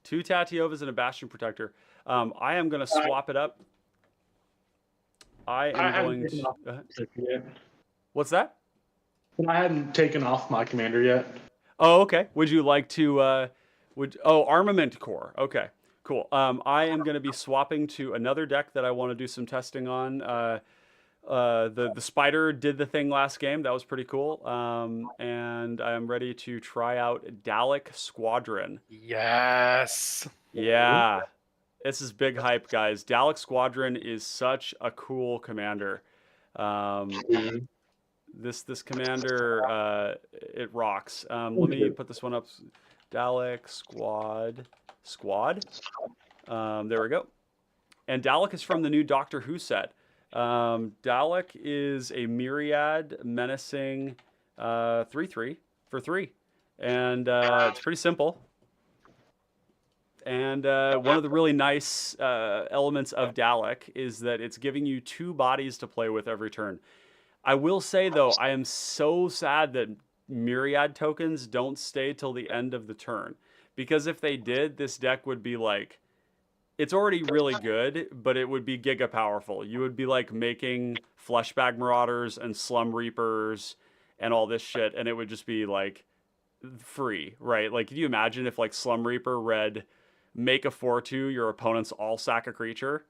2 Tatyovas and a Bastion Protector. I am going to swap it up. I am going to... What's that? I hadn't taken off my commander yet. Oh, okay. Would you like to... Armament Core. Okay, cool. I am going to be swapping to another deck that I want to do some testing on. The Spider did the thing last game. That was pretty cool. And I'm ready to try out Dalek Squadron. Yes. Yeah. This is big hype, guys. Dalek Squadron is such a cool commander. This commander, it rocks. Let me put this one up. Dalek Squad. There we go. And Dalek is from the new Doctor Who set. Dalek is a myriad menacing 3/3 for 3. And it's pretty simple. And one of the really nice elements of Dalek is that it's giving you 2 bodies to play with every turn. I will say, though, I am so sad that myriad tokens don't stay till the end of the turn. Because if they did, this deck would be like... It's already really good, but it would be giga powerful. You would be like making Fleshbag Marauders and Slum Reapers and all this shit, and it would just be like free, right? Like, can you imagine if like Slum Reaper read... Make a 4/2, your opponent's all sack a creature.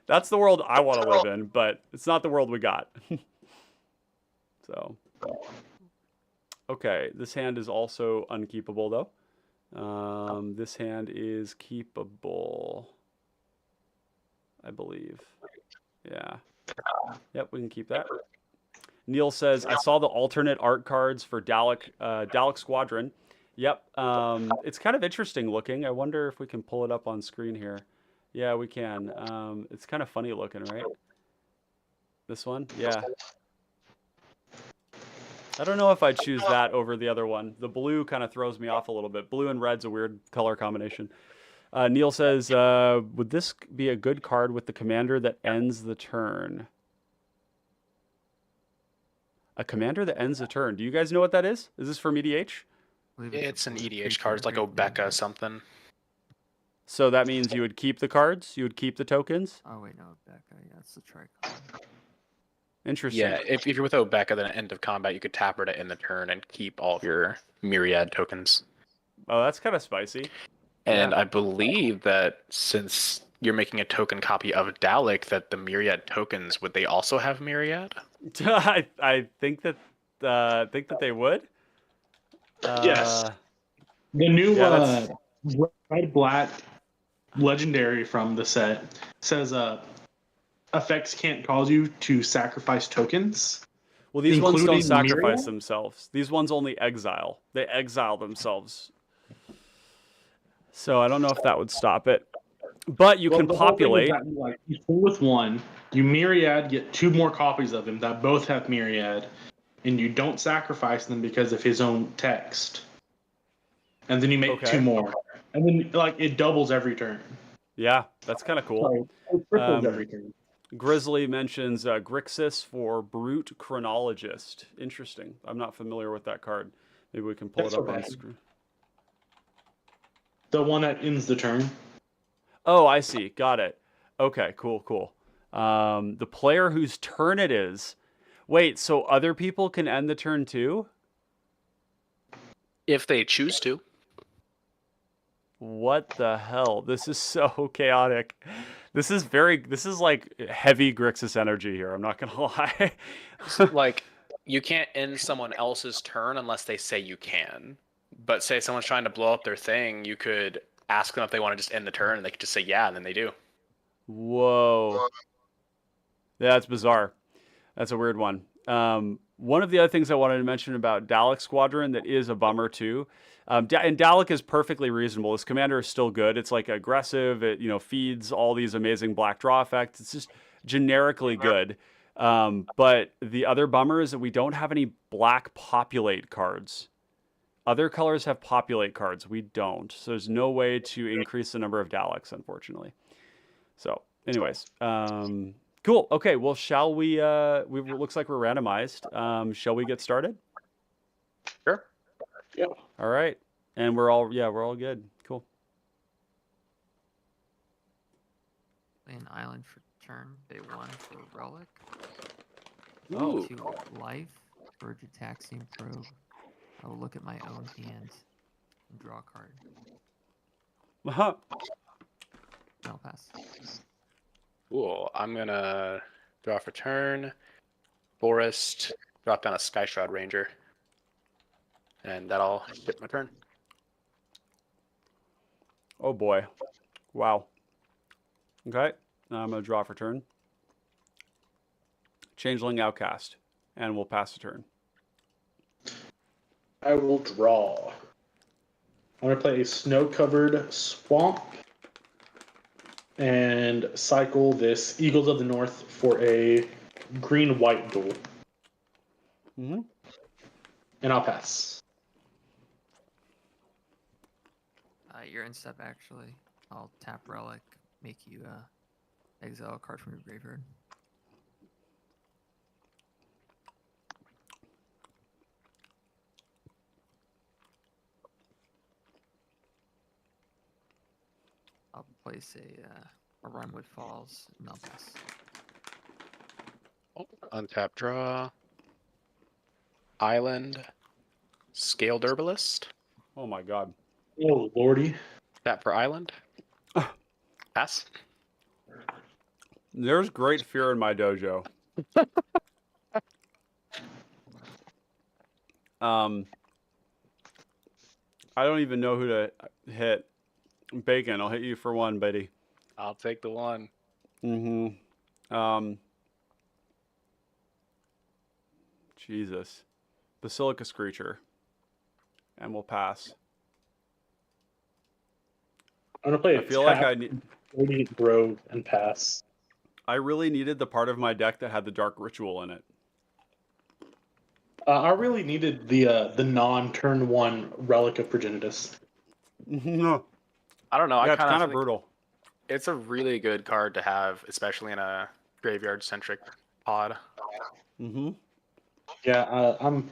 That's the world I want to live in, but it's not the world we got. So, okay, this hand is also unkeepable, though. This hand is keepable, I believe. Yeah. Yep, we can keep that. Neil says, I saw the alternate art cards for Dalek Squadron. Yep, it's kind of interesting looking. I wonder if we can pull it up on screen here. Yeah, we can. It's kind of funny looking, right? This one? Yeah. I don't know if I'd choose that over the other one. The blue kind of throws me off a little bit. Blue and red's a weird color combination. Neil says, would this be a good card with the commander that ends the turn? A commander that ends the turn. Do you guys know what that is? Is this from EDH? It's an EDH card. It's like Obeka something. So that means you would keep the cards? You would keep the tokens? Oh, wait, no, Becca. Yeah, it's the tricon. Interesting. Yeah, if you're with Obeka, then at end of combat, you could tap her to end the turn and keep all of your myriad tokens. Oh, that's kind of spicy. And Yeah. I believe that since you're making a token copy of Dalek, that the myriad tokens, would they also have myriad? I think that they would. Yes. The new red-black legendary from the set says effects can't cause you to sacrifice tokens. Well, these ones don't including sacrifice myriad? themselves. These ones only exile. They exile themselves. So I don't know if that would stop it. But you can the whole thing is populate. that, like, you pull with one, you myriad, get 2 more copies of him that both have myriad, and you don't sacrifice them because of his own text. And then you make Okay. 2 more. And then, like, it doubles every turn. Yeah, that's kind of cool. So it triples every turn. Grizzly mentions Grixis for Brute Chronologist. Interesting. I'm not familiar with that card. Maybe we can pull That's it up okay. on screen. The one that ends the turn. Oh, I see. Got it. Okay, cool. The player whose turn it is. Wait, so other people can end the turn too? If they choose to. What the hell? This is so chaotic. This is like heavy Grixis energy here. I'm not gonna lie. Like, you can't end someone else's turn unless they say you can. But say someone's trying to blow up their thing, you could ask them if they want to just end the turn, and they could just say yeah, and then they do. Whoa. That's bizarre. That's a weird one. One of the other things I wanted to mention about Dalek Squadron that is a bummer too, and Dalek is perfectly reasonable. This commander is still good. It's like aggressive. It feeds all these amazing black draw effects. It's just generically good. But the other bummer is that we don't have any black populate cards. Other colors have populate cards. We don't. So there's no way to increase the number of Daleks, unfortunately. So, anyways. Cool. Okay. Well, shall we? Looks like we're randomized. Shall we get started? Sure. Yeah. All right. And we're all good. Cool. Play an island for turn. Pay 1 for relic. Ooh. 2 life for Jataxian probe. I will look at my own hand and draw a card. Uh-huh. I'll pass. Cool. I'm gonna draw for turn. Forest. Drop down a Sky Shroud Ranger. And that'll hit my turn. Oh boy. Wow. Okay. Now I'm gonna draw for turn. Changeling Outcast, and we'll pass the turn. I will draw. I'm going to play a snow-covered swamp and cycle this Eagles of the North for a green-white duel. Mm-hmm. And I'll pass. You're in step, actually. I'll tap relic, make you exile a card from your graveyard. I'll place a Rhymewood Falls, and I'll pass. Oh, untap draw. Island. Scaled Herbalist. Oh my god. Oh, lordy. Tap for Island. Pass. There's great fear in my dojo. I don't even know who to hit. Bacon, I'll hit you for 1, buddy. I'll take the 1. Mm-hmm. Jesus. Basilica Screecher. And we'll pass. I'm going to play I feel like I need... Radiant Grove and pass. I really needed the part of my deck that had the Dark Ritual in it. I really needed the non-turn 1 Relic of Progenitus. No. I don't know. Yeah, I it's kind of think brutal. it's a really good card to have, especially in a graveyard-centric pod. Mm-hmm. Yeah, I'm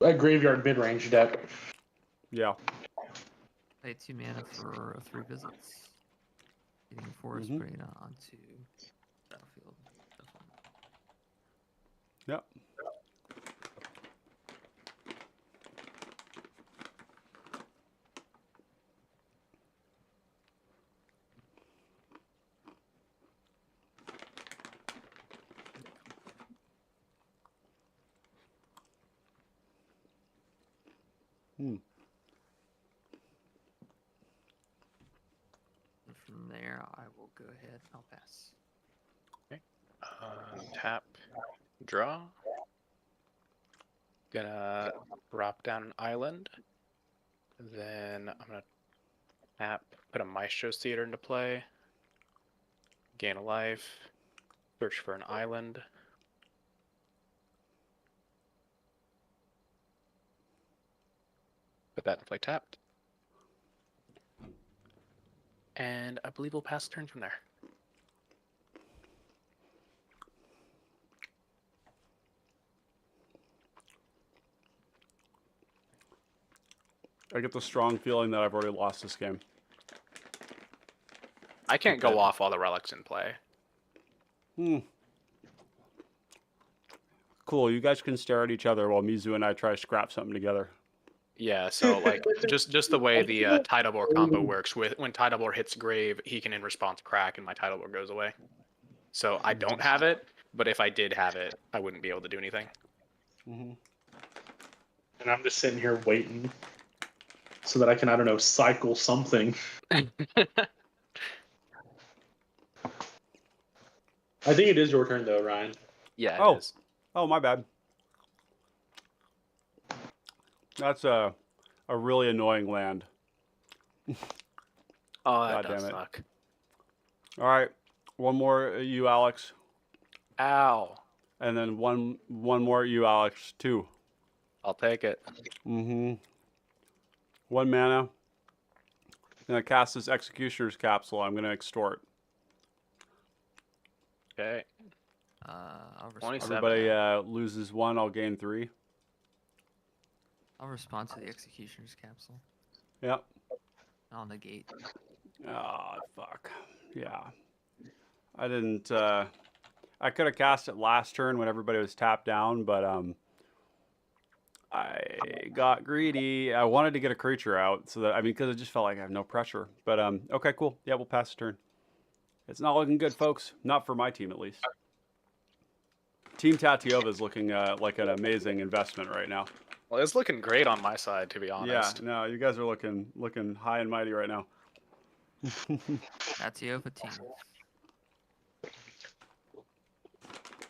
a graveyard mid-range deck. Yeah. Pay 2 mana for 3 visits. Getting a Forest Mhm. Brain onto battlefield. Yep. Hmm. And from there, I will go ahead. I'll pass. Tap, draw. Gonna drop down an island. Then I'm gonna tap, put a Maestro's Theater into play. Gain a life. Search for an island. Put that in play tapped. And I believe we'll pass turn from there. I get the strong feeling that I've already lost this game. I can't go off while the relic's in play. Cool. You guys can stare at each other while Mizu and I try to scrap something together. Yeah, so like just the way the Tatyova combo works with when Tatyova hits grave, he can in response crack and my Tatyova goes away. So I don't have it, but if I did have it, I wouldn't be able to do anything. Mm-hmm. And I'm just sitting here waiting so that I can, I don't know, cycle something. I think it is your turn though, Ryan. Yeah, Oh. it is. Oh, my bad. That's a really annoying land. Oh, that God does damn it. suck. All right, one more you, Alex, Ow. and then one more you, Alex. 2. I'll take it. Mm-hmm. 1 mana. I'm gonna cast this Executioner's Capsule. I'm gonna extort. Okay. I'll respond. 27. Everybody loses 1. I'll gain 3. I'll respond to the Executioner's Capsule. Yep. I'll negate. Oh, fuck. Yeah. I didn't. I could have cast it last turn when everybody was tapped down, but I got greedy. I wanted to get a creature out so that, I mean, because it just felt like I have no pressure. But okay, cool. Yeah, we'll pass the turn. It's not looking good, folks. Not for my team, at least. Team Tatyova is looking like an amazing investment right now. Well, it's looking great on my side, to be honest. Yeah, no, you guys are looking high and mighty right now. Tatyova team.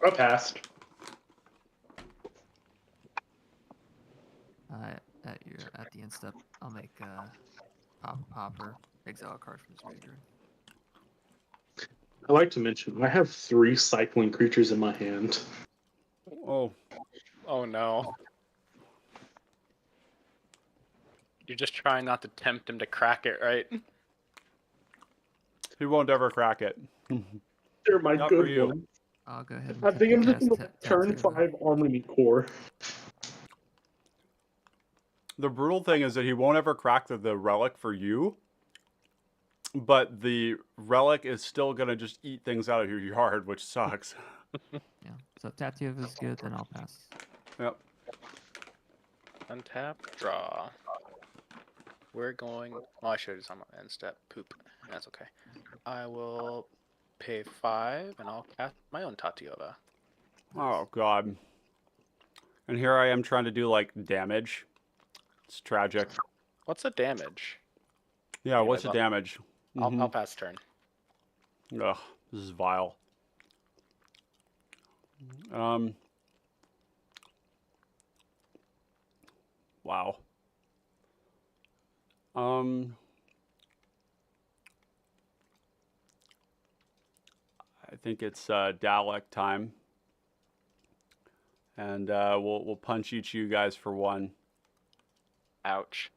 I passed. At the end step, I'll make Popper exile a card from his graveyard. I like to mention I have 3 cycling creatures in my hand. Oh, Oh no. You're just trying not to tempt him to crack it, right? he won't ever crack it. They're my Not for good you. ones. I'll go ahead and I think I'm just cast going to turn Tatyova. 5 Army Core. The brutal thing is that he won't ever crack the relic for you, but the relic is still going to just eat things out of your yard, which sucks. Yeah. So if Tatyova is good, then I'll pass. Yep. Untap, draw. We're going. Oh, I should have done my end step. Poop. That's okay. I will pay 5 and I'll cast my own Tatyova. Oh, God. And here I am trying to do, like, damage. It's tragic. What's the damage? Yeah, what's the damage? I'll pass turn. Ugh, this is vile. Wow. I think it's Dalek time. And we'll punch each of you guys for 1. Ouch.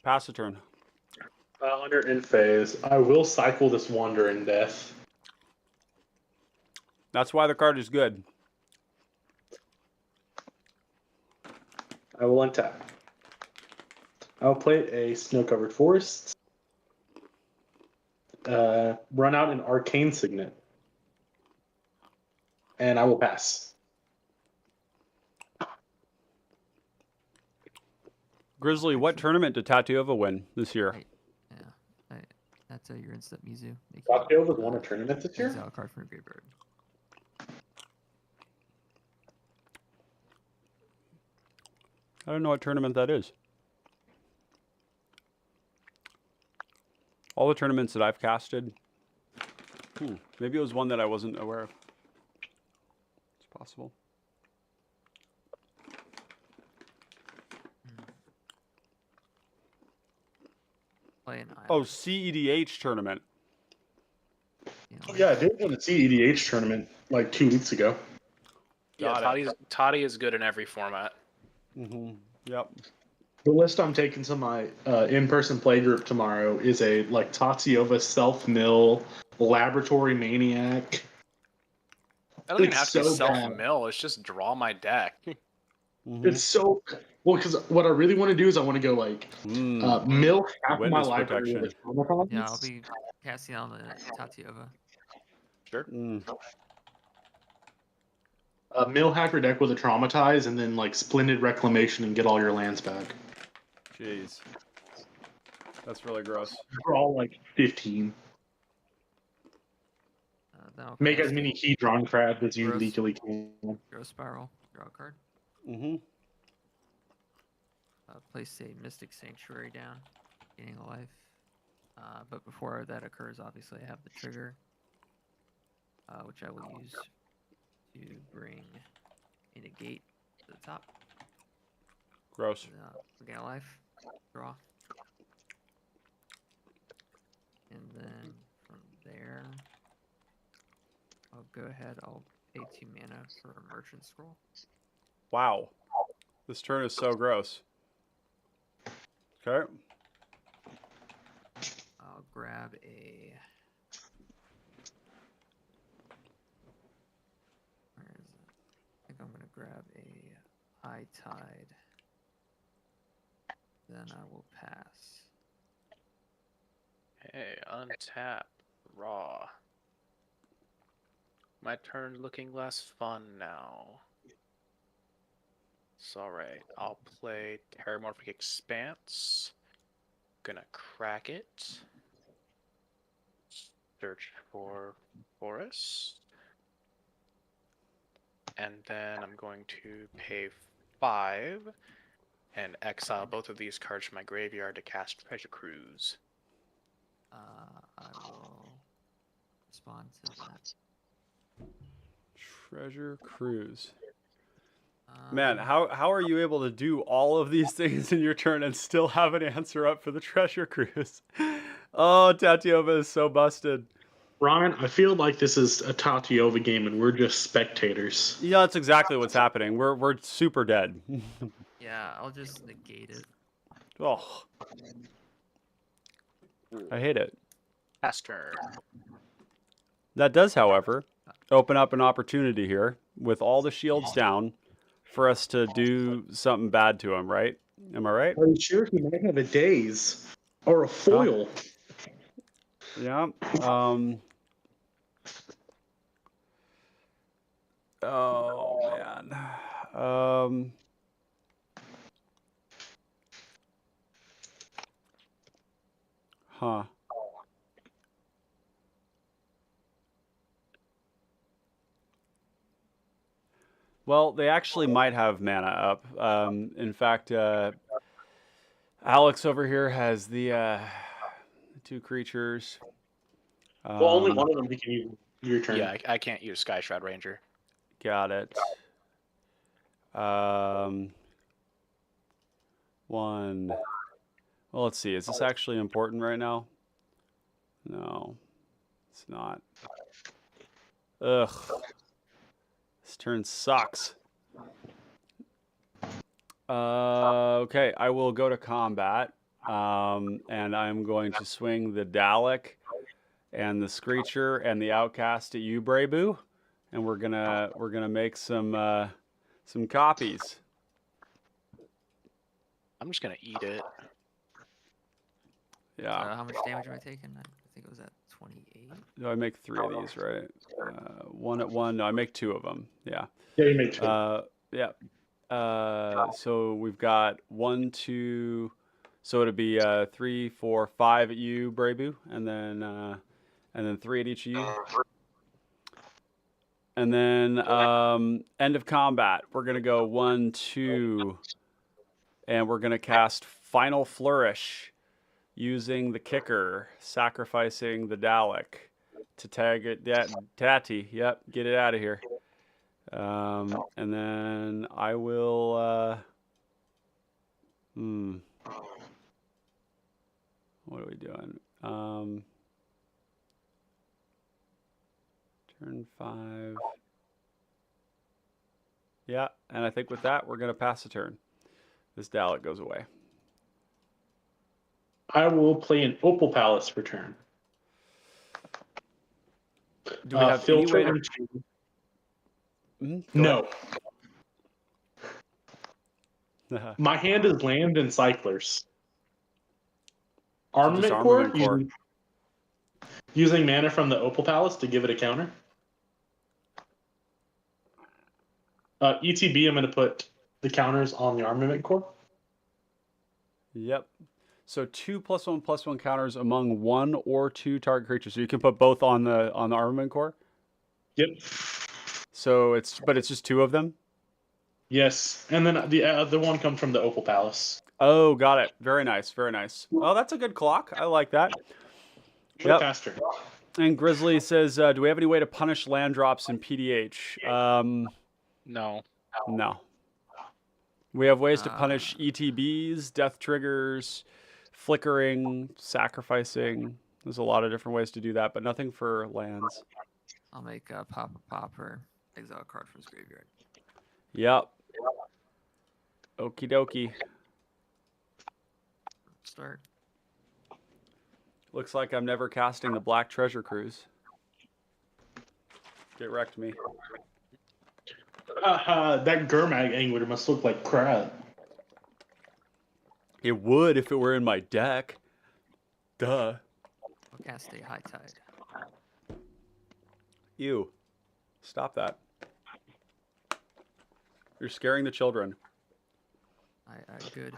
Pass the turn. Under end phase, I will cycle this Wandering Death. That's why the card is good. I will untap. I'll play a Snow-Covered Forest. Run out an Arcane Signet. And I will pass. Grizzly, what tournament did Tatyova win this year? That's your instant Mizu. Tatyova's won a tournament this year? Exile a card from your graveyard. I don't know what tournament that is. All the tournaments that I've casted. Maybe it was one that I wasn't aware of. It's possible. play an island. Oh, cEDH tournament. You know, Oh, yeah, I did win a cEDH tournament like 2 weeks ago. Yeah, Got it. Toddy is good in every format. Yep. The list I'm taking to my in-person play group tomorrow is a like Tatyova self-mill laboratory maniac. I don't even It's have to be so self-mill. It's just draw my deck. It's so well because what I really want to do is I want to go like mill half of my Witness library with protection. automatons. yeah, I'll be casting on the Tatyova. Sure. Mill half your deck with a traumatize and then like splendid reclamation and get all your lands back. Jeez. That's really gross. We're all like 15. Then I'll Make cast as many Hedron crabs as you Gross. legally can. Growth Spiral, draw a card. Place a Mystic Sanctuary down, gaining a life. But before that occurs, obviously I have the trigger, which I will use to bring a negate to the top. Gross. Gain a life, draw. And then from there, I'll go ahead, I'll pay 2 mana for a Merchant Scroll. Wow. This turn is so gross. Okay. I'll grab a... Where is it? I think I'm going to grab a High Tide. Then I will pass. Hey, untap, raw. My turn looking less fun now. It's alright. I'll play Terramorphic Expanse. Gonna crack it. Search for Forest. And then I'm going to pay 5 and exile both of these cards from my graveyard to cast Treasure Cruise. I will respond to that. Treasure Cruise. Man, how are you able to do all of these things in your turn and still have an answer up for the Treasure Cruise? Oh, Tatyova is so busted. Ryan, I feel like this is a Tatyova game and we're just spectators. Yeah, that's exactly what's happening. We're super dead. Yeah, I'll just negate it. Oh, I hate it. Pass turn. That does, however, open up an opportunity here with all the shields down for us to do something bad to him, right? Am I right? Are you sure he might have a daze or a foil? Yeah. Oh man. Huh. Well, they actually might have mana up. In fact, Alex over here has the 2 creatures. Well, only one of them he can use your turn. Yeah, I can't use Sky Shroud Ranger. Got it. 1. Well, let's see. Is this actually important right now? No, it's not. Ugh. This turn sucks. Okay, I will go to combat. And I'm going to swing the Dalek and the Screecher and the Outcast at you, Bray Boo. And we're gonna make some copies. I'm just gonna eat it. Yeah. How much damage am I taking? I think it was at 28. Do I make 3 of these, right? 1 at 1. No, I make 2 of them. Yeah. Yeah, you make 2. Yeah. So we've got 1, 2. So it'd be 3, 4, 5 at you, Braybu, and then 3 at each of you. And then end of combat. We're gonna go 1, 2, and we're gonna cast Final Flourish using the kicker, sacrificing the Dalek to tag it. That Tatty. Yep, get it out of here. And then I will. What What are we doing? Turn 5. Yeah, and I think with that, we're going to pass a turn. This Dalek goes away. I will play an Opal Palace for turn. Do we have any way to... No. ahead. My hand is land and cyclers. So Armament just core, Armament Core. using mana from the Opal Palace to give it a counter. ETB, I'm going to put the counters on the Armament core. Yep. So 2 +1/+1 counters among 1 or 2 target creatures. So you can put both on the Armament Core. Yep. So it's just 2 of them. Yes, and then the other one comes from the Opal Palace. Oh, got it. Very nice. Very nice. Oh, that's a good clock. I like that. Yep. Faster. And Grizzly says, do we have any way to punish land drops in PDH? No. No. We have ways to punish ETBs, death triggers, flickering, sacrificing. There's a lot of different ways to do that, but nothing for lands. I'll make a pop or exile a card from his graveyard. Yep. Okie dokie. Start. Looks like I'm never casting the Black Treasure Cruise. Get wrecked, me. That Gurmag Angler must look like crap. It would if it were in my deck. Duh. I'll cast a High Tide. Ew. Stop that. You're scaring the children. I good.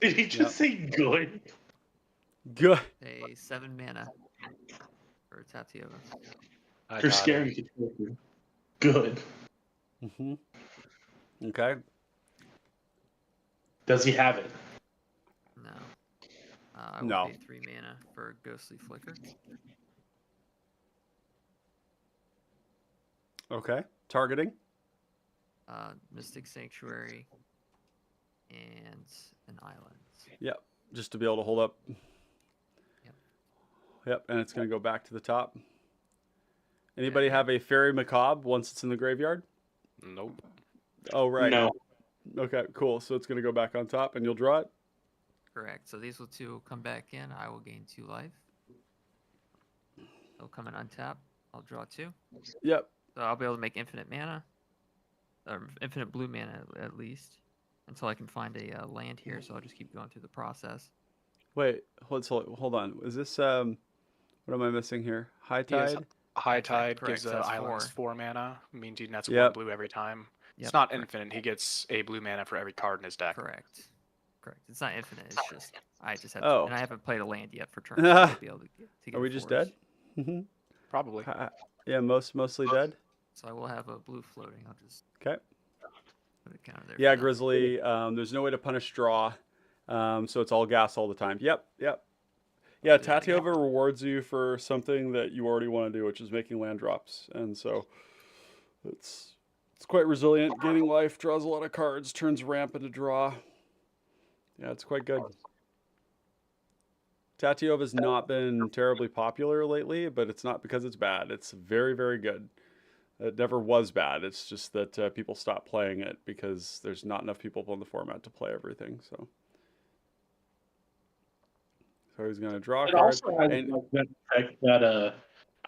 Did he just say good? Good. A 7 mana for Tatyova. You're scaring the children. Good. Mm-hmm. Okay. Does he have it? No. I will No. pay 3 mana for Ghostly Flicker. Okay. Targeting. Mystic Sanctuary and an island. Yep. Just to be able to hold up. Yep. Yep. And it's going to go back to the top. Anybody have a Fairy Macabre once it's in the graveyard? Nope. Oh, right. No. Okay, cool. So it's going to go back on top and you'll draw it? Correct. So these two will come back in. I will gain 2 life. They'll come in untap. I'll draw 2. Yep. So I'll be able to make infinite mana. Or infinite blue mana at least. Until I can find a land here. So I'll just keep going through the process. Wait, hold on. Is this, what am I missing here? High Yes. Tide? High Tide Correct, gives the that's islands 4. 4 mana. Means he nets Yep. 1 blue every time. Yep, It's not correct. infinite. He gets a blue mana for every card in his deck. Correct. Correct. It's not infinite. It's just I just have Oh. to, and I haven't played a land yet for turn. So I'll be able to get Are we just force. dead? Mm-hmm. Probably. Yeah, mostly dead. So I will have a blue floating. I'll just Okay. put a counter there. Yeah, for that. Grizzly. There's no way to punish draw, so it's all gas all the time. Yep. Yeah, Tatyova rewards you for something that you already want to do, which is making land drops, and so it's quite resilient. Gaining life, draws a lot of cards, turns ramp into draw. Yeah, it's quite good. Tatyova's not been terribly popular lately, but it's not because it's bad. It's very, very good. It never was bad. It's just that people stopped playing it because there's not enough people in the format to play everything. So he's going to draw a It card. also has And, like that effect that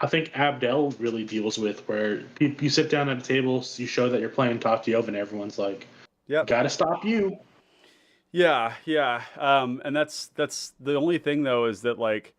I think Abdel really deals with, where you sit down at a table, you show that you're playing Tatyova, and everyone's like, yep. "Gotta stop you." Yeah. And that's the only thing though is that like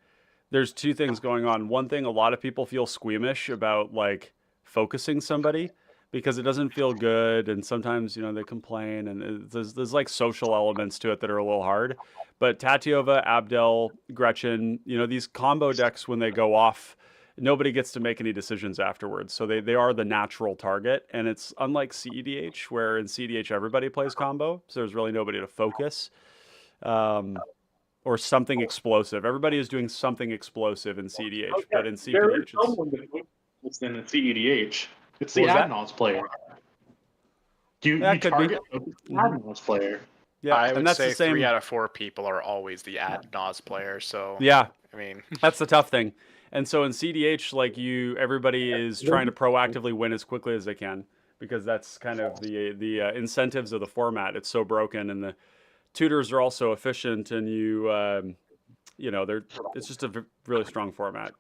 there's 2 things going on. One thing, a lot of people feel squeamish about like focusing somebody because it doesn't feel good, and sometimes they complain, and there's like social elements to it that are a little hard. But Tatyova, Abdel, Gretchen, these combo decks, when they go off, nobody gets to make any decisions afterwards. So they are the natural target, and it's unlike cEDH, where in cEDH everybody plays combo, so there's really nobody to focus. Or something explosive. Everybody is doing something explosive in cEDH, but in There is cPDH, it's... someone that's in the cEDH. It's the What was that? Adnons player. You That could be. target the Adnons player. Yeah, I would and that's say the same. 3 out of 4 people are always the ad nos player. So Yeah, I mean, that's the tough thing. And so in cDH, like everybody is trying to proactively win as quickly as they can because that's kind of the incentives of the format. It's so broken, and the tutors are also efficient, and it's just a really strong format.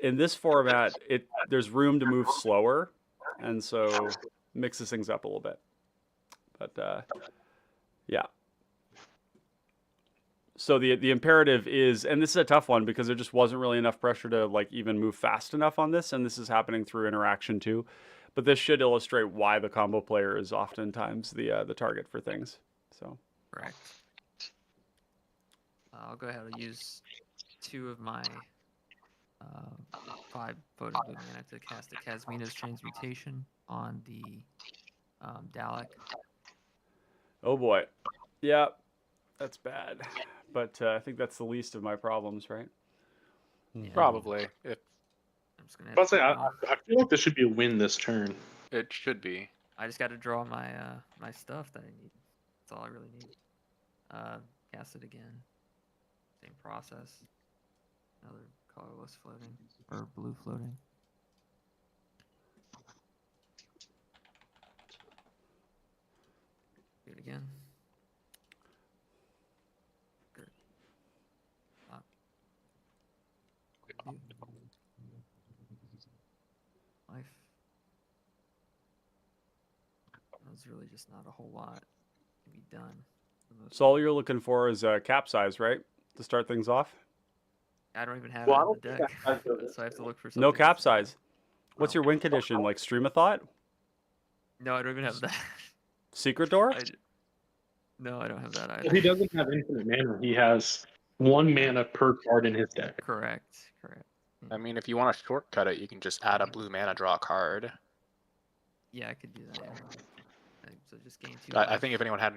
In this format, there's room to move slower, and so mixes things up a little bit. But yeah. So the imperative is, and this is a tough one because there just wasn't really enough pressure to like even move fast enough on this, and this is happening through interaction too. But this should illustrate why the combo player is oftentimes the target for things. So Correct. I'll go ahead and use 2 of my 5 photo blue mana to cast a Kazmina's Transmutation on the Dalek. oh boy, yeah, that's bad. But I think that's the least of my problems, right? Yeah. probably I'm just gonna. I'll say have I feel like this should be a win this turn. it should be. I just got to draw my my stuff that I need. That's all I really need. Cast it again. Same process. Another colorless floating or blue floating. Do it again. Good. Life. There's really just not a whole lot to be done. So all you're looking for is a cap size, right, to start things off? I don't even have Well, it I on don't the think deck, I have so I have to look for something. No cap else. size. What's your win condition? Like Stream of Thought? No, I don't even have that. Secret Door? No, I don't have that He either. doesn't have infinite mana. He has 1 mana per card in his deck. Correct. I mean, if you want to shortcut it, you can just add a blue mana, draw a card. Yeah, I could do that. Yeah. So just gain 2. I think if anyone had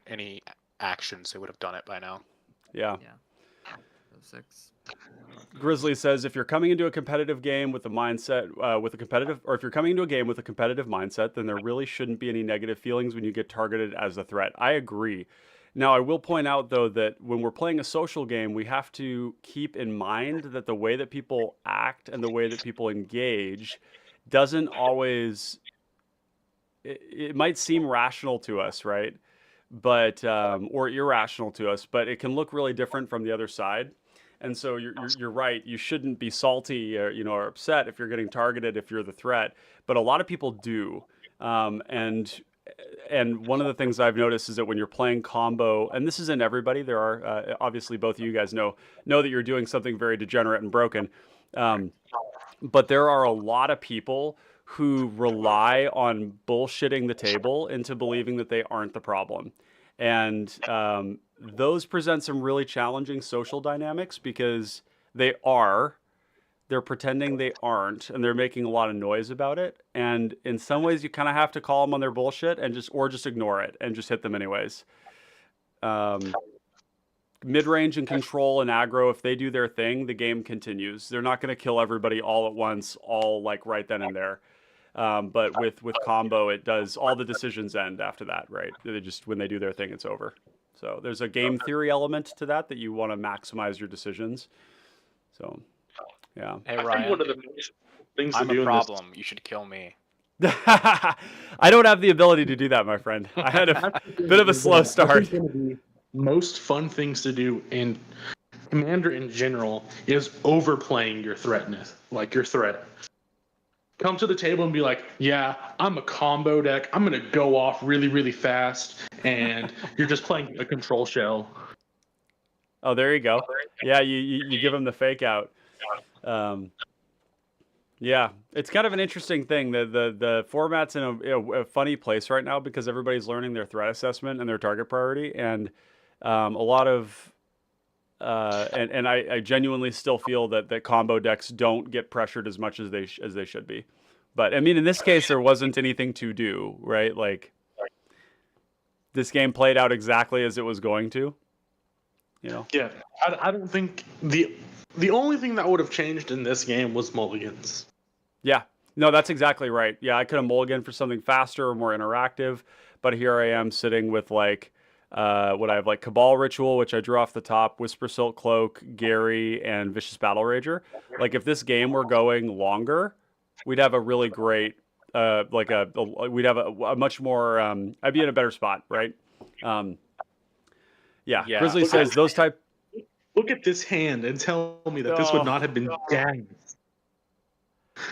any actions, they would have done it by now. Yeah. Yeah. So 6. Grizzly says if you're coming into a competitive game with a mindset if you're coming into a game with a competitive mindset, then there really shouldn't be any negative feelings when you get targeted as a threat. I agree. Now, I will point out though that when we're playing a social game, we have to keep in mind that the way that people act and the way that people engage doesn't always. It might seem rational to us, right? But or irrational to us, but it can look really different from the other side. And so you're right. You shouldn't be salty or upset if you're getting targeted if you're the threat. But a lot of people do. And one of the things I've noticed is that when you're playing combo, and this isn't everybody, there are obviously both of you guys know that you're doing something very degenerate and broken. But there are a lot of people who rely on bullshitting the table into believing that they aren't the problem. And those present some really challenging social dynamics because they're pretending they aren't, and they're making a lot of noise about it. And in some ways, you kind of have to call them on their bullshit and just ignore it and just hit them anyways. Mid-range and control and aggro, if they do their thing, the game continues. They're not going to kill everybody all at once, all like right then and there. But with combo, it does, all the decisions end after that, right? They just, when they do their thing, it's over. So there's a game theory element to that you want to maximize your decisions. So, yeah. Hey I think Ryan, one of the things to I'm do a in problem. You should kill me. I don't have the ability to do that, my friend. I had a bit of a slow start. The most fun things to do in Commander in general is overplaying your threatness, like your threat. Come to the table and be like, yeah, I'm a combo deck. I'm going to go off really, really fast. And you're just playing a control shell. Oh, there you go. Yeah, you give them the fake out. Yeah, it's kind of an interesting thing. The format's in a funny place right now because everybody's learning their threat assessment and their target priority. And a lot of and I genuinely still feel that combo decks don't get pressured as much as they should be. But I mean, in this case, there wasn't anything to do, right? Like this game played out exactly as it was going to. You know? Yeah, I don't think the only thing that would have changed in this game was mulligans. Yeah, no, that's exactly right. Yeah, I could have mulliganed for something faster or more interactive, but here I am sitting with like what I have, like Cabal Ritual, which I drew off the top, Whisper Silk Cloak, Gary, and Vicious Battle Rager. Like if this game were going longer, we'd have a really great, we'd have a much more, I'd be in a better spot, right? Yeah. Grizzly says those type. Look at this hand and tell me that this would not have been damaged.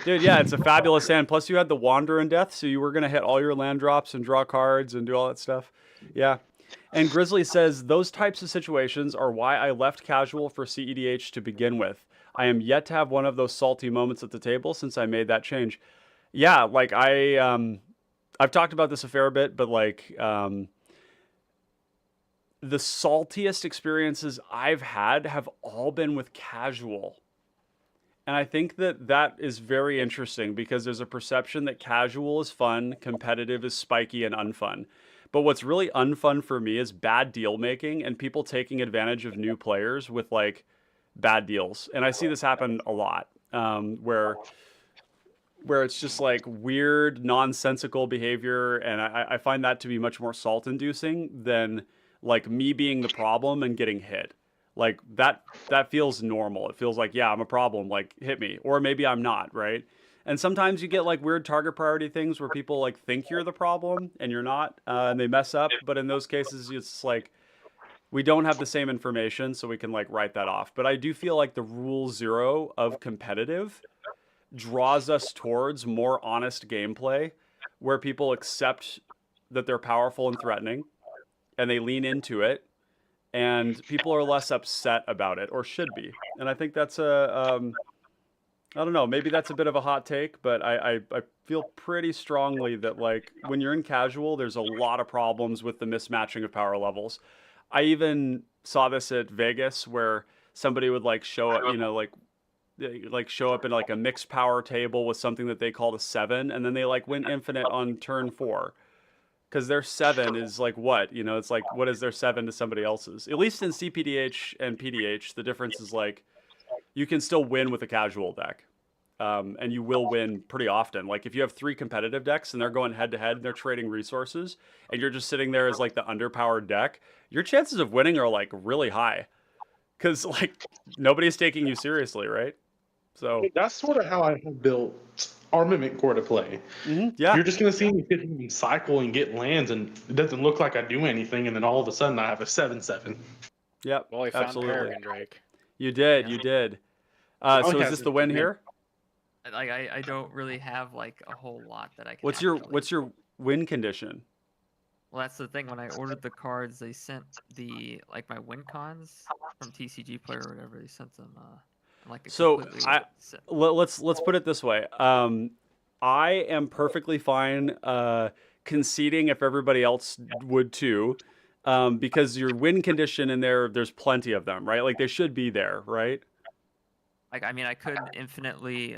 Dude, yeah, it's a fabulous hand. Plus, you had the Wander in Death, so you were going to hit all your land drops and draw cards and do all that stuff. Yeah. And Grizzly says, those types of situations are why I left casual for cEDH to begin with. I am yet to have one of those salty moments at the table since I made that change. Yeah, like I've talked about this a fair bit, but like the saltiest experiences I've had have all been with casual. And I think that that is very interesting because there's a perception that casual is fun, competitive is spiky and unfun. But what's really unfun for me is bad deal making and people taking advantage of new players with like bad deals. And I see this happen a lot, where it's just like weird, nonsensical behavior. And I find that to be much more salt inducing than like me being the problem and getting hit. Like that feels normal. It feels like, yeah, I'm a problem, like hit me. Or maybe I'm not, right? And sometimes you get like weird target priority things where people like think you're the problem and you're not, and they mess up. But in those cases, it's like we don't have the same information, so we can like write that off. But I do feel like the rule 0 of competitive draws us towards more honest gameplay where people accept that they're powerful and threatening and they lean into it. And people are less upset about it, or should be. And I think that's I don't know, maybe that's a bit of a hot take, but I feel pretty strongly that like when you're in casual, there's a lot of problems with the mismatching of power levels. I even saw this at Vegas where somebody would like show up, you know, like show up in like a mixed power table with something that they called a 7, and then they like went infinite on turn 4. Because their 7 is like what? You know, it's like, what is their 7 to somebody else's? At least in cPDH and PDH, the difference is like, you can still win with a casual deck. And you will win pretty often. Like if you have 3 competitive decks and they're going head to head and they're trading resources and you're just sitting there as like the underpowered deck, your chances of winning are like really high. Because like nobody's taking you seriously, right? So that's sort of how I have built Armament Core to play. Yeah. You're just going to see me sit and cycle and get lands, and it doesn't look like I do anything, and then all of a sudden I have a 7/7. Yep. Well, he found absolutely. Peregrine Drake. You did. Yeah. You did. So is this the win here? Like I don't really have like a whole lot that I can. What's your win condition? Well, that's the thing. When I ordered the cards, they sent the like my win cons from TCG Player or whatever. They sent them like a So completely let's put it this way. I am perfectly fine conceding if everybody else would too, because your win condition in there's plenty of them, right? Like they should be there, right? Like I mean, I could infinitely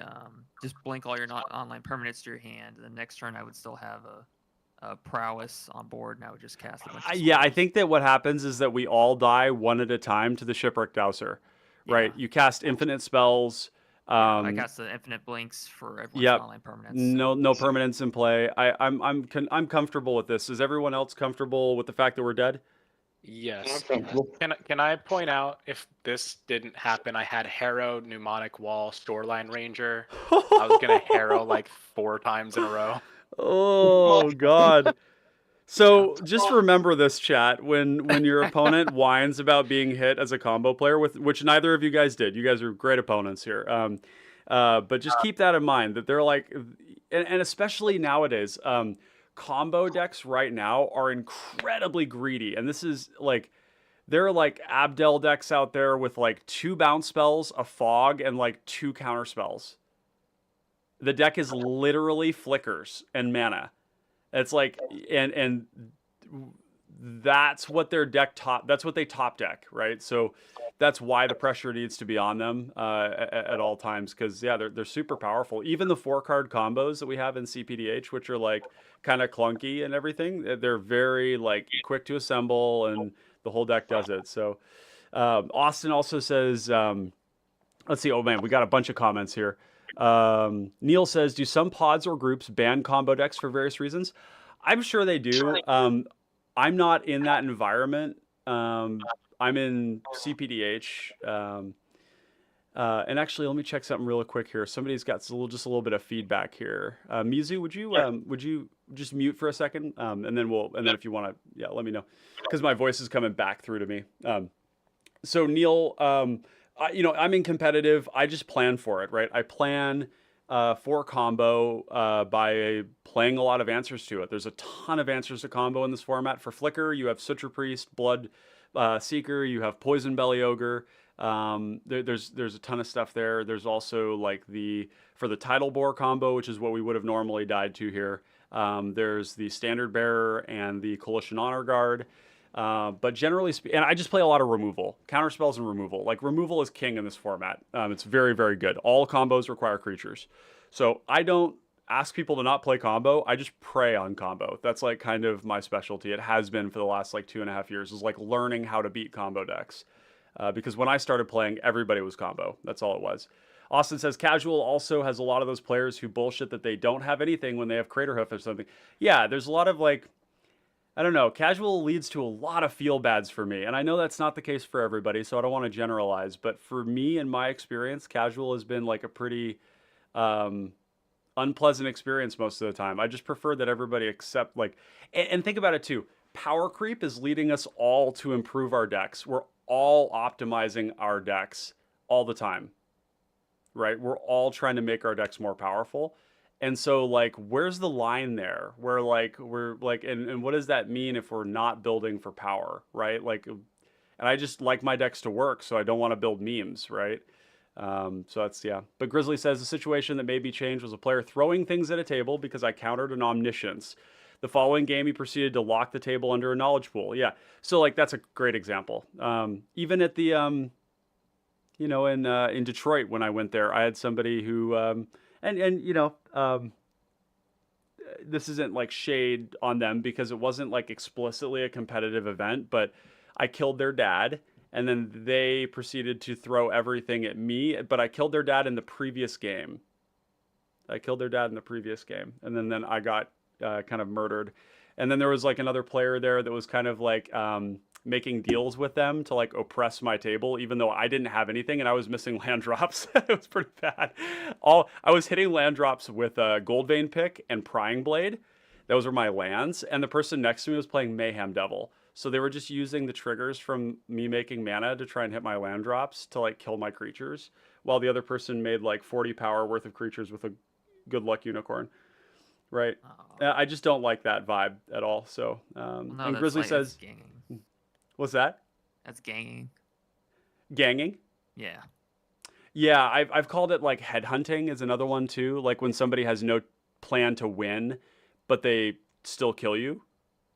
just blink all your online permanents to your hand, and the next turn I would still have a prowess on board, and I would just cast a bunch of Yeah, I spells. think that what happens is that we all die one at a time to the Shipwreck Dowser, right? Yeah. You cast infinite spells. I cast the infinite blinks for everyone's Yep. online permanents. No permanents in play. I'm comfortable with this. Is everyone else comfortable with the fact that we're dead? Yes. Can I point out if this didn't happen, I had Harrow, Pneumonic Wall, Shoreline Ranger. I was gonna Harrow like 4 times in a row. Oh God. So just remember this, chat, when your opponent whines about being hit as a combo player, with which neither of you guys did. You guys are great opponents here. But just keep that in mind, that they're like, and especially nowadays, combo decks right now are incredibly greedy. And this is like, there are like Abdel decks out there with like 2 bounce spells, a fog, and like 2 counter spells. The deck is literally flickers and mana. It's like, and that's what their deck that's what they top deck, right? So that's why the pressure needs to be on them at all times, because yeah, they're super powerful. Even the 4-card combos that we have in cPDH, which are like kind of clunky and everything, they're very like quick to assemble, and the whole deck does it. So Austin also says, let's see, oh man, we got a bunch of comments here. Neil says, do some pods or groups ban combo decks for various reasons? I'm sure they do. I'm not in that environment. I'm in cPDH. And actually, let me check something real quick here. Somebody's got just a little bit of feedback here. Mizu, would you just mute for a second, and then if you want to, yeah, let me know, because my voice is coming back through to me. So Neil, I'm in competitive. I just plan for it, right? I plan for combo by playing a lot of answers to it. There's a ton of answers to combo in this format. For Flicker, you have Suture Priest, Blood Seeker, you have Poison Belly Ogre. There's a ton of stuff there. There's also like for the Tidal Bore combo, which is what we would have normally died to here. There's the Standard Bearer and the Coalition Honor Guard. But generally and I just play a lot of removal, counterspells and removal. Like removal is king in this format. It's very, very good. All combos require creatures. So I don't ask people to not play combo. I just prey on combo. That's like kind of my specialty. It has been for the last like 2.5 years, is like learning how to beat combo decks. Because when I started playing, everybody was combo. That's all it was. Austin says, casual also has a lot of those players who bullshit that they don't have anything when they have Crater Hoof or something. Yeah, there's a lot of like, I don't know, casual leads to a lot of feel bads for me. And I know that's not the case for everybody, so I don't want to generalize. But for me, in my experience, casual has been like a pretty unpleasant experience most of the time. I just prefer that everybody accept, like, and think about it too. Power creep is leading us all to improve our decks. We're all optimizing our decks all the time, right? We're all trying to make our decks more powerful. And so, like, where's the line there? We're like, and what does that mean if we're not building for power, right? Like, and I just like my decks to work, so I don't want to build memes, right? So that's, yeah. But Grizzly says the situation that made me change was a player throwing things at a table because I countered an omniscience. The following game, he proceeded to lock the table under a knowledge pool. Yeah. So, like, that's a great example. Even at the, in Detroit when I went there, I had somebody who, this isn't like shade on them because it wasn't like explicitly a competitive event, but I killed their dad and then they proceeded to throw everything at me, but I killed their dad in the previous game. And then I got kind of murdered. And then there was like another player there that was kind of like making deals with them to like oppress my table, even though I didn't have anything and I was missing land drops. It was pretty bad. I was hitting land drops with a Goldvein Pick and Prying Blade. Those were my lands. And the person next to me was playing Mayhem Devil. So they were just using the triggers from me making mana to try and hit my land drops to like kill my creatures, while the other person made like 40 power worth of creatures with a Good Luck Unicorn. Right. I just don't like that vibe at all. So, and Grizzly says, what's that? That's ganging. Ganging? Yeah. Yeah, I've called it like headhunting is another one too. Like when somebody has no plan to win, but they still kill you,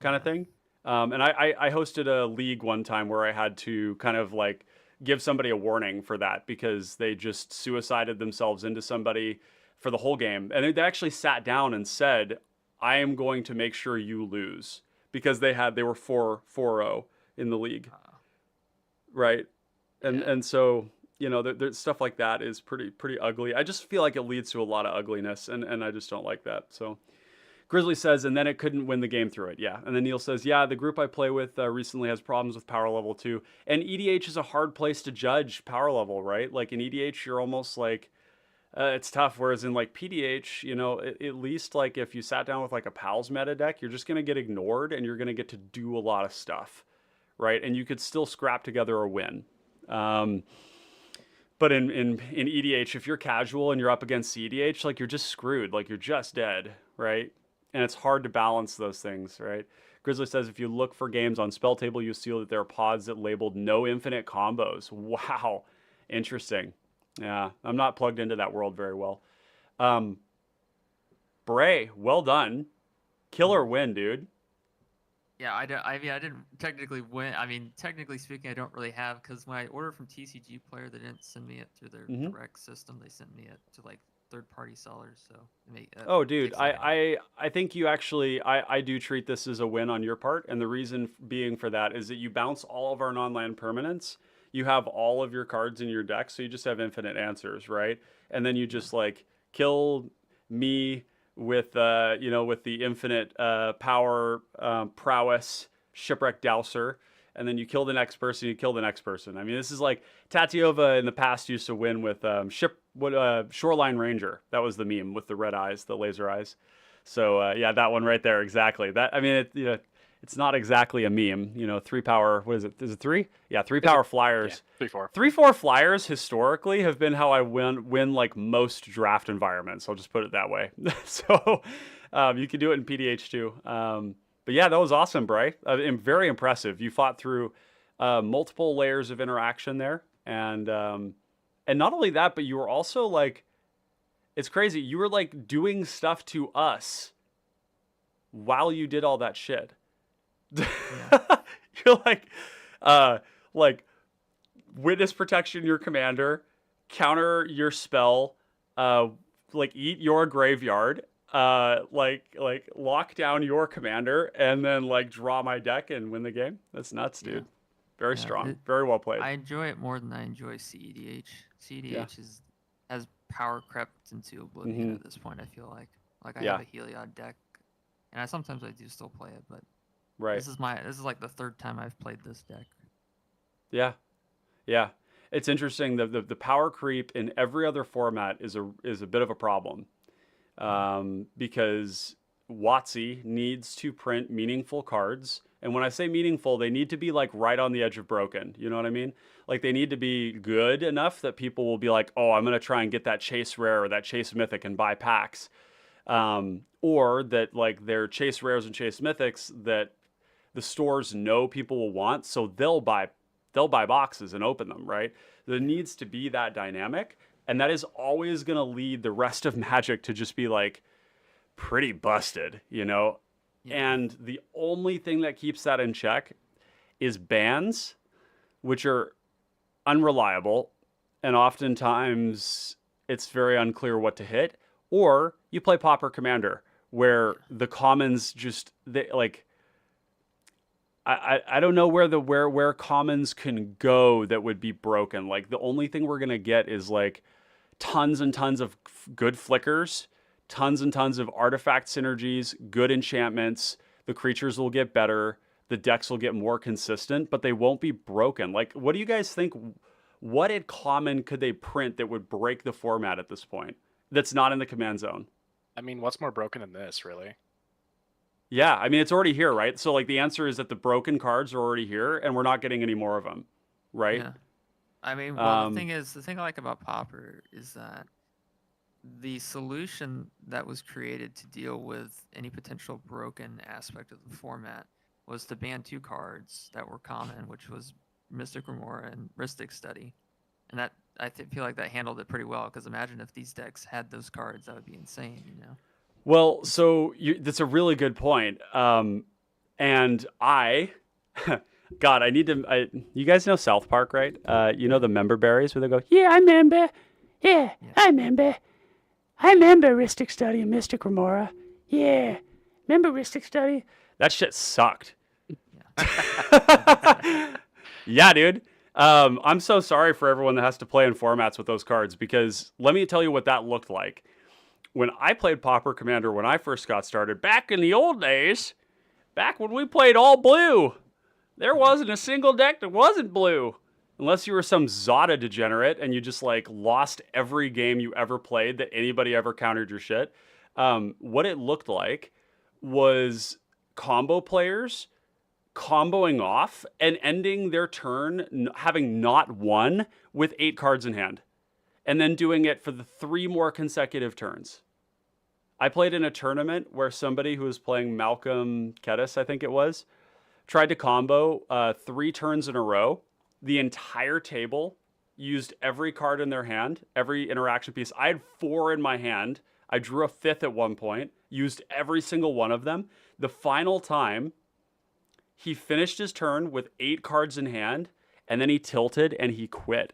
kind of thing. And I hosted a league one time where I had to kind of like give somebody a warning for that because they just suicided themselves into somebody for the whole game. And they actually sat down and said, I am going to make sure you lose, because they were 4-0 in the league. Right. And so, there's stuff like that is pretty ugly. I just feel like it leads to a lot of ugliness and I just don't like that. So Grizzly says, and then it couldn't win the game through it. Yeah. And then Neil says, yeah, the group I play with recently has problems with power level too. And EDH is a hard place to judge power level, right? Like in EDH, you're almost like, it's tough. Whereas in like PDH, at least like if you sat down with like a PALS meta deck, you're just going to get ignored and you're going to get to do a lot of stuff, right? And you could still scrap together a win. But in EDH, if you're casual and you're up against CEDH, like you're just screwed, like you're just dead, right? And it's hard to balance those things, right? Grizzly says, if you look for games on Spell Table, you see that there are pods that labeled no infinite combos. Wow. Interesting. Yeah, I'm not plugged into that world very well. Bray, well done. Killer win, dude. Yeah, I didn't technically win. I mean, technically speaking, I don't really have, because when I ordered from TCG Player, they didn't send me it through their direct system. They sent me it to like third-party sellers. So, oh, dude, I think you actually, I do treat this as a win on your part, and the reason being for that is that you bounce all of our non-land permanents. You have all of your cards in your deck, so you just have infinite answers, right? And then you just like kill me with with the infinite power prowess Shipwreck Dowser, and then you kill the next person, you kill the next person. I mean, this is like Tatyova in the past used to win with Shoreline Ranger. That was the meme with the red eyes, the laser eyes. So yeah, that one right there, exactly. That, I mean, it's not exactly a meme. 3 power. What is it? Is it 3? Yeah, 3 power flyers. Yeah, 3-4. 3/4 flyers historically have been how I win like most draft environments. I'll just put it that way. So you can do it in PDH too. But yeah, that was awesome, Bray. Very impressive. You fought through multiple layers of interaction there, and not only that, but you were also like, it's crazy. You were like doing stuff to us while you did all that shit. Yeah. You're like witness protection your commander, counter your spell, like eat your graveyard, like lock down your commander, and then like draw my deck and win the game. That's nuts, dude. Yeah. Very Yeah, strong. Very well played. I enjoy it more than I enjoy cEDH. cEDH has power crept into oblivion at this point. I feel like I have a Heliod deck, and sometimes I do still play it, but Right. this is like the third time I've played this deck. Yeah. Yeah. It's interesting. The power creep in every other format is a bit of a problem, because WotC needs to print meaningful cards. And when I say meaningful, they need to be like right on the edge of broken. You know what I mean? Like they need to be good enough that people will be like, oh, I'm going to try and get that chase rare or that chase mythic and buy packs. Or that like they're chase rares and chase mythics that the stores know people will want. So they'll buy boxes and open them, right? There needs to be that dynamic. And that is always going to lead the rest of Magic to just be like pretty busted, Yeah. And the only thing that keeps that in check is bans, which are unreliable. And oftentimes it's very unclear what to hit. Or you play Pauper Commander, where the commons just, I don't know where commons can go that would be broken. Like the only thing we're gonna get is like tons and tons of good flickers, tons and tons of artifact synergies, good enchantments. The creatures will get better, the decks will get more consistent, but they won't be broken. Like, what do you guys think? What in common could they print that would break the format at this point? That's not in the command zone. I mean, what's more broken than this, really? Yeah, I mean, it's already here, right? So, like, the answer is that the broken cards are already here, and we're not getting any more of them, right? Yeah. I mean, well, the thing I like about Pauper is that the solution that was created to deal with any potential broken aspect of the format was to ban 2 cards that were common, which was Mystic Remora and Rhystic Study. And that feel like that handled it pretty well, because imagine if these decks had those cards, that would be insane, Well, so that's a really good point. And God, I need to. You guys know South Park, right? You know the member berries where they go, "Yeah, I remember. Yeah, I remember. I remember Rhystic Study and Mystic Remora. Yeah, remember Rhystic Study? That shit sucked." Yeah, dude. I'm so sorry for everyone that has to play in formats with those cards, because let me tell you what that looked like. When I played Pauper Commander when I first got started, back in the old days, back when we played all blue, there wasn't a single deck that wasn't blue. Unless you were some Zada degenerate and you just like lost every game you ever played that anybody ever countered your shit. What it looked like was combo players comboing off and ending their turn having not won with 8 cards in hand, and then doing it for the 3 more consecutive turns. I played in a tournament where somebody who was playing Malcolm Kedis, I think it was, tried to combo 3 turns in a row. The entire table used every card in their hand, every interaction piece. I had 4 in my hand. I drew a 5th at one point, used every single one of them. The final time, he finished his turn with 8 cards in hand, and then he tilted and he quit.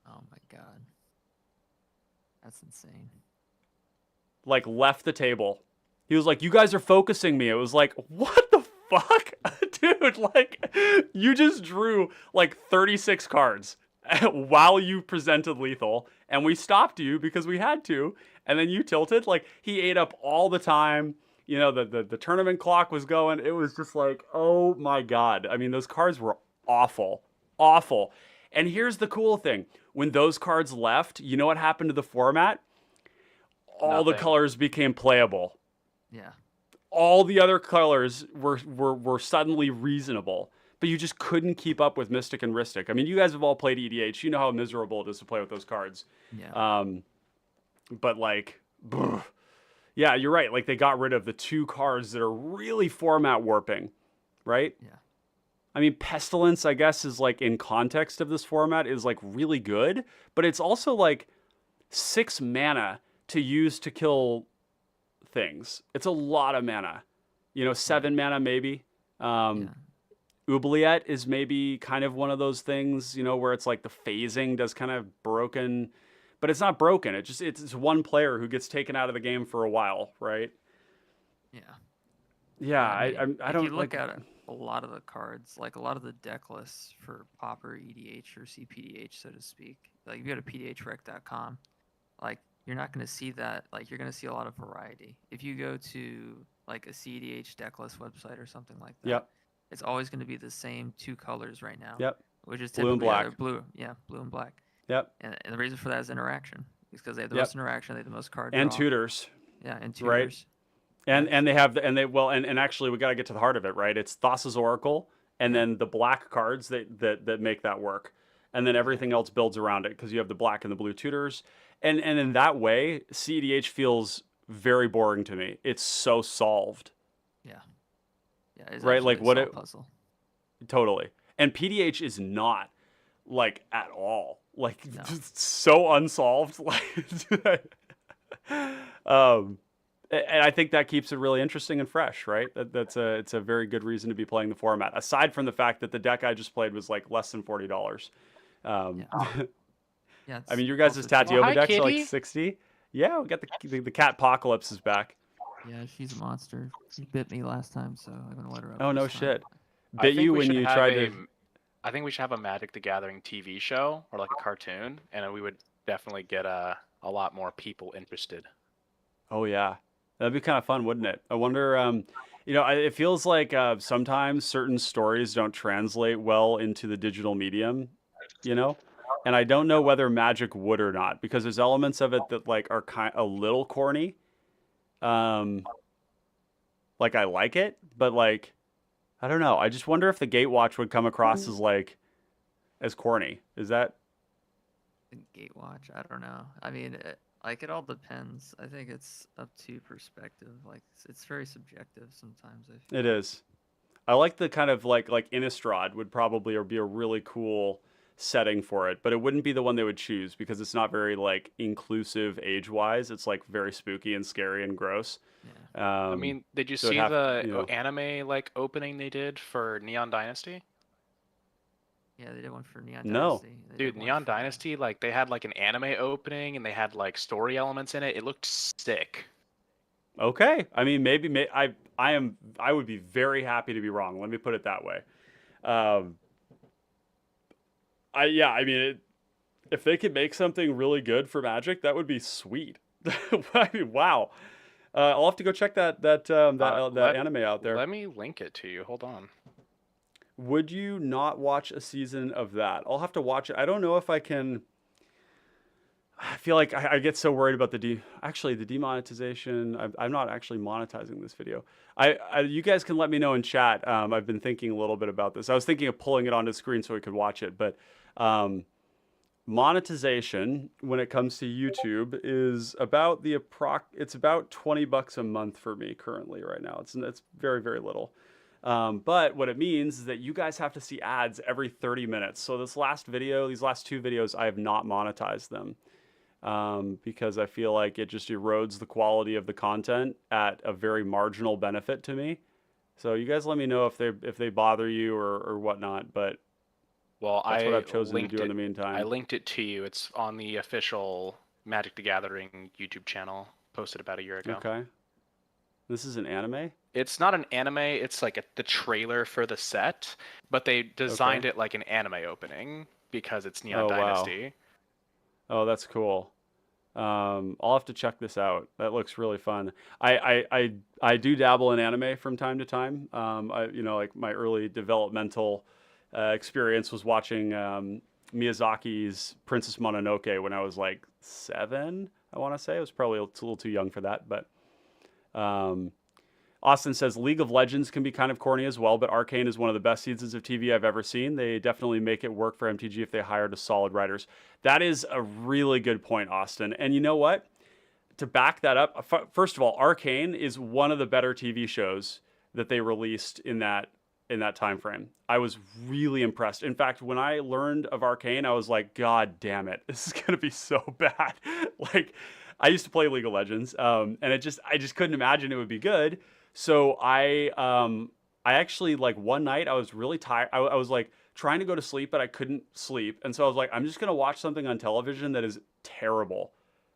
Oh my god. That's insane. Like, left the table. He was like, "You guys are focusing me." It was like, what the fuck? Dude, like, you just drew like 36 cards while you presented lethal, and we stopped you because we had to, and then you tilted. Like, he ate up all the time. you know, the tournament clock was going. It was just like, oh my God. I mean, those cards were awful, awful. And here's the cool thing. When those cards left, you know what happened to the format? All the Nothing. colors became playable. Yeah. All the other colors were suddenly reasonable, but you just couldn't keep up with Mystic and Ristic. I mean, you guys have all played EDH. You know how miserable it is to play with those cards. Yeah. But like, yeah, you're right. Like they got rid of the 2 cards that are really format warping, right? Yeah. I mean, Pestilence, I guess, is like in context of this format is like really good, but it's also like 6 mana to use to kill things. It's a lot of mana. You know, 7 mana maybe. Yeah. Oubliette is maybe kind of one of those things, you know, where it's like the phasing does kind of broken, but it's not broken. It's one player who gets taken out of the game for a while, right? Yeah. Yeah, I mean, I don't if you look like. at it, a lot of the cards, like a lot of the deck lists for Pauper, EDH, or cPDH, so to speak. Like if you go to pdhrec.com, like you're not going to see that. Like you're going to see a lot of variety. If you go to like a cEDH deck list website or something like that, Yep. it's always going to be the same 2 colors right now. Yep. Which is Blue and typically either black. blue, blue and black. Yep. And the reason for that is interaction. It's because they have the Yep. most interaction, they have the most card And draw. tutors. Yeah, and Right. tutors. And they have and actually we got to get to the heart of it, right? It's Thassa's Oracle and then the black cards that make that work. And then everything else builds around it because you have the black and the blue tutors. And in that way, cEDH feels very boring to me. It's so solved. Yeah. Yeah, it's Right, actually like a what solved it puzzle. totally. And PDH is not like at all. Like No. just so unsolved. Like and I think that keeps it really interesting and fresh, right? It's a very good reason to be playing the format. Aside from the fact that the deck I just played was like less than $40. Yeah. Yeah, I mean, it's your guys' also Tatyova Well, hi, decks are like kitty. 60. Yeah, we got the cat apocalypse is back. Yeah, she's a monster. She bit me last time, so I'm gonna let her up. Oh no this time. shit! I Bit think you we when should you have tried a- to. I think we should have a Magic the Gathering TV show or like a cartoon, and we would definitely get a lot more people interested. Oh yeah, that'd be kind of fun, wouldn't it? I wonder. You know, it feels like sometimes certain stories don't translate well into the digital medium. You know, and I don't know whether Magic would or not because there's elements of it that like are kind a little corny. Like I like it, but like I don't know. I just wonder if the Gatewatch would come across as like as corny. Is that? The Gatewatch, I don't know. I mean, like it all depends. I think it's up to perspective. Like it's very subjective sometimes. I feel. It is. I like the kind of like Innistrad would probably or be a really cool setting for it, but it wouldn't be the one they would choose because it's not very like inclusive age-wise. It's like very spooky and scary and gross. Yeah. I mean, did you so it'd see have- the you know. anime like opening they did for Neon Dynasty? Yeah, they did one for Neon No. Dynasty. They Dude, did one Neon for- Dynasty, like they had like an anime opening and they had like story elements in it. It looked sick. Okay. I mean, maybe I would be very happy to be wrong. Let me put it that way. I mean, if they could make something really good for Magic, that would be sweet. I mean, wow. I'll have to go check that anime out there. Let me link it to you. Hold on. Would you not watch a season of that? I'll have to watch it. I don't know if I can. I feel like I get so worried about the demonetization. I'm not actually monetizing this video. You guys can let me know in chat. I've been thinking a little bit about this. I was thinking of pulling it onto the screen so we could watch it, but monetization when it comes to YouTube is about it's about $20 a month for me currently right now. It's very, very little. But what it means is that you guys have to see ads every 30 minutes. So these last 2 videos, I have not monetized them. Because I feel like it just erodes the quality of the content at a very marginal benefit to me. So you guys let me know if they bother you or whatnot, but Well, that's I what I've chosen to linked do it. in the meantime. I linked it to you. It's on the official Magic the Gathering YouTube channel, posted about a year ago. Okay. This is an anime? It's not an anime. It's like the trailer for the set, but they designed it like an anime opening because it's Neon Oh, wow. Dynasty. Oh, that's cool. I'll have to check this out. That looks really fun. I do dabble in anime from time to time. Like my early developmental experience was watching Miyazaki's Princess Mononoke when I was like 7. I want to say I was probably a little too young for that, but Austin says League of Legends can be kind of corny as well, but Arcane is one of the best seasons of TV I've ever seen. They definitely make it work for MTG if they hired a solid writers. That is a really good point, Austin. And you know what? To back that up, first of all, Arcane is one of the better TV shows that they released in that time frame. I was really impressed. In fact, when I learned of Arcane, I was like, God damn it, this is gonna be so bad. Like, I used to play League of Legends, and I just couldn't imagine it would be good. So I actually, like, one night I was really tired. I was like trying to go to sleep, but I couldn't sleep. And so I was like, I'm just going to watch something on television that is terrible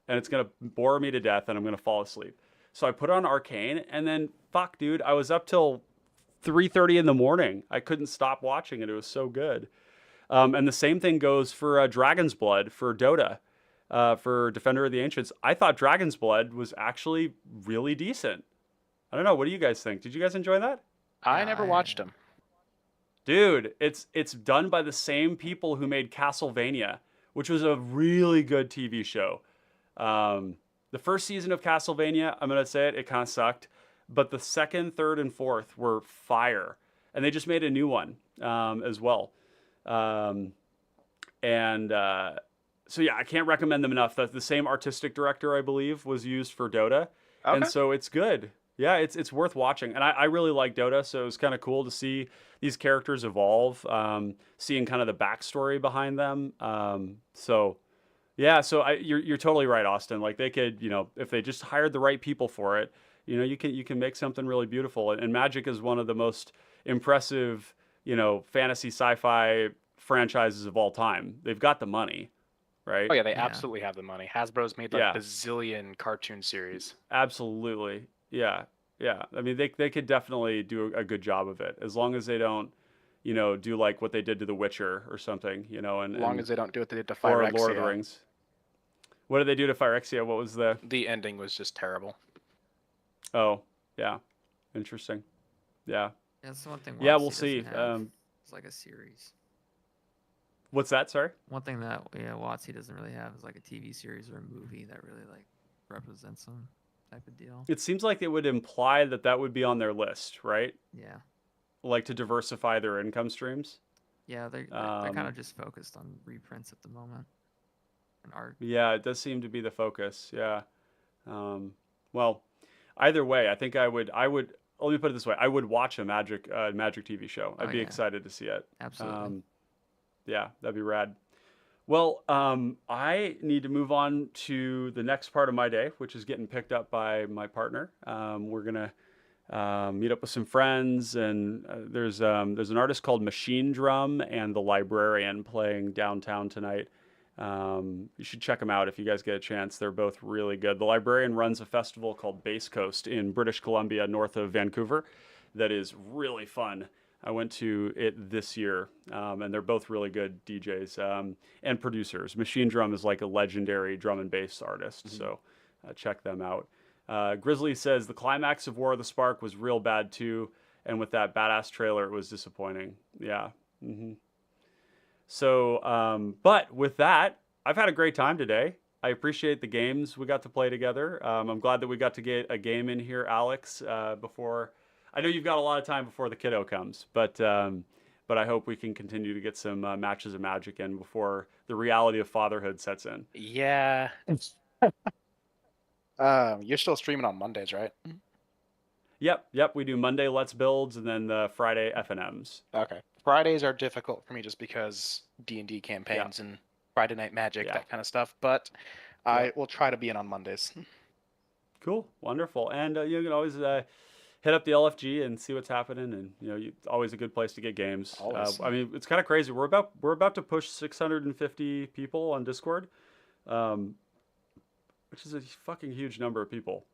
and it's going to bore me to death and I'm going to fall asleep. So I put on Arcane and then fuck, dude, I was up till 3:30 in the morning. I couldn't stop watching it. It was so good. And the same thing goes for Dragon's Blood for Dota, for Defender of the Ancients. I thought Dragon's Blood was actually really decent. I don't know. What do you guys think? Did you guys enjoy that? I never watched him. Dude, it's done by the same people who made Castlevania, which was a really good TV show. The first season of Castlevania, I'm going to say it kind of sucked. But the second, third, and fourth were fire. And they just made a new one as well. So, yeah, I can't recommend them enough. The same artistic director, I believe, was used for Dota. Okay. And so it's good. Yeah, it's worth watching. And I really like Dota, so it was kind of cool to see these characters evolve, seeing kind of the backstory behind them. You're totally right, Austin. Like, they could, if they just hired the right people for it, you can make something really beautiful. And Magic is one of the most impressive, fantasy sci-fi franchises of all time. They've got the money, right? Oh yeah, they absolutely have the money. Hasbro's made like Yeah. a bazillion cartoon series. Absolutely. Yeah. I mean, they could definitely do a good job of it, as long as they don't, do like what they did to The Witcher or something, As long as they don't do what they did to or Phyrexia. Lord of the Rings. What did they do to Phyrexia? What was the ending was just terrible. Oh, yeah. Interesting. Yeah. That's the one thing. Yeah, WotC we'll see. doesn't have. It's like a series. What's that? Sorry? One thing that WotC doesn't really have is like a TV series or a movie that really like represents them, type of deal. It seems like it would imply that would be on their list, right? Yeah. Like, to diversify their income streams. Yeah, they're kind of just focused on reprints at the moment and art. Yeah, it does seem to be the focus. Yeah. Well, either way, I think I would. Let me put it this way: I would watch a Magic TV show. I'd be excited to see it. Absolutely. Yeah, that'd be rad. Well, I need to move on to the next part of my day, which is getting picked up by my partner. We're gonna meet up with some friends, and there's an artist called Machine Drum and the Librarian playing downtown tonight. You should check them out if you guys get a chance. They're both really good. The Librarian runs a festival called Bass Coast in British Columbia, north of Vancouver, that is really fun. I went to it this year, and they're both really good DJs and producers. Machine Drum is like a legendary drum and bass artist, so check them out. Grizzly says the climax of War of the Spark was real bad too, and with that badass trailer, it was disappointing. Yeah. So, but with that, I've had a great time today. I appreciate the games we got to play together. I'm glad that we got to get a game in here, Alex, before. I know you've got a lot of time before the kiddo comes, but I hope we can continue to get some matches of Magic in before the reality of fatherhood sets in. Yeah. You're still streaming on Mondays, right? Yep. We do Monday Let's Builds and then the Friday FNMs. Okay. Fridays are difficult for me just because D&D campaigns and Friday Night Magic, that kind of stuff. But I will try to be in on Mondays. Cool, wonderful, and you can always hit up the LFG and see what's happening, and it's always a good place to get games. I mean, it's kind of crazy. We're about to push 650 people on Discord, which is a fucking huge number of people.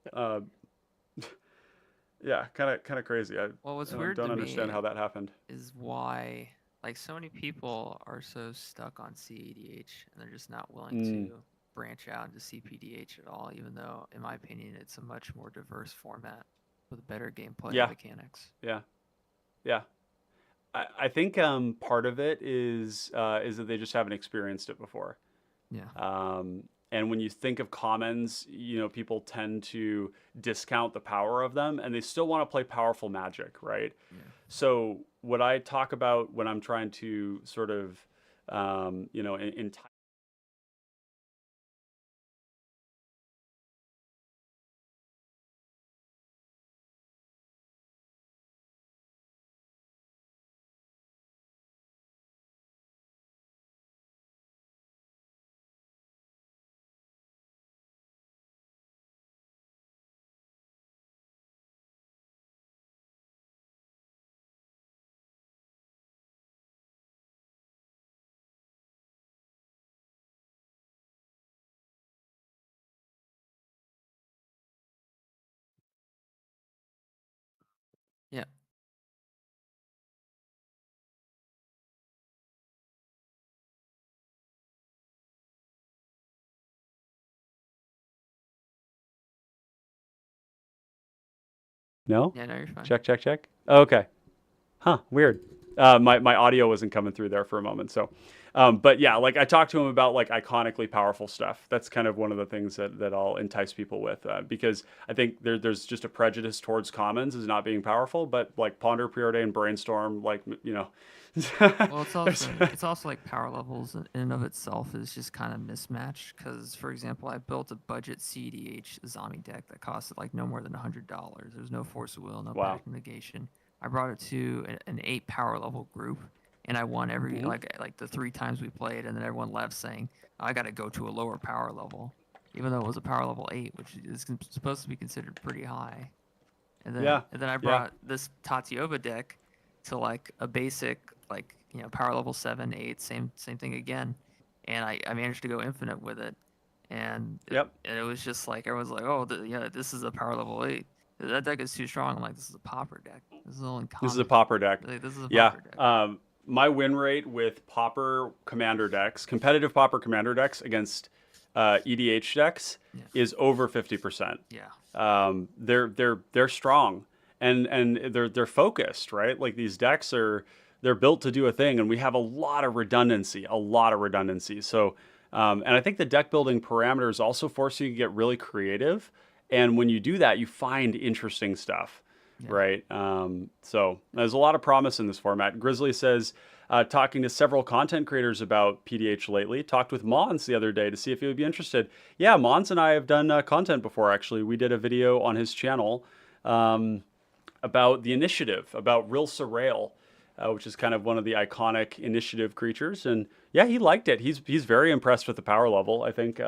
Yeah, kind of crazy. What's I weird don't to understand me how that happened. is why like so many people are so stuck on cEDH and they're just not willing to branch out into cPDH at all, even though, in my opinion, it's a much more diverse format with better gameplay Yeah. mechanics. Yeah. Yeah. I think part of it is that they just haven't experienced it before. Yeah. And when you think of commons, people tend to discount the power of them, and they still want to play powerful Magic, right? Yeah. So what I talk about when I'm trying to sort of, in Yeah. No? Yeah, no, you're fine. Check, check, check. Oh, okay. Huh, weird. My audio wasn't coming through there for a moment. So, but yeah, like I talked to him about like iconically powerful stuff. That's kind of one of the things that I'll entice people with, because I think there's just a prejudice towards commons as not being powerful, but like Ponder, Preordain, Brainstorm, like, Well, it's there's- also like power levels in and of itself is just kind of mismatched. Because, for example, I built a budget CDH zombie deck that costed like no more than $100. There's no Force of Will, no Wow. Pact Negation. I brought it to an 8 power level group, and I won every Mhm. like the 3 times we played, and then everyone left saying I got to go to a lower power level, even though it was a power level 8, which is supposed to be considered pretty high. And then Yeah, and then I yeah. brought this Tatyova deck to like a basic like power level 7, 8, same thing again, and I managed to go infinite with it, and Yep. it was just like everyone's like, oh yeah, this is a power level 8. That deck is too strong. I'm like, this is a popper deck. This is the only common. This is a popper deck. Like, this is a Yeah. popper deck. My win rate with popper commander decks, competitive popper commander decks against EDH decks Yeah. is over 50%. Yeah. They're strong and they're focused, right? Like these decks they're built to do a thing, and we have a lot of redundancy. So, and I think the deck building parameters also force you to get really creative. And when you do that, you find interesting stuff. Yeah. Right. So there's a lot of promise in this format. Grizzly says, talking to several content creators about PDH lately, talked with Mons the other day to see if he would be interested. Yeah, Mons and I have done content before, actually. We did a video on his channel about the initiative, about Real Surreal, which is kind of one of the iconic initiative creatures. And yeah, he liked it. He's very impressed with the power level. I think,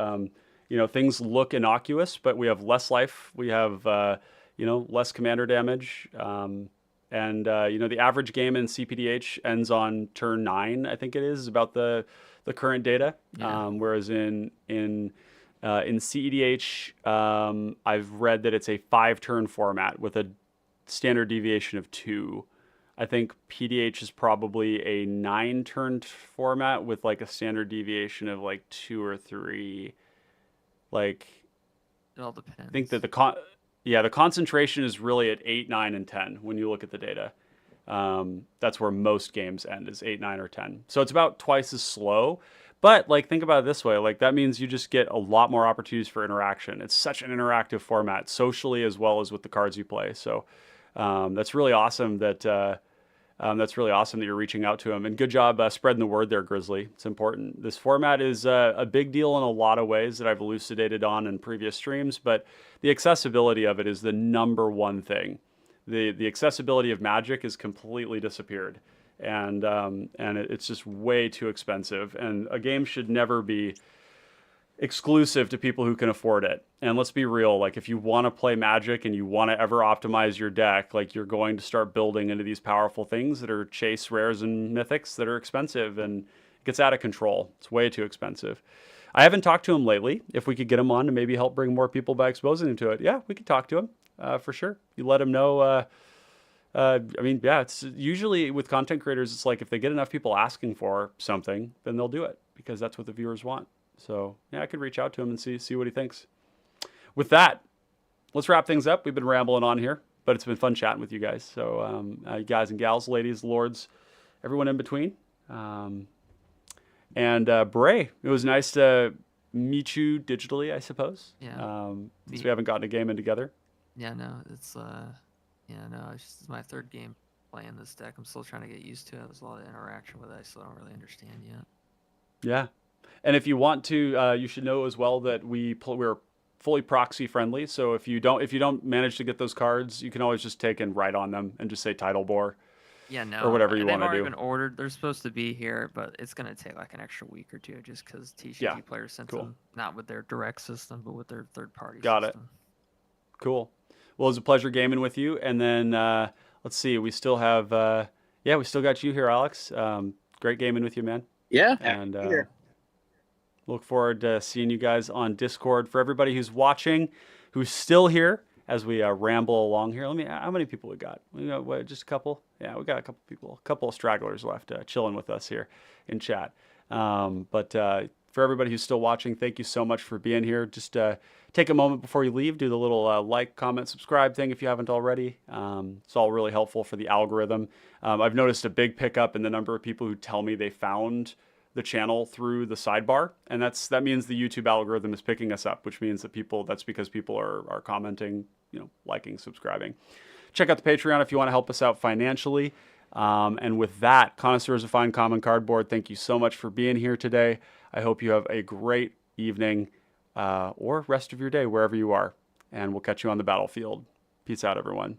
things look innocuous, but we have less life. We have, less commander damage. The average game in cPDH ends on turn 9, I think it is about the current data. Yeah. Whereas in cEDH, I've read that it's a 5-turn format with a standard deviation of 2. I think PDH is probably a 9-turn format with like a standard deviation of like 2 or 3. Like, It all depends. I think that the concentration is really at 8, 9, and 10 when you look at the data. That's where most games end, is 8, 9, or 10. So it's about twice as slow. But like, think about it this way: like that means you just get a lot more opportunities for interaction. It's such an interactive format, socially as well as with the cards you play. So that's really awesome that you're reaching out to him. And good job spreading the word there, Grizzly. It's important. This format is a big deal in a lot of ways that I've elucidated on in previous streams, but the accessibility of it is the number one thing. The accessibility of Magic has completely disappeared, and it's just way too expensive. And a game should never be exclusive to people who can afford it. And let's be real, like if you want to play Magic and you want to ever optimize your deck, like you're going to start building into these powerful things that are chase rares and mythics that are expensive, and it gets out of control. It's way too expensive. I haven't talked to him lately. If we could get him on to maybe help bring more people by exposing him to it, yeah, we could talk to him for sure. You let him know. It's usually with content creators, it's like if they get enough people asking for something, then they'll do it because that's what the viewers want. So yeah, I could reach out to him and see what he thinks. With that, let's wrap things up. We've been rambling on here, but it's been fun chatting with you guys. So guys and gals, ladies, lords, everyone in between. And Bray, it was nice to meet you digitally, I suppose. Yeah. Since we haven't gotten a game in together. Yeah, no, it's it's just my third game playing this deck. I'm still trying to get used to it. There's a lot of interaction with it. I still don't really understand yet. Yeah, and if you want to, you should know as well that we're fully proxy friendly. So if you don't manage to get those cards, you can always just take and write on them and just say title bore. Yeah, no. Or whatever you they've want to already do. been ordered. They're supposed to be here, but it's going to take like an extra week or two just because TCG Yeah, players sent cool. them, not with their direct system, but with their third-party Got it. system. Cool. Well, it was a pleasure gaming with you. And then let's see, we still have, we still got you here, Alex. Great gaming with you, man. Yeah. And look forward to seeing you guys on Discord. For everybody who's watching, who's still here as we ramble along here, how many people we got? We got just a couple? Yeah, we got a couple people, a couple of stragglers left chilling with us here in chat. But for everybody who's still watching, thank you so much for being here. Just take a moment before you leave, do the little like, comment, subscribe thing if you haven't already. It's all really helpful for the algorithm. I've noticed a big pickup in the number of people who tell me they found the channel through the sidebar, and that means the YouTube algorithm is picking us up, which means that that's because people are commenting, liking, subscribing. Check out the Patreon if you want to help us out financially. And with that, Connoisseurs of Fine Common Cardboard, thank you so much for being here today. I hope you have a great evening or rest of your day wherever you are, and we'll catch you on the battlefield. Peace out, everyone.